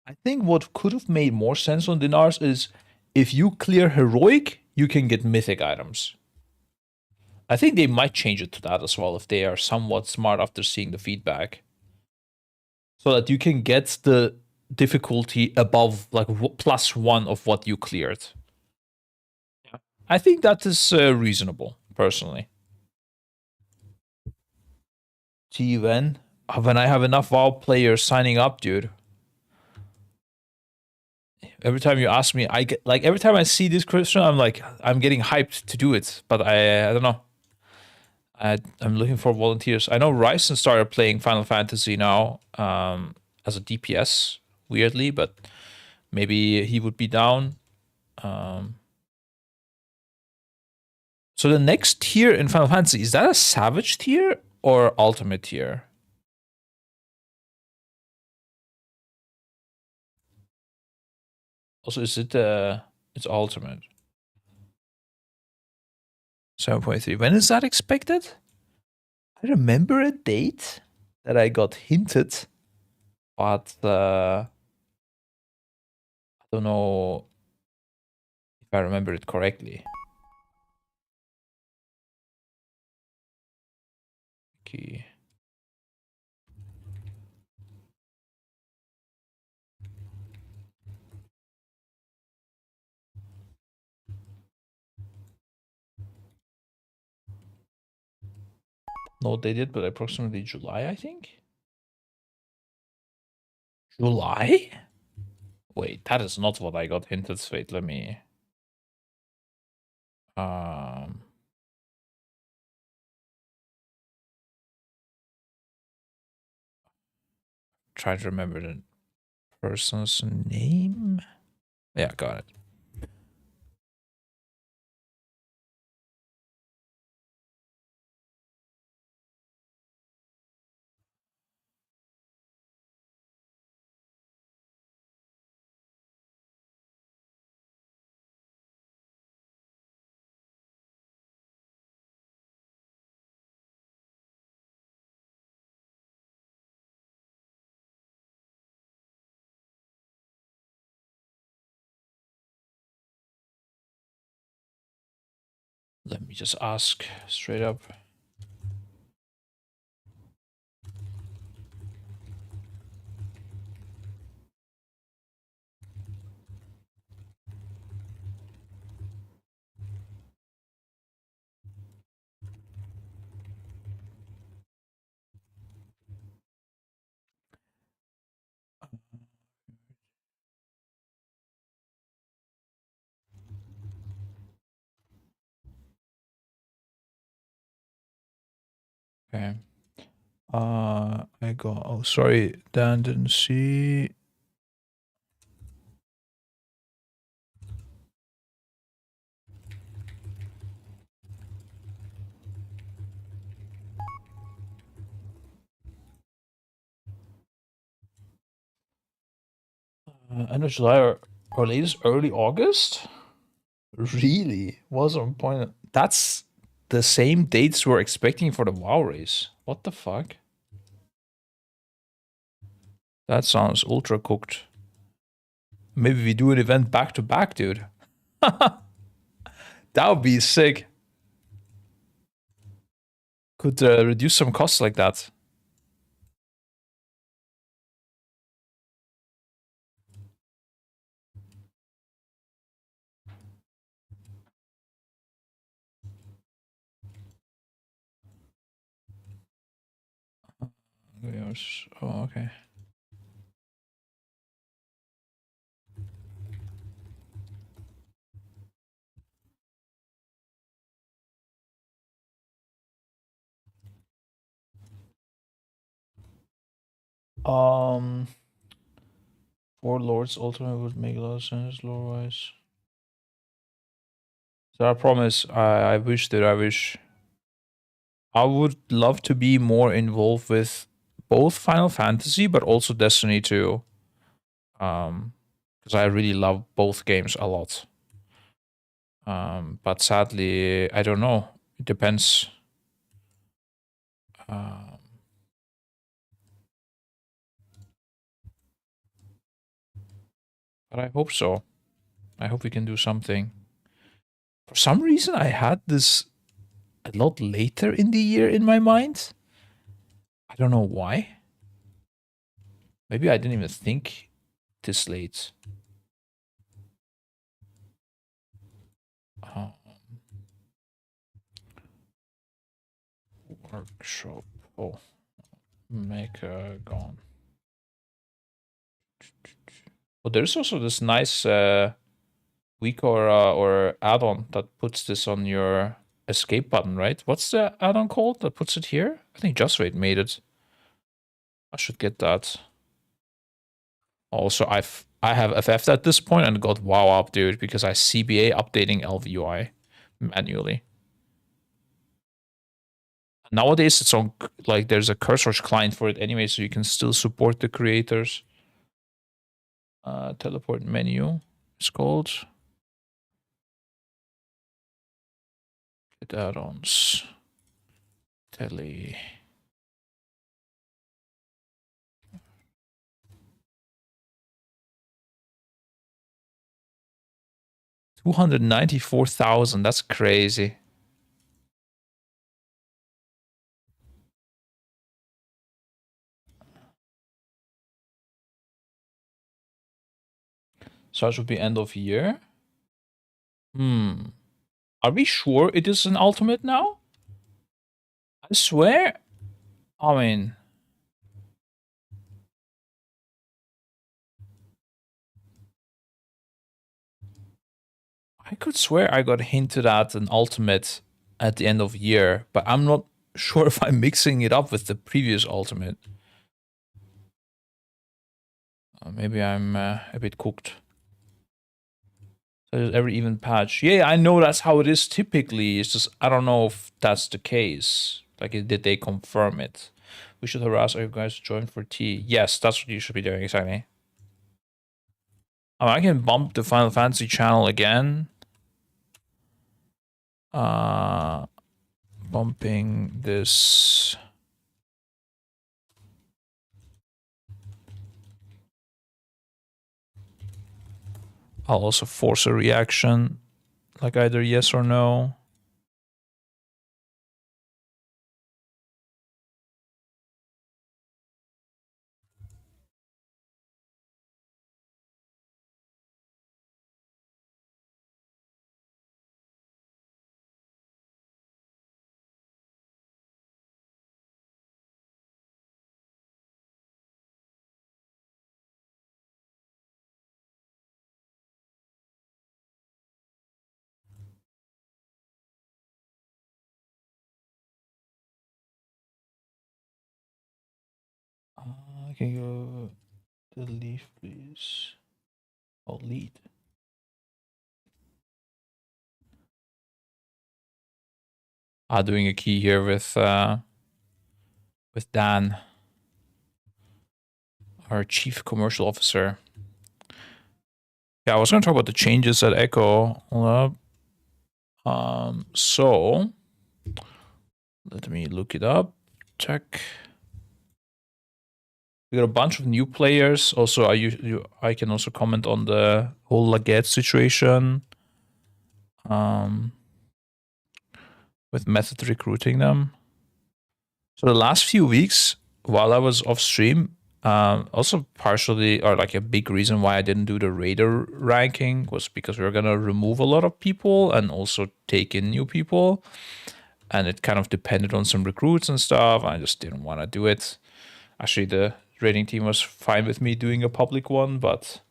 I think what could have made more sense on Dinars is if you clear heroic, you can get mythic items. I think they might change it to that as well if they are somewhat smart after seeing the feedback. So that you can get the difficulty above like +1 of what you cleared. Yeah. I think that is reasonable, personally. Gee, when I have enough WoW players signing up, dude. Every time you ask me, I get like every time I see this question, I'm like, I'm getting hyped to do it, but I don't know. I'm looking for volunteers. I know Ryzen started playing Final Fantasy now as a DPS, weirdly, but maybe he would be down. So the next tier in Final Fantasy, is that a Savage tier or Ultimate tier? Also, is it it's Ultimate? 7.3. When is that expected? I remember a date that I got hinted, but I don't know if I remember it correctly. Okay. No, they did, but approximately July, I think. July? Wait, that is not what I got hinted. Wait, let me. Try to remember the person's name. Yeah, got it. Let me just ask straight up. Okay. I go. Oh, sorry, Dan didn't see. End of July or latest early August? Really? Was on point. That's the same dates we're expecting for the WoW race. What the fuck? That sounds ultra cooked. Maybe we do an event back to back, dude. That would be sick. Could reduce some costs like that. Oh, okay. Four lords ultimate would make a lot of sense lore wise. So I promise, I wish that I wish. I would love to be more involved with both Final Fantasy, but also Destiny 2. Because I really love both games a lot. But sadly, I don't know. It depends. But I hope so. I hope we can do something. For some reason, I had this a lot later in the year in my mind. I don't know why. Maybe I didn't even think this late. Workshop. Oh, Maker gone. But there's also this nice week or add-on that puts this on your escape button, right? What's the add-on called that puts it here? I think Just Wait made it. I should get that. Also, I have FF'd at this point and got WoW up, dude, because I CBA updating LVUI manually. Nowadays, it's on, like, there's a CurseWorks client for it anyway, so you can still support the creators. Teleport menu, it's called. Get add-ons. Tele. $294,000. That's crazy. So it should be end of year. Are we sure it is an ultimate now? I swear. I mean, I could swear I got hinted at an ultimate at the end of year, but I'm not sure if I'm mixing it up with the previous ultimate. Maybe I'm a bit cooked. So every even patch. Yeah, I know that's how it is typically. It's just I don't know if that's the case. Like, did they confirm it? We should harass our guys to join for tea. Yes, that's what you should be doing, exactly. I can bump the Final Fantasy channel again. Bumping this. I'll also force a reaction, like either yes or no. Can you go to leave, please? Oh, lead. Doing a key here with Dan, our chief commercial officer. Yeah, I was going to talk about the changes at Echo. So let me look it up. Check. We got a bunch of new players. Also, I can also comment on the whole Laguette situation. With method recruiting them. So the last few weeks, while I was off stream, also partially, or like a big reason why I didn't do the Raider ranking was because we were gonna remove a lot of people and also take in new people. And it kind of depended on some recruits and stuff. I just didn't want to do it. Actually, the raiding team was fine with me doing a public one, but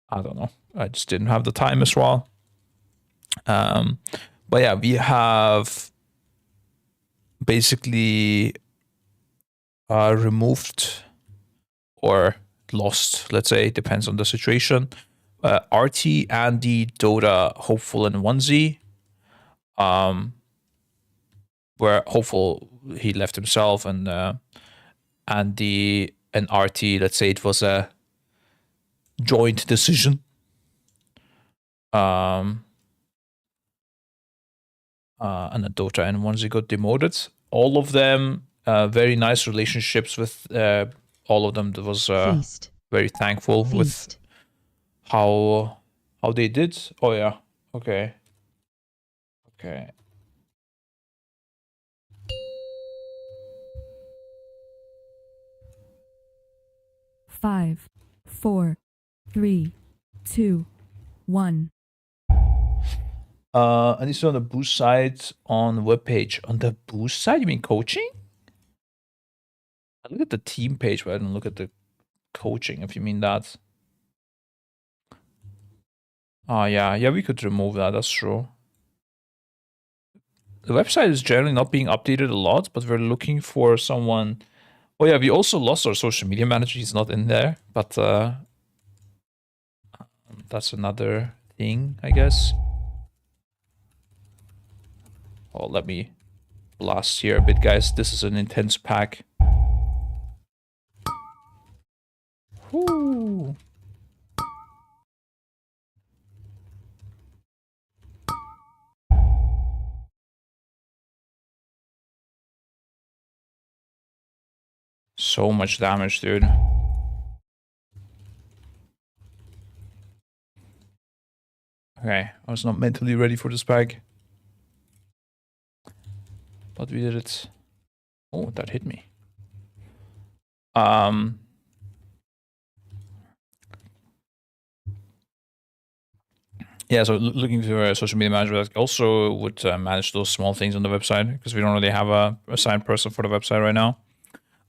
I don't know. I just didn't have the time as well. But yeah, we have basically removed or lost, let's say, depends on the situation. RT, Andy, Dota, Hopeful, and Onesie. Where Hopeful, he left himself, and Andy and RT, let's say it was a joint decision. And then Dota and Onesie got demoted. All of them, very nice relationships with all of them. That was very thankful with how they did. Oh yeah, okay. 5, 4, 3, 2, 1. And this is on the boost side on the webpage. On the boost side, you mean coaching? I look at the team page, but I don't look at the coaching, if you mean that. Oh, yeah, we could remove that. That's true. The website is generally not being updated a lot, but we're looking for someone. Oh, yeah, we also lost our social media manager. He's not in there, but that's another thing, I guess. Oh, let me blast here a bit, guys. This is an intense pack. Whoo. So much damage, dude. Okay, I was not mentally ready for this pack. But we did it. Oh, that hit me. Yeah, so looking for a social media manager that also would manage those small things on the website, because we don't really have a assigned person for the website right now.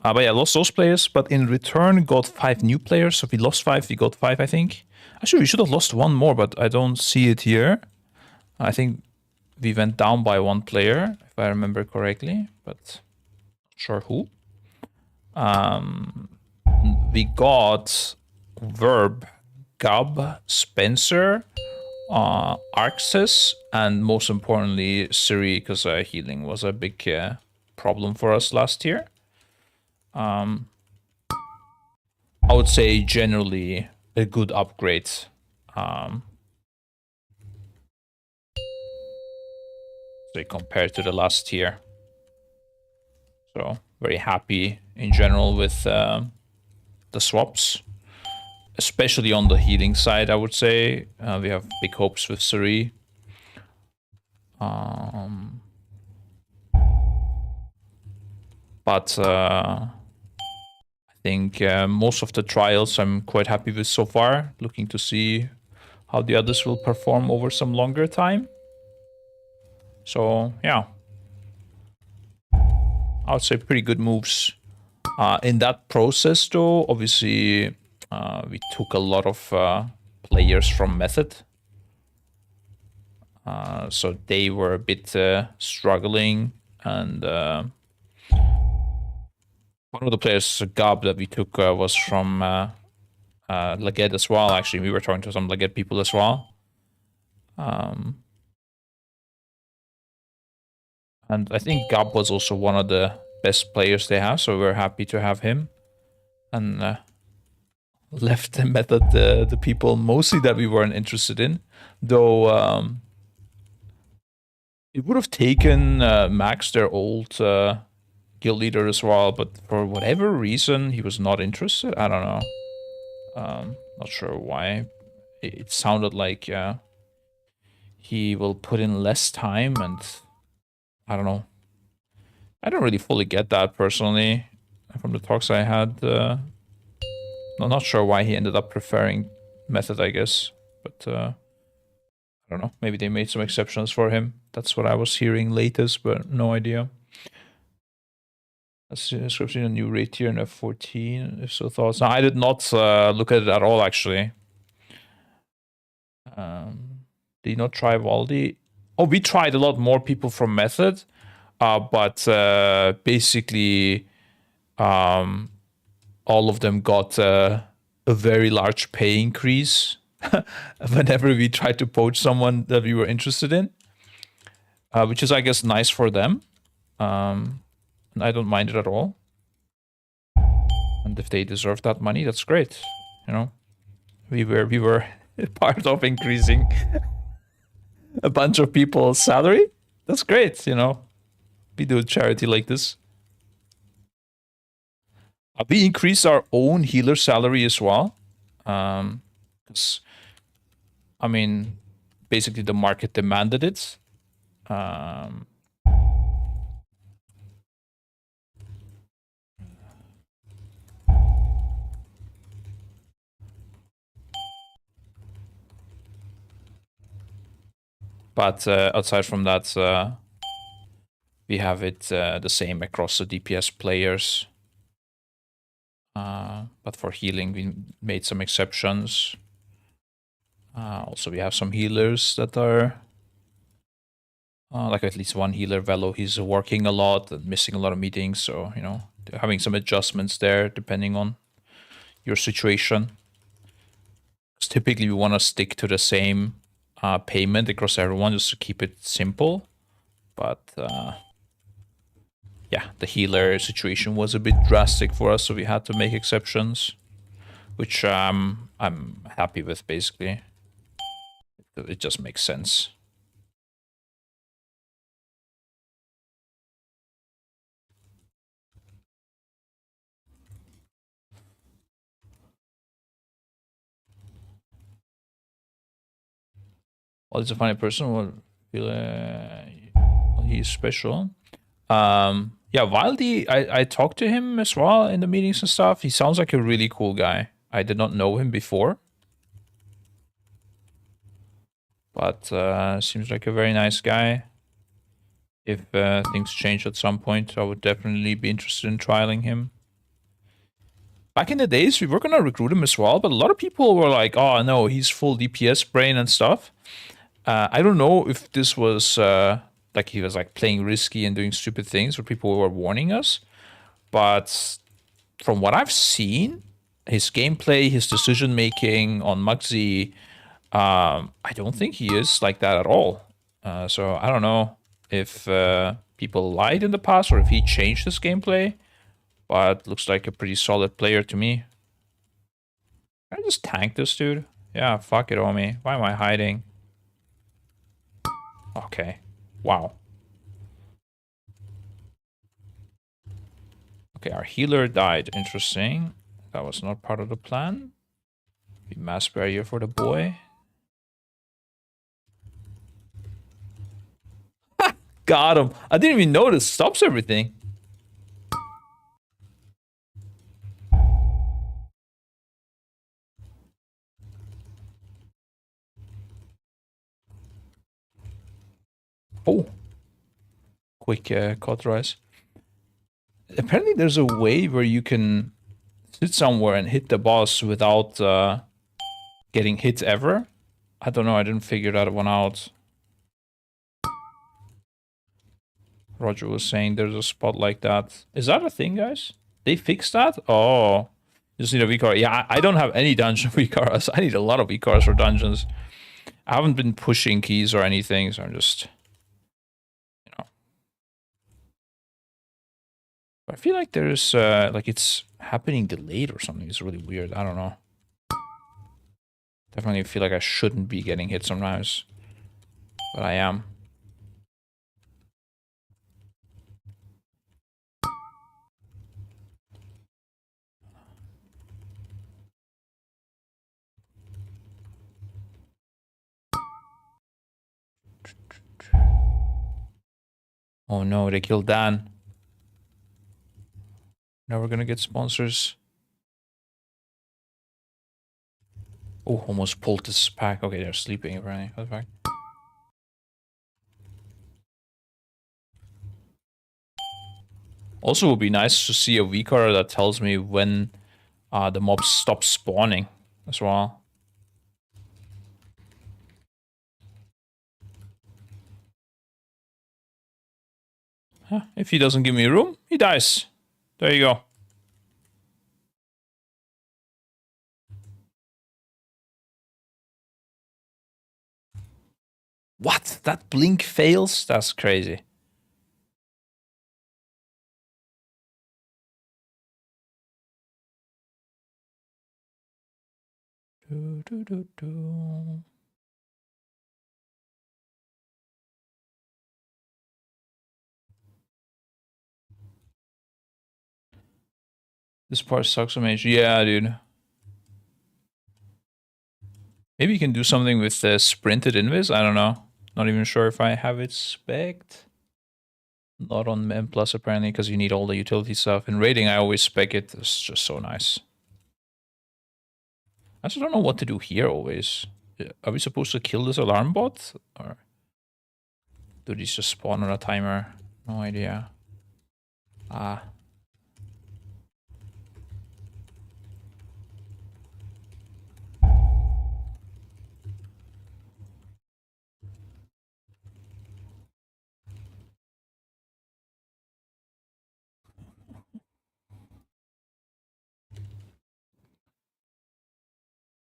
But yeah, lost those players, but in return got 5 new players. So we lost 5, we got 5, I think. Actually, we should have lost 1 more, but I don't see it here. I think we went down by 1 player, if I remember correctly, but not sure who. We got Verb, Gub, Spencer, Arxis, and most importantly, Siri, because healing was a big problem for us last year. I would say generally a good upgrade. Say compared to the last tier. So very happy in general with the swaps, especially on the healing side. I would say we have big hopes with Suri. But I think most of the trials I'm quite happy with so far. Looking to see how the others will perform over some longer time. So yeah, I would say pretty good moves. In that process though, obviously we took a lot of players from Method. So they were a bit struggling, and One of the players, Gob, that we took was from Leggett as well. Actually, we were talking to some Leggett people as well. And I think Gob was also one of the best players they have, so we're happy to have him. And left the method the people mostly that we weren't interested in, though it would have taken Max, their old guild leader, as well, but for whatever reason he was not interested. I don't know. Not sure why. It sounded like he will put in less time, and I don't know. I don't really fully get that personally from the talks I had. I'm not sure why he ended up preferring method, I guess, but I don't know. Maybe they made some exceptions for him. That's what I was hearing latest, but no idea. That's the description of new rate tier in F14. If so, thoughts. No, I did not look at it at all, actually. Did you not try Valdi? Oh, we tried a lot more people from method, but basically all of them got a very large pay increase whenever we tried to poach someone that we were interested in, which is, I guess, nice for them. And I don't mind it at all. And if they deserve that money, that's great. You know, we were part of increasing a bunch of people's salary. That's great. You know, we do a charity like this. We increased our own healer salary as well. Because, I mean, basically the market demanded it. But outside from that, we have it the same across the DPS players. But for healing, we made some exceptions. Also, we have some healers that are like at least one healer, Velo. He's working a lot and missing a lot of meetings, so you know, having some adjustments there depending on your situation. Because typically, we want to stick to the same payment across everyone just to keep it simple. But yeah, the healer situation was a bit drastic for us, so we had to make exceptions, which I'm happy with, basically. It just makes sense. Well, it's a funny person. Well, he's special. Yeah, Valdi, I talked to him as well in the meetings and stuff. He sounds like a really cool guy. I did not know him before. But seems like a very nice guy. If things change at some point, I would definitely be interested in trialing him. Back in the days, we were gonna recruit him as well, but a lot of people were like, oh no, he's full DPS brain and stuff. I don't know if this was like he was like playing risky and doing stupid things, where people were warning us. But from what I've seen, his gameplay, his decision making on Muggsy, I don't think he is like that at all. So I don't know if people lied in the past or if he changed his gameplay, but looks like a pretty solid player to me. Can I just tank this dude? Yeah, fuck it, homie. Why am I hiding? Okay. Wow. Okay, our healer died. Interesting. That was not part of the plan. Be mass barrier for the boy. Got him. I didn't even notice. Stops everything. Oh. Quick cauterize. Apparently there's a way where you can sit somewhere and hit the boss without getting hit ever. I don't know. I didn't figure that one out. Roger was saying there's a spot like that. Is that a thing, guys? They fixed that? Oh. You just need a V-car. Yeah, I don't have any dungeon V-cars. I need a lot of V-cars for dungeons. I haven't been pushing keys or anything, so I'm just, you know. I feel like there's, like it's happening delayed or something. It's really weird. I don't know. Definitely feel like I shouldn't be getting hit sometimes. But I am. Oh no, they killed Dan. Now we're gonna get sponsors. Oh, almost pulled this pack. Okay, they're sleeping apparently. What the fuck? Also, it would be nice to see a V-car that tells me when the mobs stop spawning as well. Huh, if he doesn't give me room, he dies. There you go. What? That blink fails? That's crazy. Do, do, do, do. This part sucks so much. Yeah, dude. Maybe you can do something with the sprinted invis. I don't know. Not even sure if I have it spec'd. Not on M plus apparently, because you need all the utility stuff. In raiding, I always spec it. It's just so nice. I just don't know what to do here always. Are we supposed to kill this alarm bot? Or do these just spawn on a timer? No idea. Ah.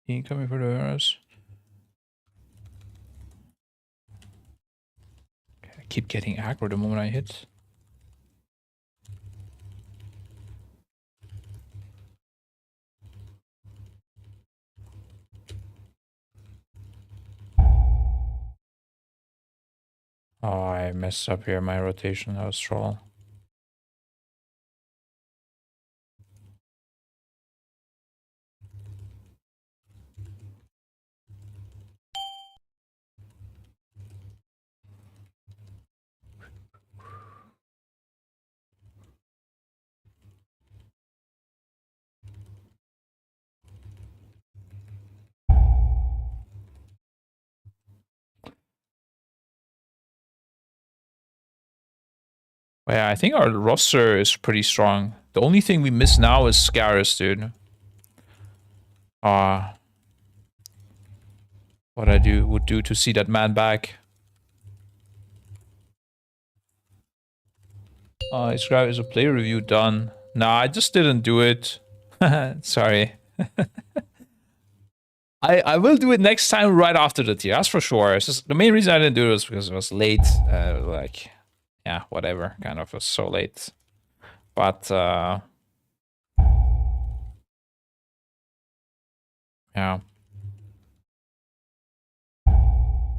Incoming for the arrows. Okay, I keep getting aggro the moment I hit. Oh, I messed up here. My rotation, that was troll. Yeah, I think our roster is pretty strong. The only thing we miss now is Scarus, dude. What I would do to see that man back. Is a play review done? Nah, I just didn't do it. Sorry. I will do it next time right after the tier, that's for sure. It's just the main reason I didn't do it was because it was late. Like, yeah, whatever. Kind of was so late. But yeah.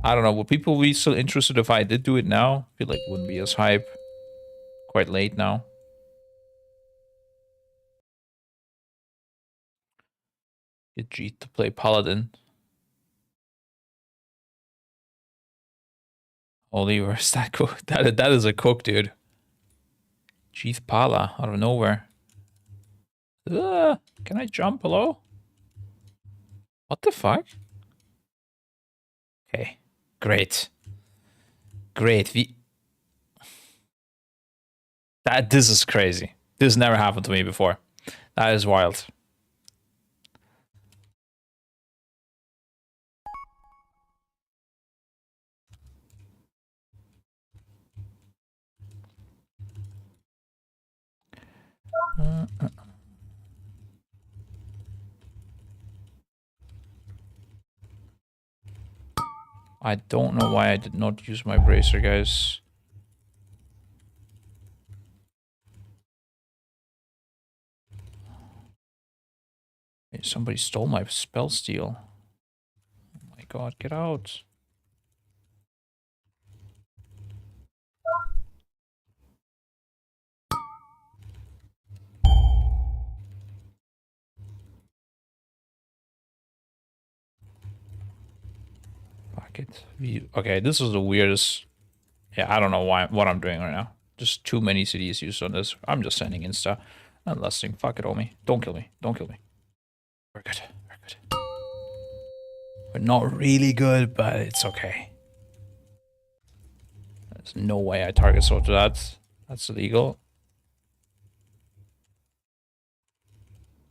I don't know. Would people be still interested if I did do it now? I feel like it wouldn't be as hype. Quite late now. Get G to play Paladin. Holy, where's that cook? That is a cook, dude. Jeeth Pala out of nowhere. Can I jump? Hello? What the fuck? Okay. Great. Great. This is crazy. This never happened to me before. That is wild. I don't know why I did not use my bracer, guys. Hey, somebody stole my spell steal. Oh my god, get out. Fuck it. Okay, this is the weirdest. Yeah, I don't know what I'm doing right now. Just too many CDs used on this. I'm just sending Insta and lusting. Fuck it, Omi. Don't kill me. Don't kill me. We're good. We're good. We're not really good, but it's okay. There's no way I target sword to that. That's illegal.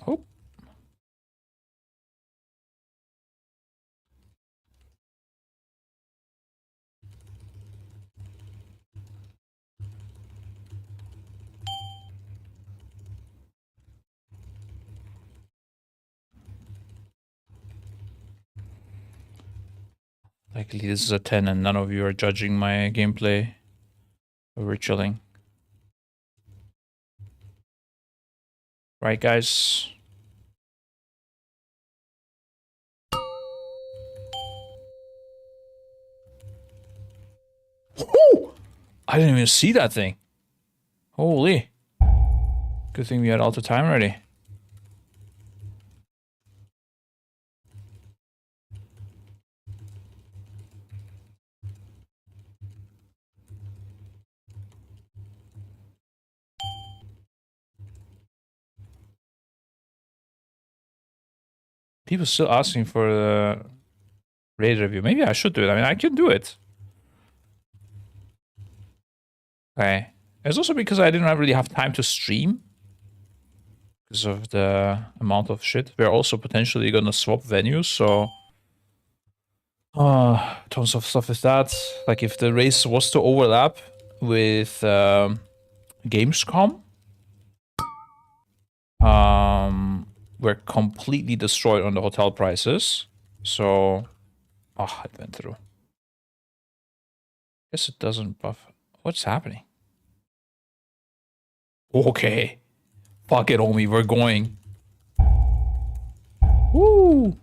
Oh. Likely this is a 10 and none of you are judging my gameplay. We're chilling. Right, guys? Woo! I didn't even see that thing. Holy. Good thing we had all the time already. People still asking for the raid review. Maybe I should do it. I mean, I can do it. Okay. It's also because I didn't really have time to stream. Because of the amount of shit. We're also potentially gonna swap venues, so... tons of stuff with that. Like, if the race was to overlap with Gamescom... we're completely destroyed on the hotel prices. So... Oh, it went through. Guess it doesn't buff. What's happening? Okay. Fuck it, Omi, we're going. Woo!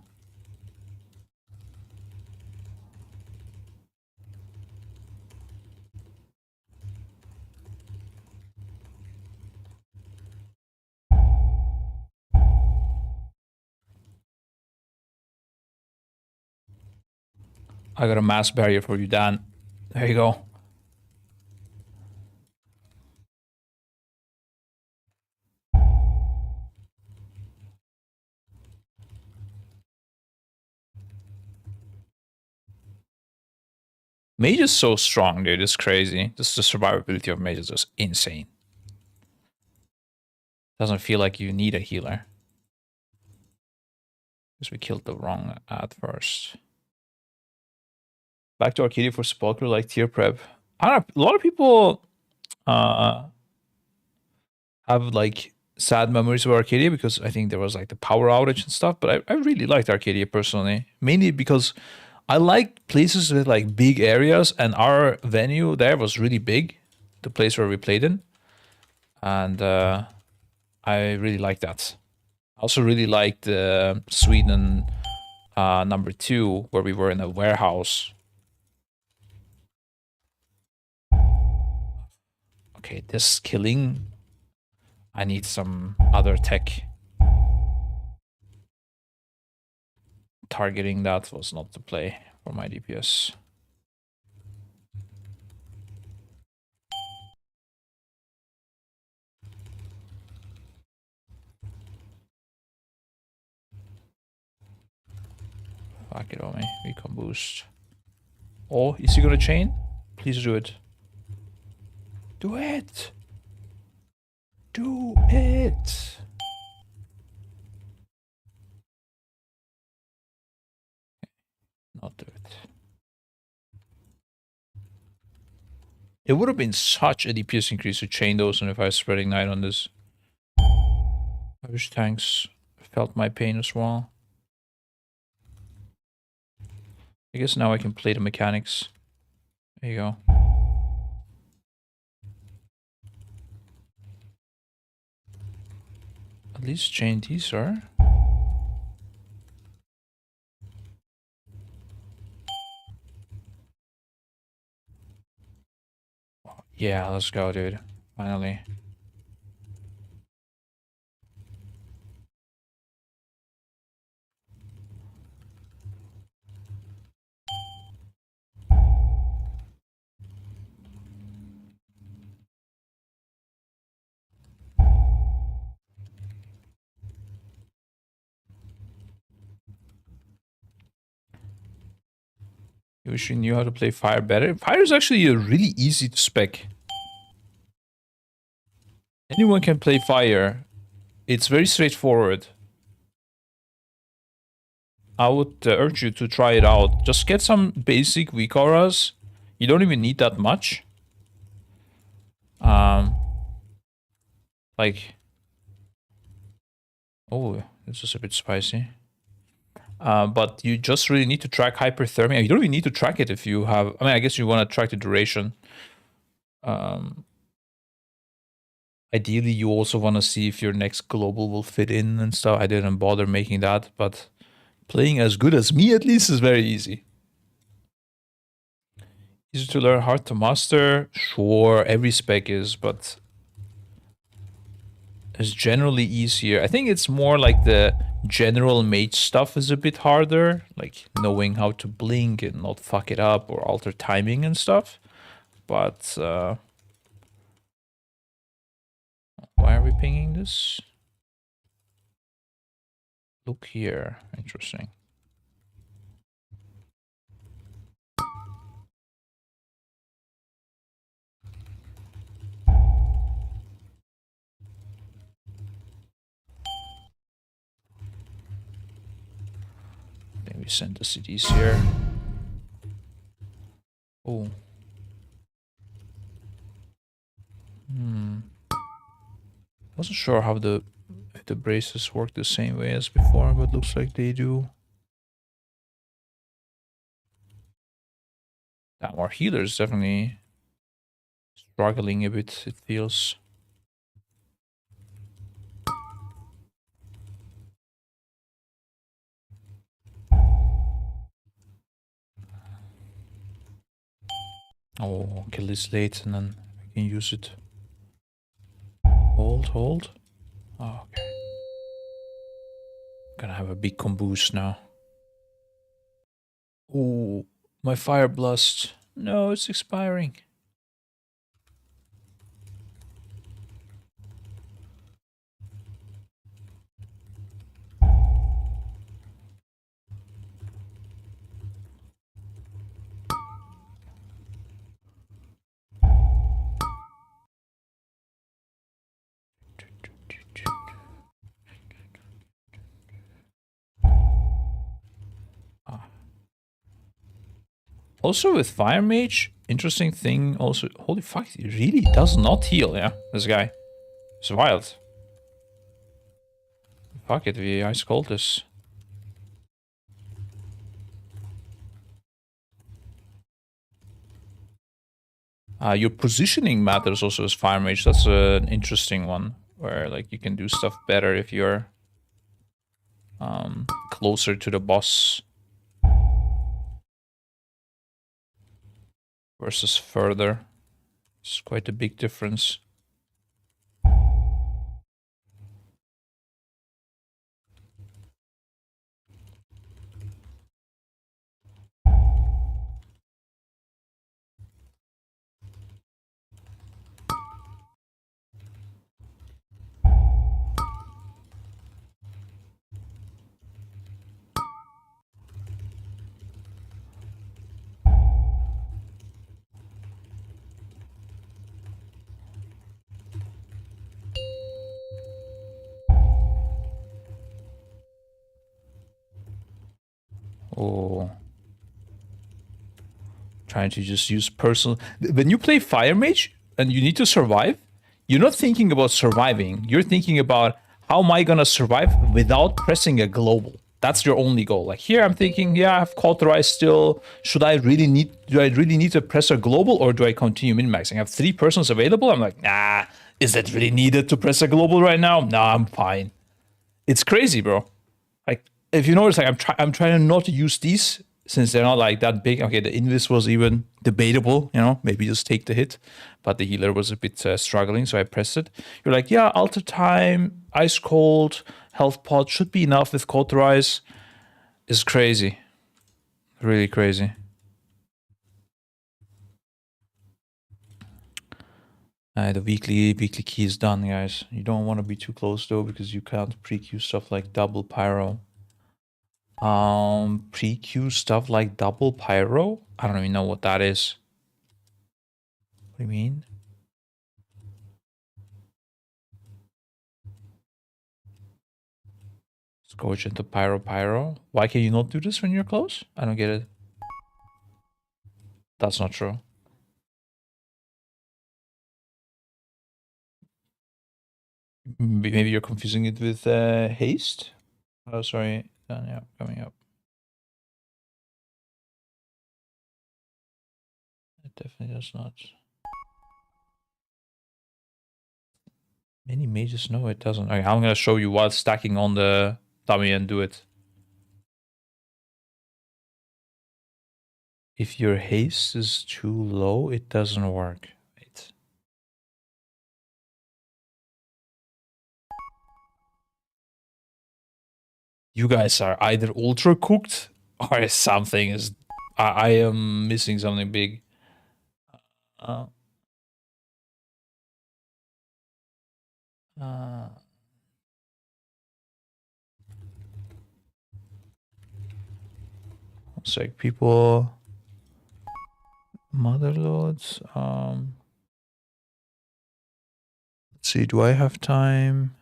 I got a mass barrier for you, Dan. There you go. Mage is so strong, dude. It's crazy. Just the survivability of Mage is just insane. Doesn't feel like you need a healer. Because we killed the wrong ad first. Back to Arcadia for Sepulchre, like tier prep. I don't know, a lot of people have like sad memories of Arcadia because I think there was like the power outage and stuff, but I really liked Arcadia personally. Mainly because I like places with like big areas, and our venue there was really big, the place where we played in. And I really liked that. I also really liked Sweden #2, where we were in a warehouse. Okay, this killing. I need some other tech. Targeting that was not the play for my DPS. Fuck it on me. Recon boost. Oh, is he gonna chain? Please do it. Do it! Do it! Not do it. It would have been such a DPS increase to chain those, and if I was spreading night on this. I wish tanks felt my pain as well. I guess now I can play the mechanics. There you go. At least chain these are. Yeah, let's go, dude. Finally. You wish you knew how to play fire better. Fire is actually really easy to spec. Anyone can play fire. It's very straightforward. I would urge you to try it out. Just get some basic weak auras. You don't even need that much. Like... Oh, this is a bit spicy. But you just really need to track hyperthermia. You don't even need to track it if you have... I mean, I guess you want to track the duration. Ideally, you also want to see if your next global will fit in and stuff. I didn't bother making that, but playing as good as me, at least, is very easy. Easy to learn, hard to master. Sure, every spec is, but it's generally easier. I think it's more like the general mage stuff is a bit harder, like knowing how to blink and not fuck it up or alter timing and stuff. But why are we pinging this? Look here, interesting. Then we send the CDs here. Oh. Wasn't sure how the braces work the same way as before, but looks like they do. Damn, our healer's definitely struggling a bit, it feels. Oh, kill this late and then I can use it. Hold. Oh, okay. Gonna have a big comboost now. Oh, my fire blast. No, it's expiring. Also with Fire Mage, interesting thing also... Holy fuck, he really does not heal, yeah? This guy. It's wild. Fuck it, we ice cold this. Your positioning matters also as Fire Mage. That's an interesting one. Where like you can do stuff better if you're closer to the boss. Versus further. It's quite a big difference. Oh. Trying to just use personal... When you play Fire Mage and you need to survive, you're not thinking about surviving. You're thinking about how am I gonna survive without pressing a global? That's your only goal. Like here, I'm thinking, yeah, I have cauterized still. Do I really need to press a global, or do I continue min-maxing? I have 3 persons available. I'm like, nah, is it really needed to press a global right now? Nah, I'm fine. It's crazy, bro. Like, if you notice, like I'm trying not to use these since they're not like that big. Okay, the invis was even debatable, you know, maybe just take the hit, but the healer was a bit struggling, so I pressed it. You're like, yeah, alter time, ice cold, health pod should be enough with cauterize. It's crazy, really crazy. The weekly key is done, guys. You don't want to be too close though, because you can't pre-queue stuff like double pyro. Pre-queue stuff like double pyro? I don't even know what that is. What do you mean? Scorch into pyro. Why can you not do this when you're close? I don't get it. That's not true. Maybe you're confusing it with haste? Oh, sorry. Yeah, coming up. It definitely does not. Many mages? No, it doesn't. Okay, I'm gonna show you while stacking on the dummy and do it. If your haste is too low, it doesn't work. Wait. You guys are either ultra cooked or something is. I am missing something big. It's like people, motherlords. Let's see. Do I have time?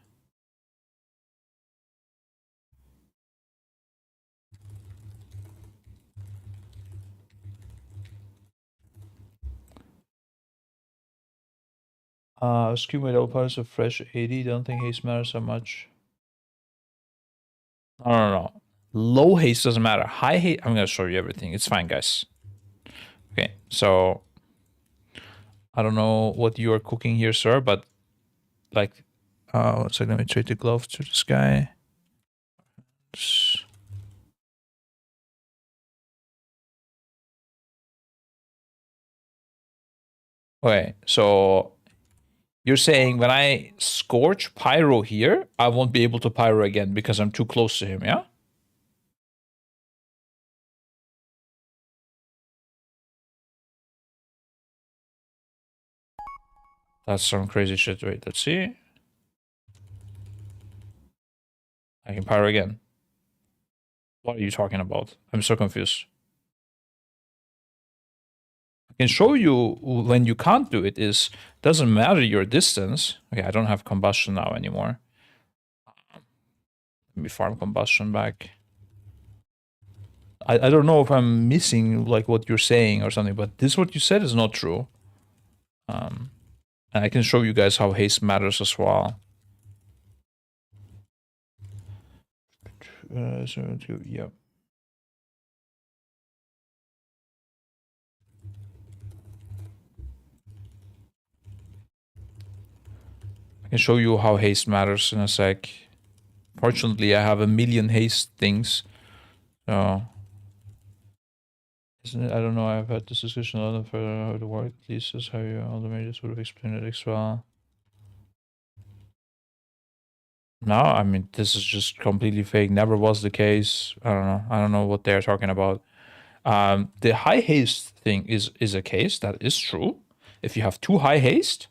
Skew my double powers of fresh 80. Don't think haste matters so much. No. Low haste doesn't matter. High haste, I'm gonna show you everything. It's fine, guys. Okay, so I don't know what you are cooking here, sir, but like, so let me trade the glove to this guy. Okay, so you're saying when I scorch pyro here, I won't be able to pyro again because I'm too close to him, yeah? That's some crazy shit. Wait, let's see. I can pyro again. What are you talking about? I'm so confused. I can show you when you can't do it is, doesn't matter your distance. Okay, I don't have combustion now anymore. Let me farm combustion back. I don't know if I'm missing like what you're saying or something, but this what you said is not true. And I can show you guys how haste matters as well. Yep. I can show you how haste matters in a sec. Fortunately, I have a million haste things. So, isn't it? I don't know. I've had this discussion a lot further how it works. At least is how you all the majors would have explained it as well. No, I mean this is just completely fake. Never was the case. I don't know. I don't know what they're talking about. The high haste thing is a case that is true. If you have too high haste,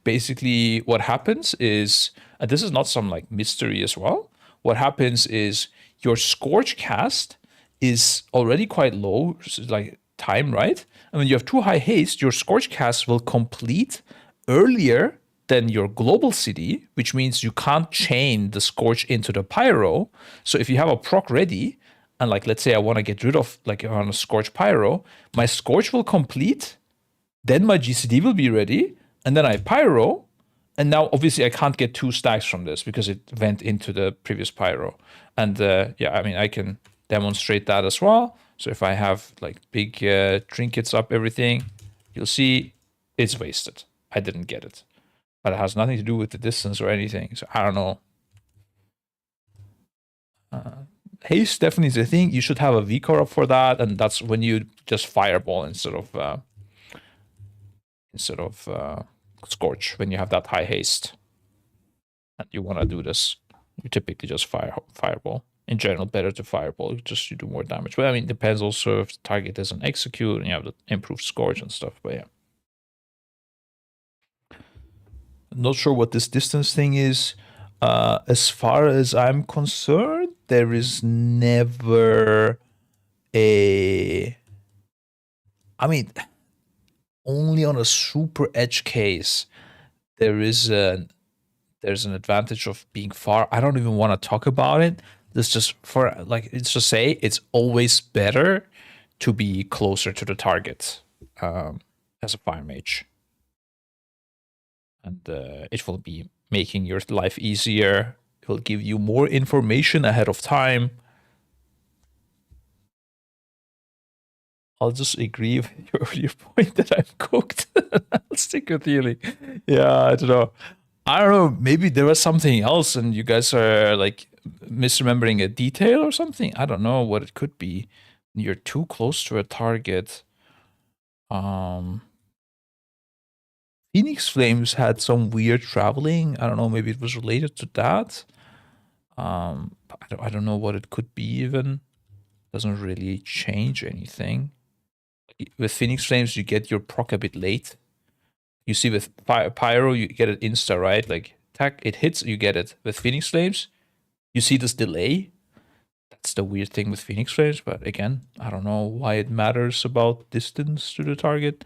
basically what happens is, and this is not some like mystery as well. What happens is your scorch cast is already quite low, like time, right? And when you have too high haste, your scorch cast will complete earlier than your global city, which means you can't chain the scorch into the pyro. So if you have a proc ready, and like let's say I want to get rid of like on a scorch pyro, my scorch will complete, then my GCD will be ready, and then I pyro, and now obviously I can't get 2 stacks from this because it went into the previous pyro. And yeah, I mean, I can demonstrate that as well. So if I have like big trinkets up everything, you'll see it's wasted. I didn't get it. But it has nothing to do with the distance or anything. So I don't know. Haste definitely is a thing. You should have a VCore up for that, and that's when you just fireball instead of Scorch when you have that high haste. And you want to do this, you typically just fireball. In general, better to fireball, just you do more damage. But I mean, it depends also if the target doesn't execute and you have the improved Scorch and stuff. But yeah. Not sure what this distance thing is. As far as I'm concerned, there is never a... I mean, only on a super edge case, there's an advantage of being far. I don't even want to talk about it. This just for like, it's just say it's always better to be closer to the target as a fire mage. And it will be making your life easier. It will give you more information ahead of time. I'll just agree with your point that I'm cooked. I'll stick with healing. Yeah, I don't know. Maybe there was something else and you guys are like misremembering a detail or something. I don't know what it could be. You're too close to a target. Phoenix Flames had some weird traveling. I don't know, maybe it was related to that. I don't know what it could be even. Doesn't really change anything. With Phoenix Flames, you get your proc a bit late. You see with Pyro, you get it insta, right? Like, attack, it hits, you get it. With Phoenix Flames, you see this delay. That's the weird thing with Phoenix Flames, but again, I don't know why it matters about distance to the target.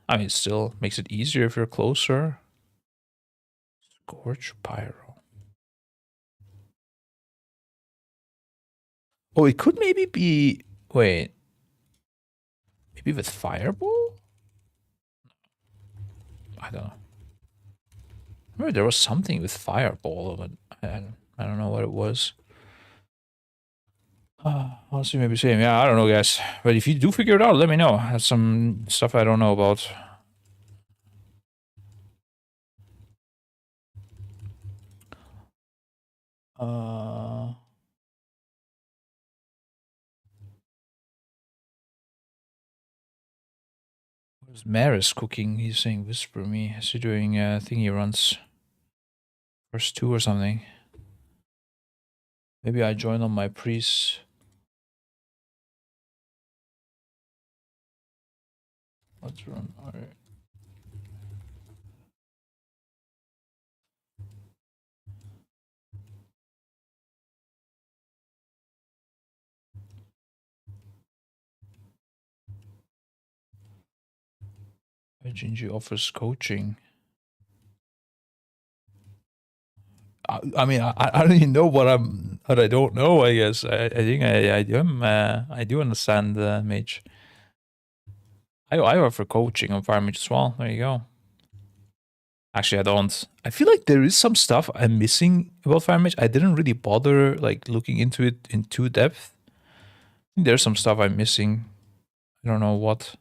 I mean, it still makes it easier if you're closer. Scorch Pyro. Oh, it could maybe be... Wait. Maybe with Fireball? I don't know. Maybe there was something with Fireball, but I don't know what it was. Honestly, maybe same. Yeah, I don't know, guys. But if you do figure it out, let me know. That's some stuff I don't know about. Where's Maris cooking? He's saying whisper me. Is he doing a thing he runs? First 2 or something. Maybe I join on my priest. Let's run. Alright. Gingy offers coaching. I mean, I don't even know what I don't know. I guess I think I do understand mage. I offer coaching on fire mage as well. There you go. Actually, I don't. I feel like there is some stuff I'm missing about fire mage. I didn't really bother like looking into it in too depth. I think there's some stuff I'm missing. I don't know what.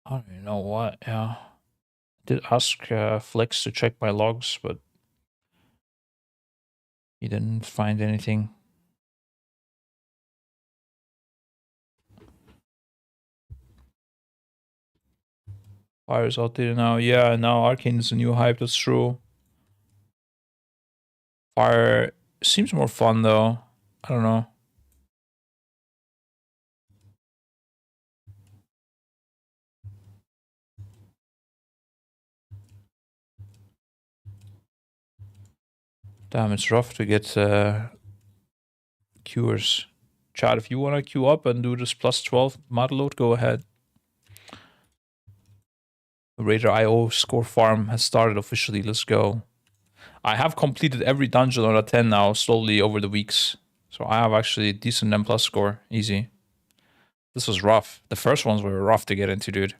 I don't even know what. Yeah. Did ask Flex to check my logs, but he didn't find anything. Fire's out there now. Yeah, now Arcane is a new hype, that's true. Fire seems more fun though. I don't know. Damn, it's rough to get cures. Chat, if you want to queue up and do this plus 12 mod load, go ahead. Raider IO score farm has started officially. Let's go. I have completed every dungeon on a 10 now, slowly over the weeks. So I have actually a decent M+ score. Easy. This was rough. The first ones were rough to get into, dude.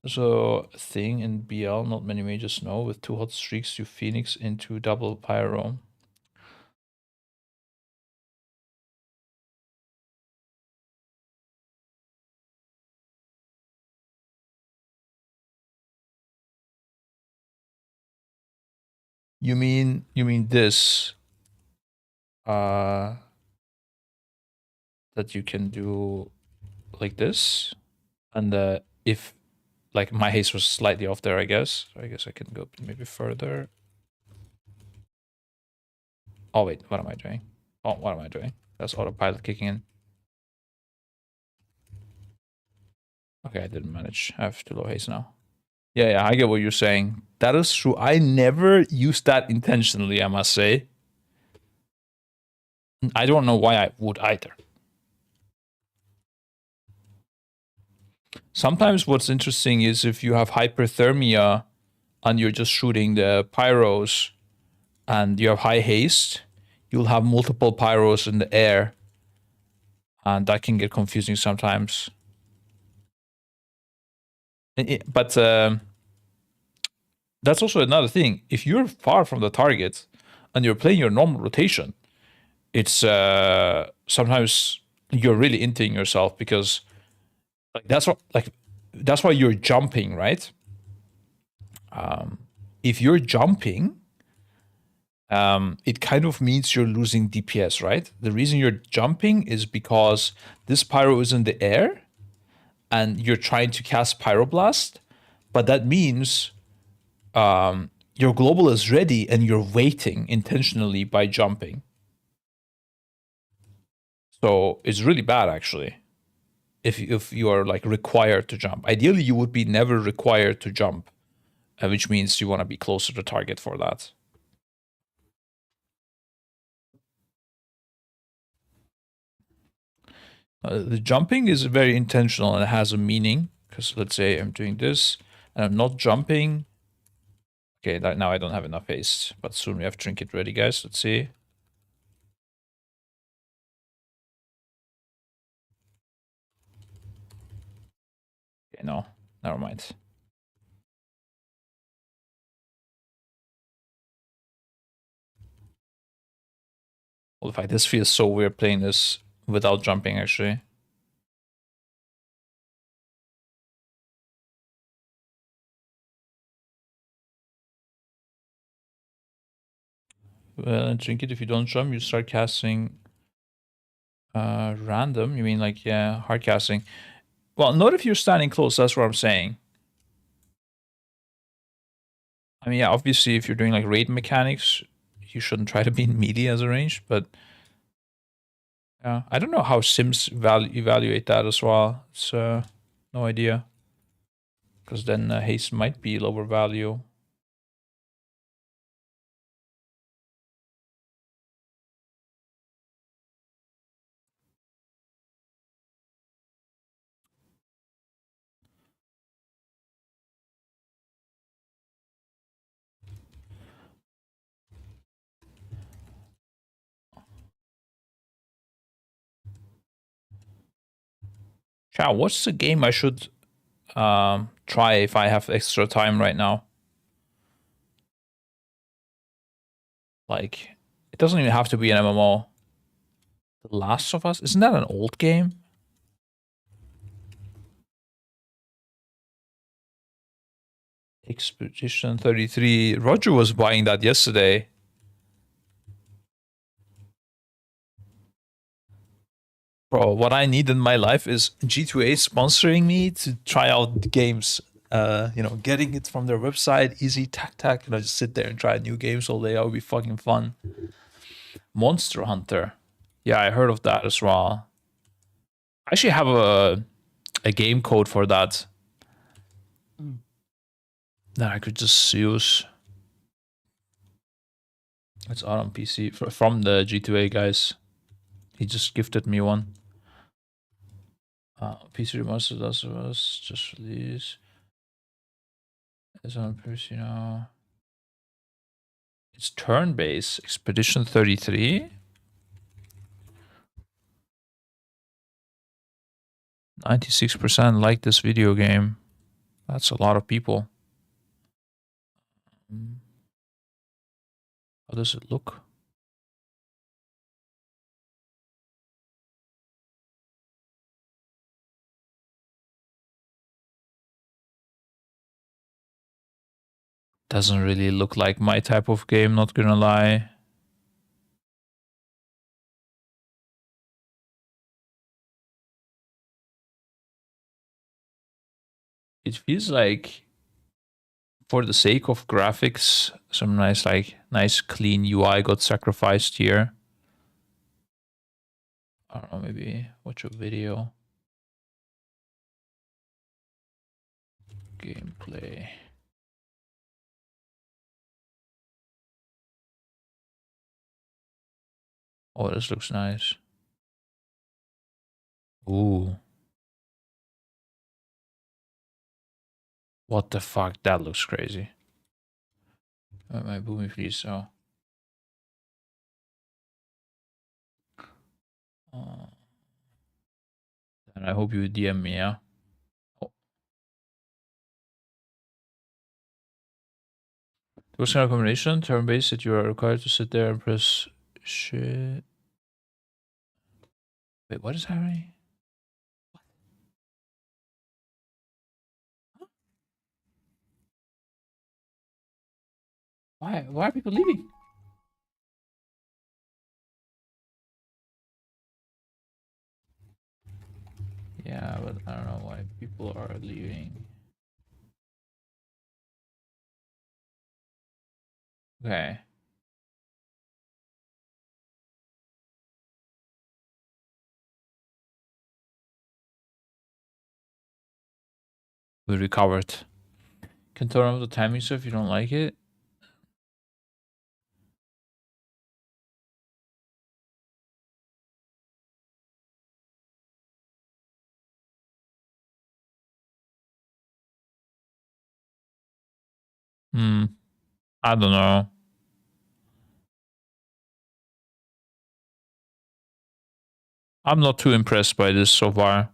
So a thing in BL, not many mages know. With 2 hot streaks, you Phoenix into double pyro. You mean this? That you can do like this, and if like my haste was slightly off there, I guess. So I guess I can go maybe further. Oh wait, what am I doing? Oh, what am I doing? That's autopilot kicking in. Okay, I didn't manage. I have too low haste now. Yeah, I get what you're saying. That is true. I never used that intentionally, I must say. I don't know why I would either. Sometimes what's interesting is if you have hyperthermia and you're just shooting the pyros and you have high haste, you'll have multiple pyros in the air. And that can get confusing sometimes. But that's also another thing. If you're far from the target and you're playing your normal rotation, it's sometimes you're really inting yourself because like that's why you're jumping, right? If you're jumping, it kind of means you're losing DPS, right? The reason you're jumping is because this pyro is in the air and you're trying to cast Pyroblast, but that means your global is ready and you're waiting intentionally by jumping. So it's really bad, actually, if you are like required to jump. Ideally, you would be never required to jump, which means you want to be closer to target for that. The jumping is very intentional and it has a meaning, because let's say I'm doing this and I'm not jumping. Okay, now I don't have enough haste, but soon we have trinket ready, guys. Let's see. Okay, no, never mind. Well, in fact, this feels so weird playing this without jumping, actually. Well, in trinket, if you don't jump, you start casting random. You mean like, yeah, hard casting. Well, not if you're standing close, that's what I'm saying. I mean, yeah, obviously, if you're doing like raid mechanics, you shouldn't try to be in melee as a range, but yeah, I don't know how sims evaluate that as well. It's no idea, because then haste might be lower value. Chow, what's the game I should try if I have extra time right now? Like, it doesn't even have to be an MMO. The Last of Us? Isn't that an old game? Expedition 33. Roger was buying that yesterday. Bro, what I need in my life is G2A sponsoring me to try out the games. Getting it from their website, easy, tac, and I just sit there and try new games all day. That would be fucking fun. Monster Hunter. Yeah, I heard of that as well. I actually have a game code for that that I could just use. It's out on PC from the G2A guys. He just gifted me one. PC Remastered Last of Us just released. It's on PC now. It's turn-based. Expedition 33. 96% like this video game. That's a lot of people. How does it look? Doesn't really look like my type of game, not gonna lie. It feels like, for the sake of graphics, some nice clean UI got sacrificed here. I don't know, maybe watch a video. Gameplay. Oh, this looks nice. Ooh. What the fuck? That looks crazy. My boomy please, so. And I hope you DM me, yeah? Oh. What's kind of combination? Turn-based that you are required to sit there and press shit. Wait, what is happening? Why are people leaving? Yeah, but I don't know why people are leaving. Okay. We recovered. Can turn off the timing stuff if you don't like it. I don't know. I'm not too impressed by this so far.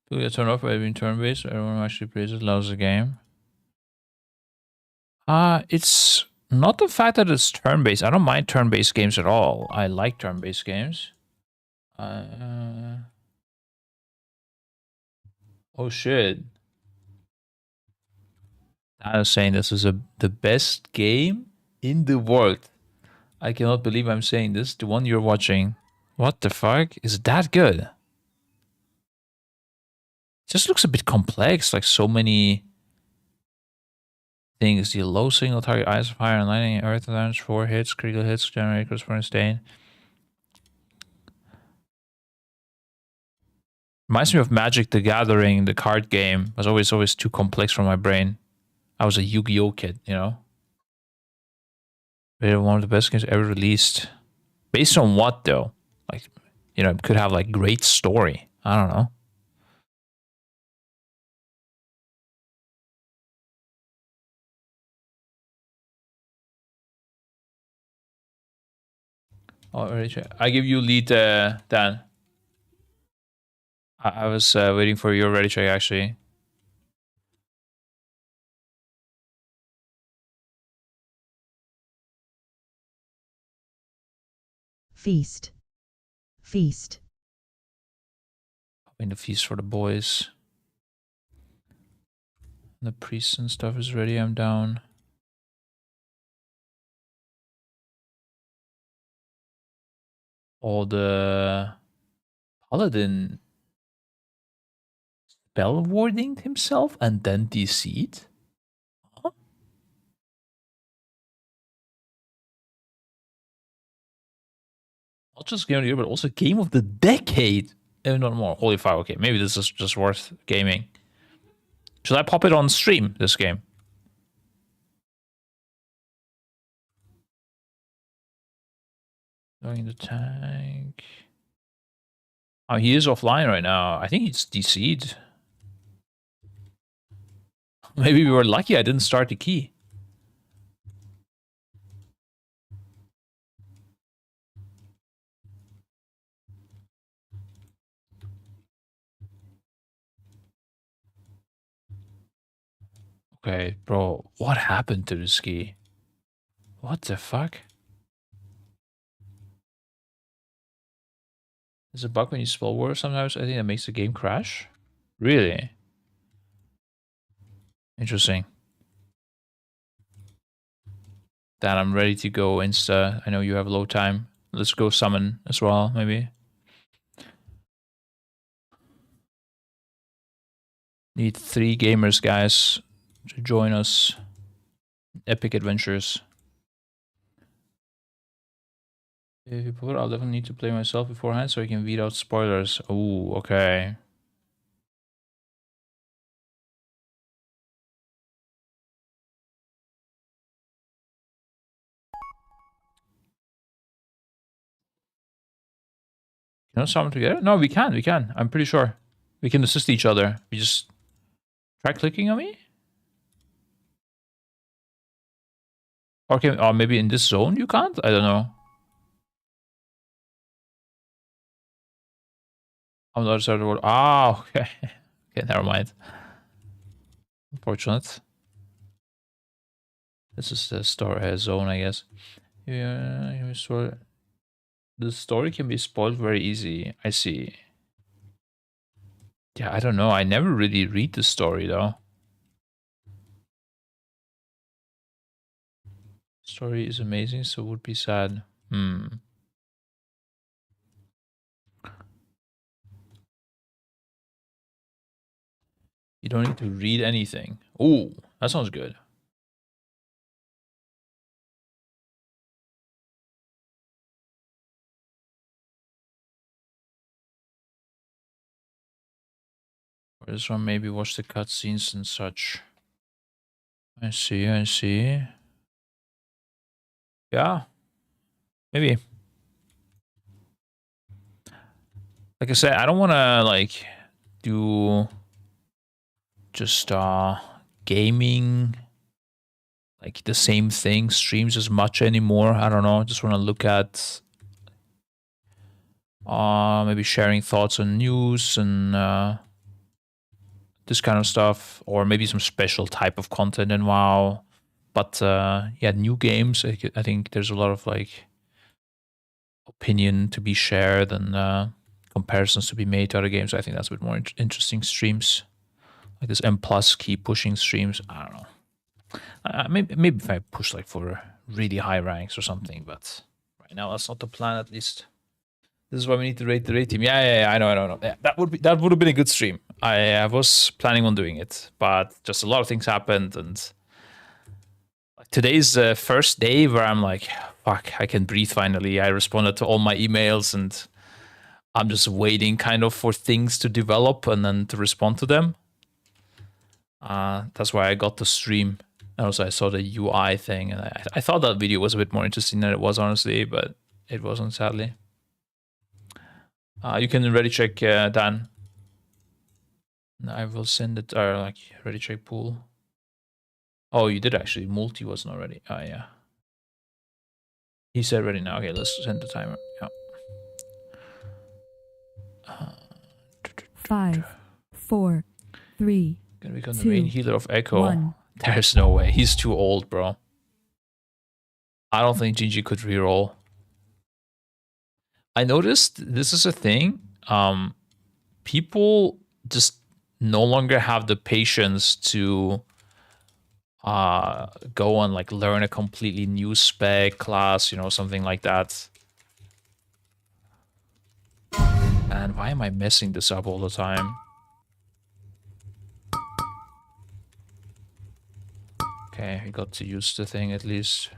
Do you turn off by being turn-based? Everyone who actually plays it loves the game. It's not the fact that it's turn-based. I don't mind turn-based games at all. I like turn-based games. Oh shit. I was saying this is the best game in the world. I cannot believe I'm saying this. The one you're watching. What the fuck? Is it that good? It just looks a bit complex, like so many things. The low single target eyes of fire and lightning, earth damage, 4 hits, critical hits, generate corresponding stain. Reminds me of Magic the Gathering, the card game. It was always too complex for my brain. I was a Yu-Gi-Oh kid, you know? Really one of the best games ever released. Based on what though? Like, you know, it could have like great story. I don't know. Oh, I give you lead, Dan. I was waiting for your ready check actually. Feast. Feast. Popping the feast for the boys. The priests and stuff is ready. I'm down. All the paladin spell warding himself and then DC'd? Huh? Not just game of the year, but also game of the decade. Not more. Holy fuck, okay. Maybe this is just worth gaming. Should I pop it on stream, this game? Going in the tank. Oh, he is offline right now. I think he's DC'd. Maybe we were lucky I didn't start the key. Okay, bro, what happened to this key? What the fuck? There's a bug when you spell words sometimes. I think that makes the game crash. Really? Interesting. Dan, I'm ready to go insta. I know you have low time. Let's go summon as well, maybe. Need 3 gamers, guys, to join us. Epic adventures. If you put it, I'll definitely need to play myself beforehand so I can weed out spoilers. Oh, okay. Can we summon together? No, we can. We can. I'm pretty sure. We can assist each other. We just try clicking on me? Or maybe in this zone you can't? I don't know. On the other side of the world. Ah, okay. Okay, never mind. Unfortunate. This is the story zone, I guess. Yeah, the story can be spoiled very easy. I see. Yeah, I don't know. I never really read the story though. Story is amazing, so would be sad. You don't need to read anything. Ooh, that sounds good. For this one, maybe watch the cutscenes and such. I see, I see. Yeah. Maybe. Like I said, I don't want to, like, do just gaming, like the same thing, streams as much anymore. I don't know. Just want to look at maybe sharing thoughts on news and this kind of stuff, or maybe some special type of content in WoW. But yeah, new games, I think there's a lot of like opinion to be shared and comparisons to be made to other games. I think that's a bit more interesting streams, like this M plus keep pushing streams. I don't know. Maybe if I push like for really high ranks or something, but right now that's not the plan. At least this is why we need to rate the rate team. Yeah. I know. Yeah, that would have been a good stream. I was planning on doing it, but just a lot of things happened, and today's the first day where I'm like, fuck, I can breathe finally. I responded to all my emails, and I'm just waiting kind of for things to develop and then to respond to them. That's why I got the stream. And also I saw the UI thing, and I thought that video was a bit more interesting than it was, honestly, but it wasn't, sadly. You can ready check, Dan. I will send it, or like ready check pool. Oh, you did actually. Multi wasn't already. Oh, yeah. He said ready now. Okay, let's send the timer. Yeah. 5, 4, 3. Gonna become the main healer of Echo. 1. There's no way. He's too old, bro. I don't think GG could reroll. I noticed this is a thing. People just no longer have the patience to go and like learn a completely new spec class, you know, something like that. And why am I messing this up all the time? Okay, we got to use the thing at least.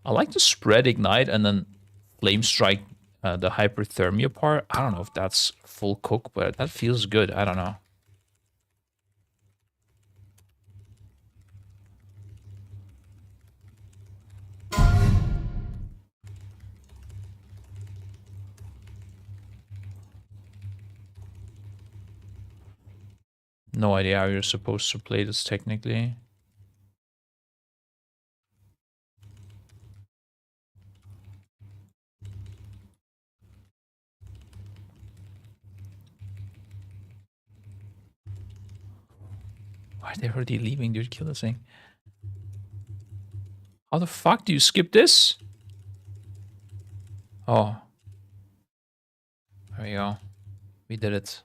I like to spread ignite and then flame strike the hyperthermia part. I don't know if that's full cook, but that feels good. I don't know. No idea how you're supposed to play this technically. Why are they already leaving, dude? Kill this thing. How the fuck do you skip this? Oh. There we go. We did it.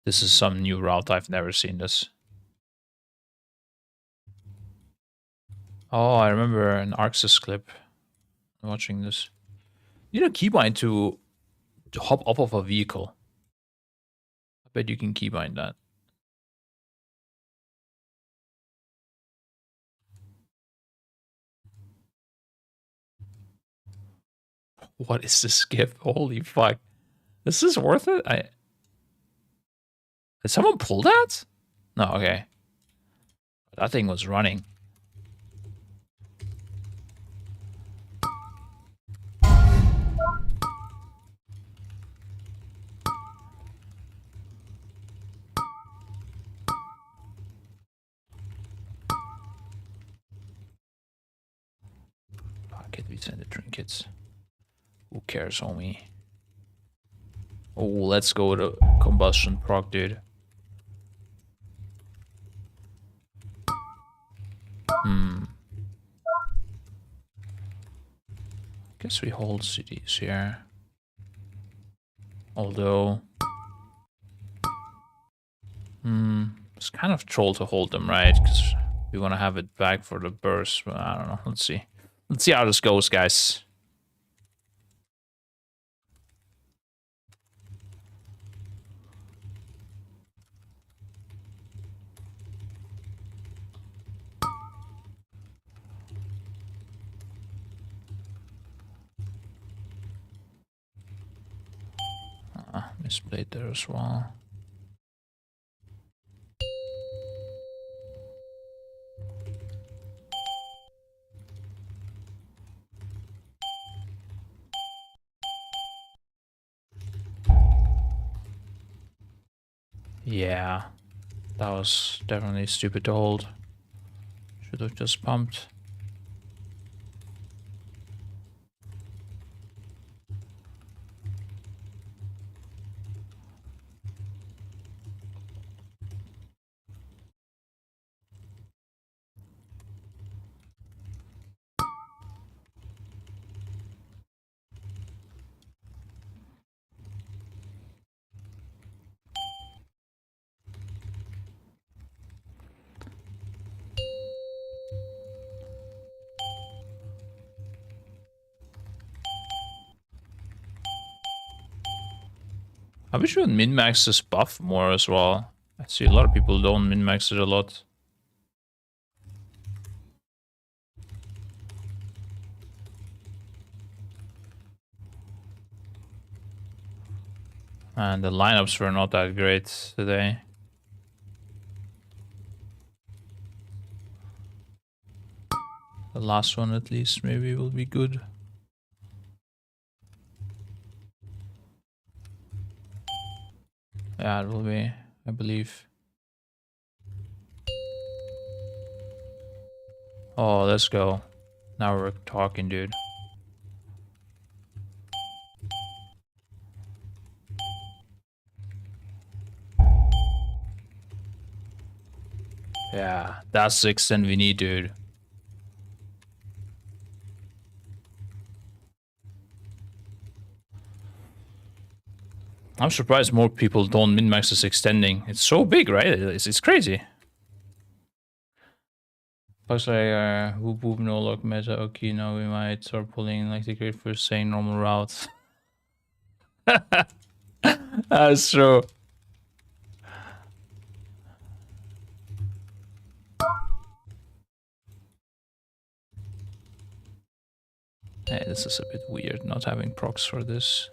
This is some new route. I've never seen this. Oh, I remember an Arxis clip. Watching this. You need a keybind to hop off of a vehicle. I bet you can keybind that. What is this gift? Holy fuck. This is worth it? Did someone pull that? No, okay. That thing was running. Pocket, we send the trinkets. Who cares, homie? Oh, let's go to combustion proc, dude. Guess we hold cities here. Although... it's kind of troll to hold them, right? Because we want to have it back for the burst, but I don't know. Let's see. Let's see how this goes, guys. Misplayed there as well. Yeah, that was definitely stupid to hold. Should have just pumped. I wish we would min-max this buff more as well. I see a lot of people don't min-max it a lot. And the lineups were not that great today. The last one at least maybe will be good. Yeah, it will be, I believe. Oh, let's go. Now we're talking, dude. Yeah, that's the extent we need, dude. I'm surprised more people don't min-max this extending. It's so big, right? It's crazy. Looks like whoop whoop no lock meta. Okay, now we might start pulling like the great first saying normal routes. That's true. Hey, this is a bit weird not having procs for this.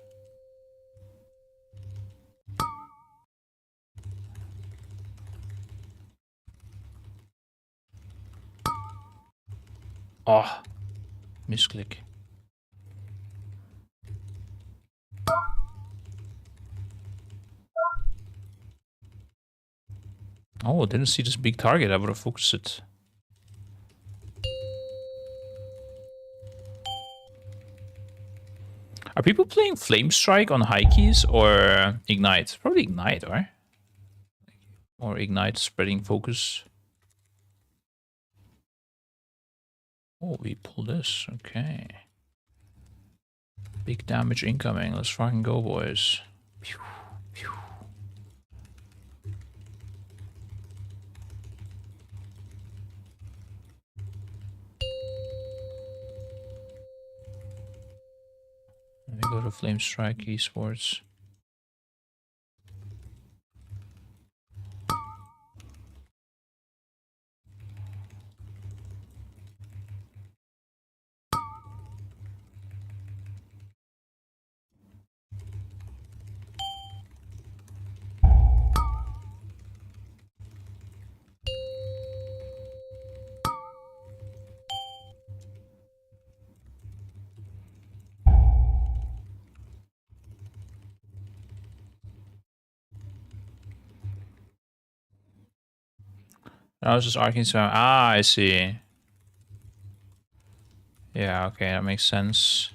Oh, misclick. Oh, I didn't see this big target. I would have focused it. Are people playing Flame Strike on high keys or Ignite? Probably Ignite, right? Or ignite, spreading focus. Oh, we pull this. Okay. Big damage incoming. Let's fucking go, boys. Pew, pew. Let me go to Flame Strike Esports. I was just arcing some. Ah, I see. Yeah, okay, that makes sense.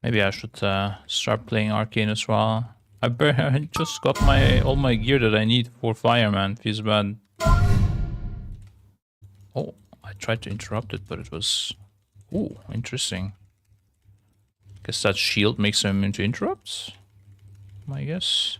Maybe I should start playing Arcane as well. I just got all my gear that I need for Fireman. Feels bad. Oh, I tried to interrupt it, but it was... Ooh, interesting. Guess that shield makes him immune to interrupts? I guess.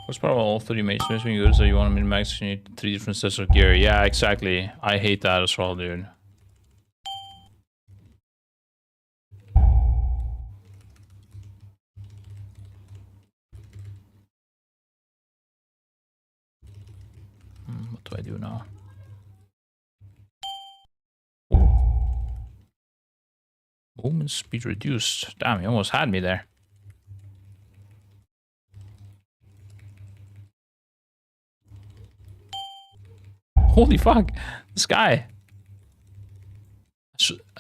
What's probably all 30 mages missing good, so you want to min-max, you need 3 different sets of gear. Yeah, exactly. I hate that as well, dude. What do I do now? Movement speed reduced. Damn, he almost had me there. Holy fuck, this guy.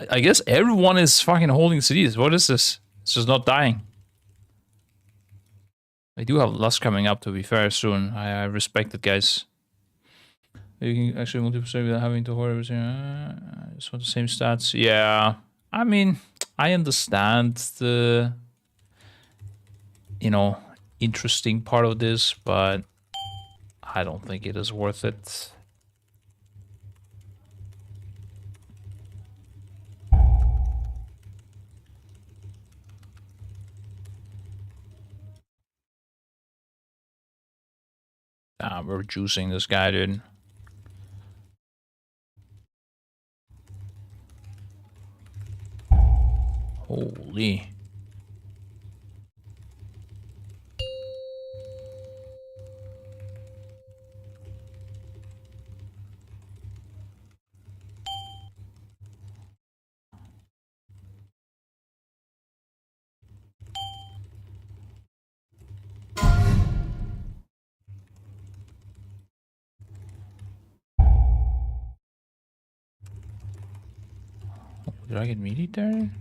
I guess everyone is fucking holding cities. What is this? It's just not dying. I do have lust coming up, to be fair, soon. I respect it, guys. You can actually multiple without having to horror everything. Just want the same stats. Yeah, I mean, I understand the, you know, interesting part of this, but I don't think it is worth it. We're juicing this guy, dude. Holy. Did I get meaty there?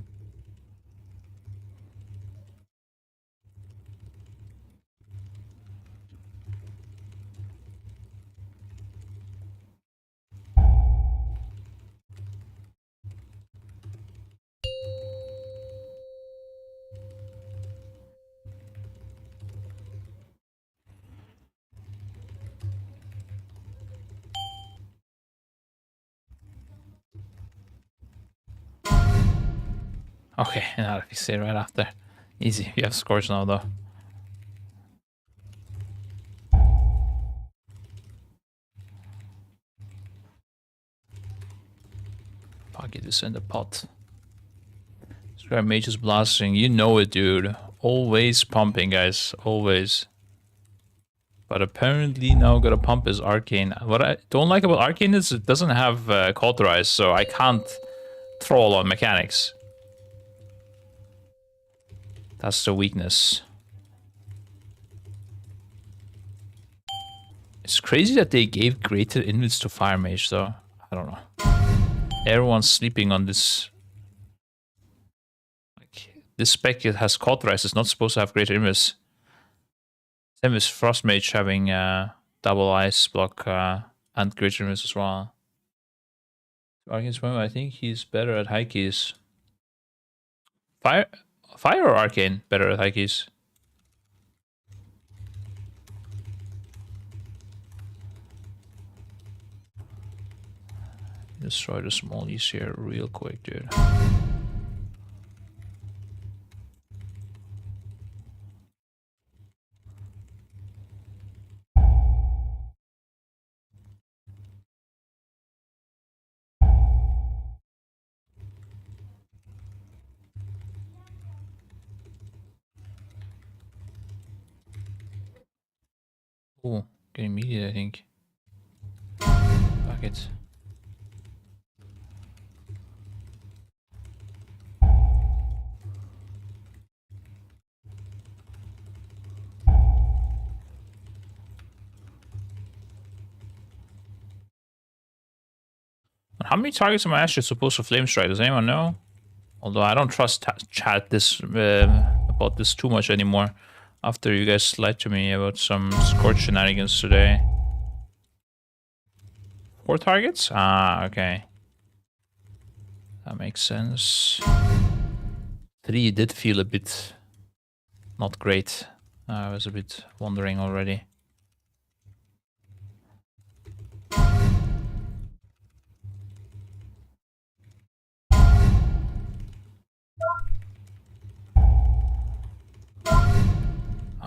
Okay, now if you say right after. Easy, you have scores now though. Pocket this in the pot. Scrap Mage is blasting. You know it, dude. Always pumping, guys. Always. But apparently now gotta pump his Arcane. What I don't like about Arcane is it doesn't have Cauterize, so I can't troll on mechanics. That's the weakness. It's crazy that they gave greater invis to Fire Mage, though. I don't know. Everyone's sleeping on this. Like, this spec has Cauterize. It's not supposed to have greater invis. Same as Frost Mage having double ice block and greater invis as well. Arcane Swimmer, I think he's better at high keys. Fire or Arcane better at high keys? Destroy the smallies here real quick, dude. Oh, getting immediate, I think. Fuck it. How many targets am I actually supposed to flame strike? Does anyone know? Although I don't trust chat this about this too much anymore. After you guys lied to me about some Scorch shenanigans today. 4 targets? Ah, okay. That makes sense. 3 did feel a bit not great. I was a bit wondering already.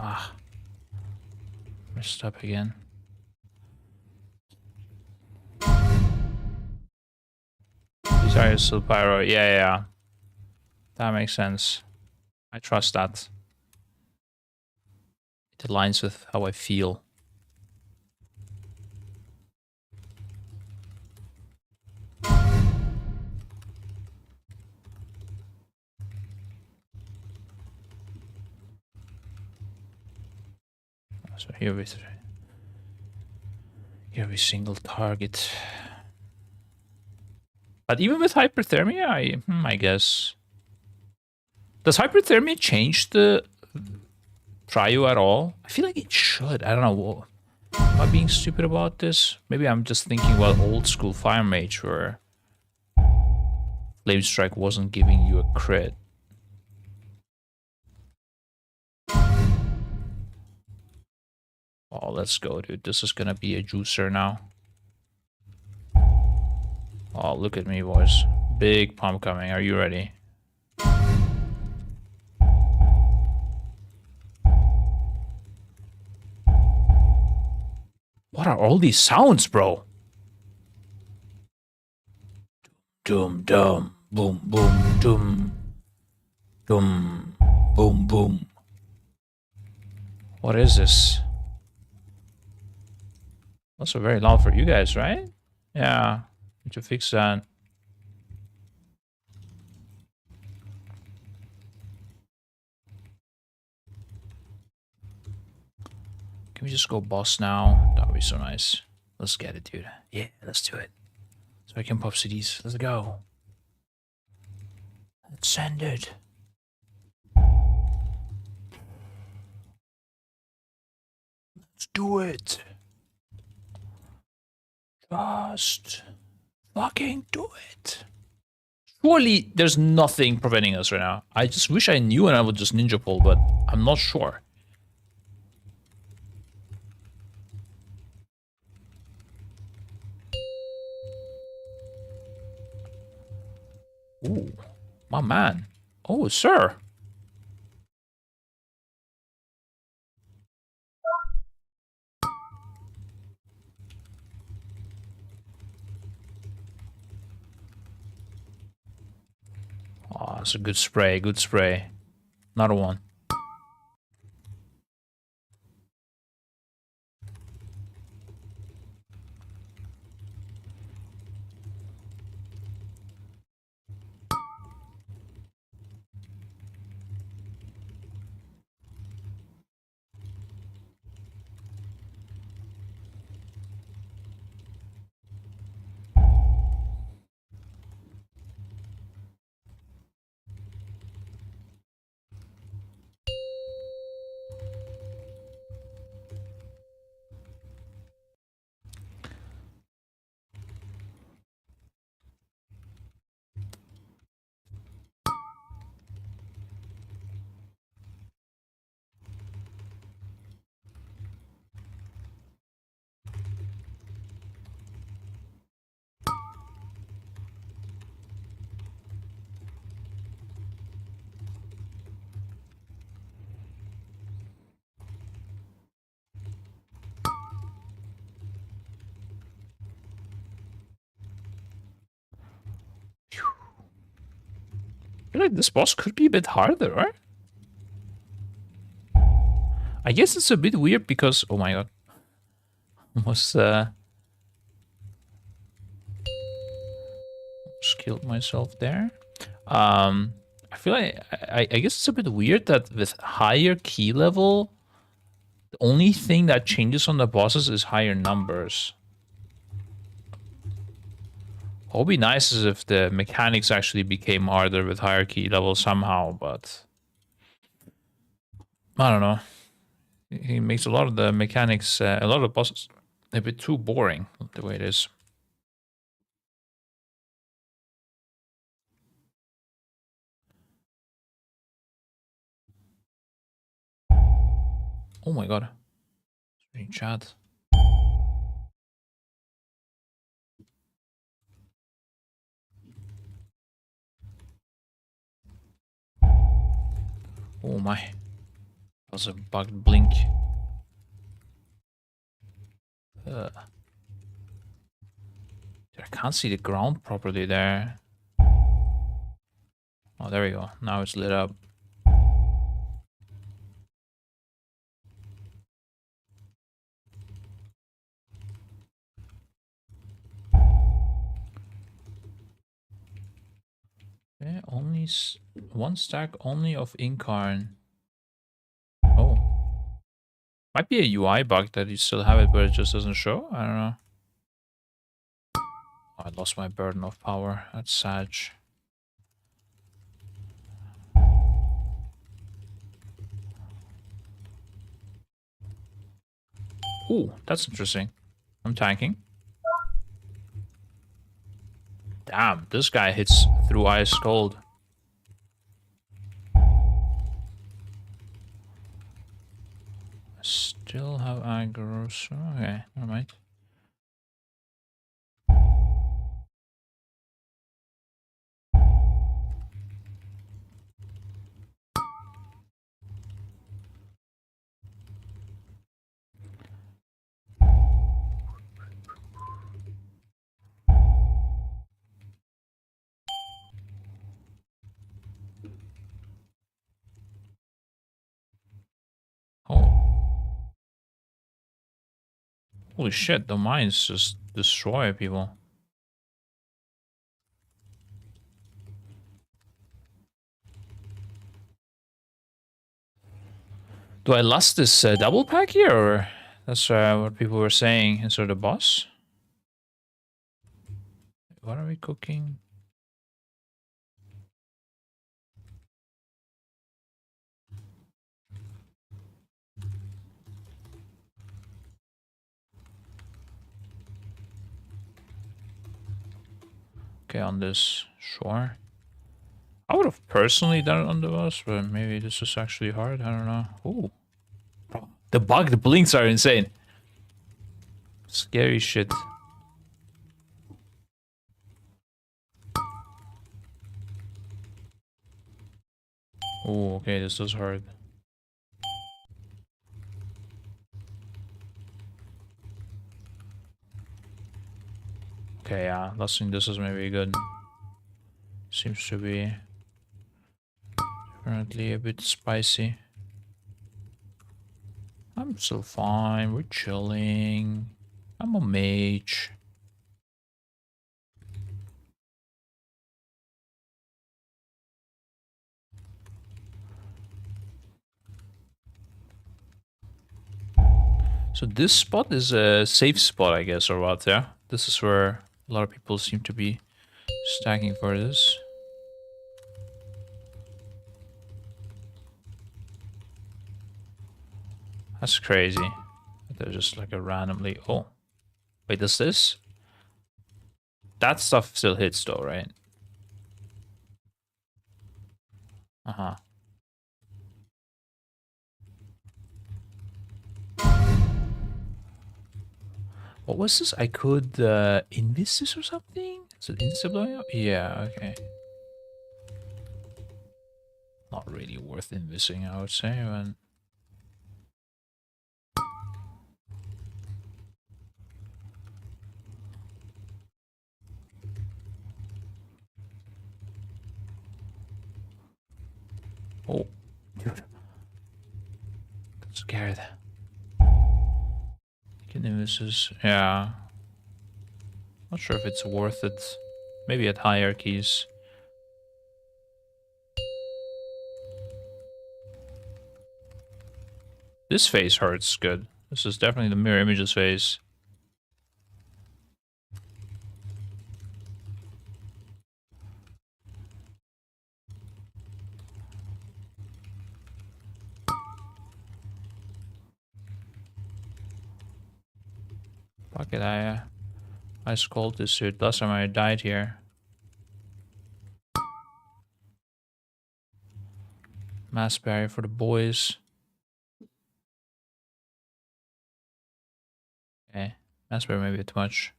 Ah, messed up again. These are still pyro. Yeah. That makes sense. I trust that. It aligns with how I feel. So here we single target. But even with hyperthermia, I guess. Does hyperthermia change the trio at all? I feel like it should. I don't know. Am I being stupid about this? Maybe I'm just thinking about old school Fire Mage where Flame Strike wasn't giving you a crit. Oh, let's go, dude. This is gonna be a juicer now. Oh, look at me, boys. Big pump coming. Are you ready? What are all these sounds, bro? Doom, doom, boom, boom, doom. Doom, boom, boom. What is this? Also very loud for you guys, right? Yeah, need to fix that. Can we just go boss now? That would be so nice. Let's get it, dude. Yeah, let's do it. So I can pop CDs. Let's go. Let's send it. Let's do it. Just fucking do it. Surely there's nothing preventing us right now. I just wish I knew and I would just ninja pull, but I'm not sure. Ooh, my man. Oh, sir. Oh, it's a good spray, good spray. Another one. I feel like this boss could be a bit harder, right? I guess it's a bit weird because, oh my god, almost killed myself there. I feel like I guess it's a bit weird that with higher key level, the only thing that changes on the bosses is higher numbers. What would be nice is if the mechanics actually became harder with higher key level somehow, but I don't know. He makes a lot of the mechanics, a lot of the bosses, a bit too boring the way it is. Oh my god. In chat. Oh my. That was a bugged blink. Dude, I can't see the ground properly there. Oh, there we go. Now it's lit up. Okay, only one stack only of Incarn. Oh. Might be a UI bug that you still have it, but it just doesn't show. I don't know. Oh, I lost my burden of power. That's sad. Ooh, that's interesting. I'm tanking. Damn, this guy hits through ice cold. I still have aggro, so okay, never mind. Oh. Holy shit, the mines just destroy people. Do I lust this double pack here, or that's what people were saying instead of the boss? What are we cooking? Okay, on this, sure. I would have personally done it on the bus, but maybe this is actually hard. I don't know. Ooh. The blinks are insane. Scary shit. Oh, okay, this is hard. Okay, yeah, let's think this is maybe good. Seems to be apparently a bit spicy. I'm still fine, we're chilling. I'm a mage. So this spot is a safe spot, I guess, or what, yeah? This is where a lot of people seem to be stacking for this. That's crazy. They're just like a randomly... Oh. Wait, does this? That stuff still hits though, right? Uh-huh. What was this? I could invis this or something? Is it insta blowing up? Yeah, okay. Not really worth invising, I would say, but... Oh, dude. Got scared. Can invis, yeah. Not sure if it's worth it. Maybe at hierarchies. This phase hurts good. This is definitely the mirror images phase. Fuck it, I scrolled this suit. Last time I died here. Mass barrier for the boys. Okay, mass barrier maybe too much.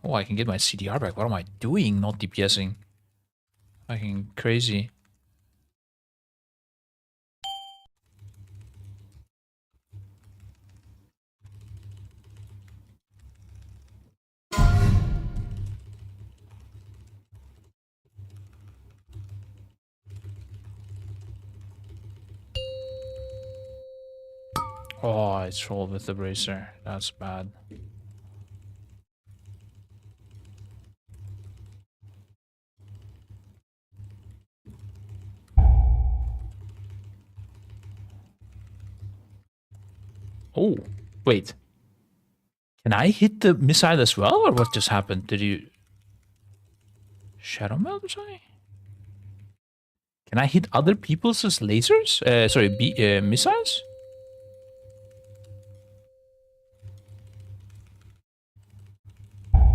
Oh, I can get my CDR back. What am I doing? Not DPSing. Fucking crazy. Oh, it's rolled with the bracer. That's bad. Oh, wait. Can I hit the missile as well, or what just happened? Did you... Shadow melt or something? Can I hit other people's lasers? Sorry, missiles?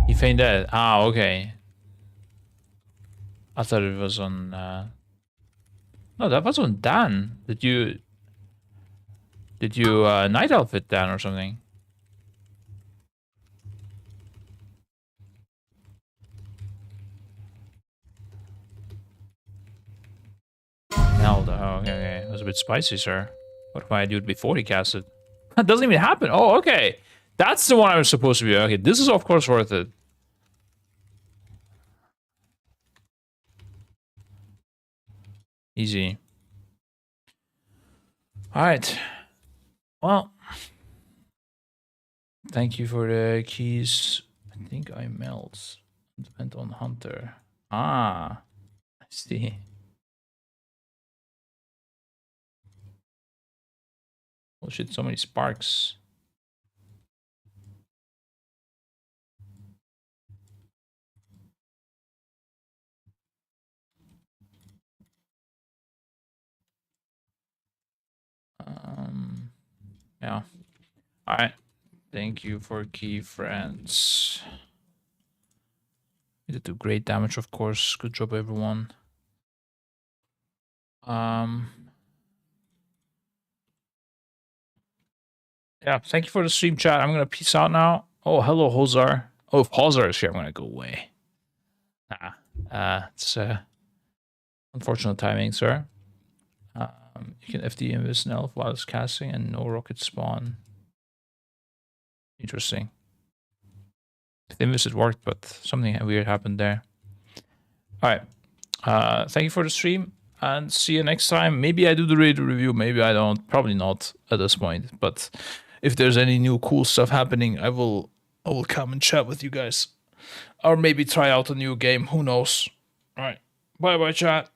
He feigned dead. Ah, okay. I thought it was on... No, that was on Dan. Did you... night outfit Dan or something? Held. Oh, okay, okay. It was a bit spicy, sir. What if I do it before he cast it? That doesn't even happen. Oh, okay. That's the one I was supposed to be. Okay, this is of course worth it. Easy. Alright. Well. Thank you for the keys. I think I melt. Depend on Hunter. Ah. I see. Oh shit, so many sparks. Yeah. Alright. Thank you for key, friends. You did do great damage, of course. Good job, everyone. Yeah, thank you for the stream chat. I'm gonna peace out now. Oh, hello, Hozar. Oh, if Hozar is here, I'm gonna go away. It's unfortunate timing, sir. You can FD invis an elf while it's casting and no rocket spawn. Interesting. The invis it worked, but something weird happened there. Alright. Thank you for the stream and see you next time. Maybe I do the raid review, maybe I don't. Probably not at this point, but if there's any new cool stuff happening, I will come and chat with you guys. Or maybe try out a new game, who knows. Alright. Bye bye, chat.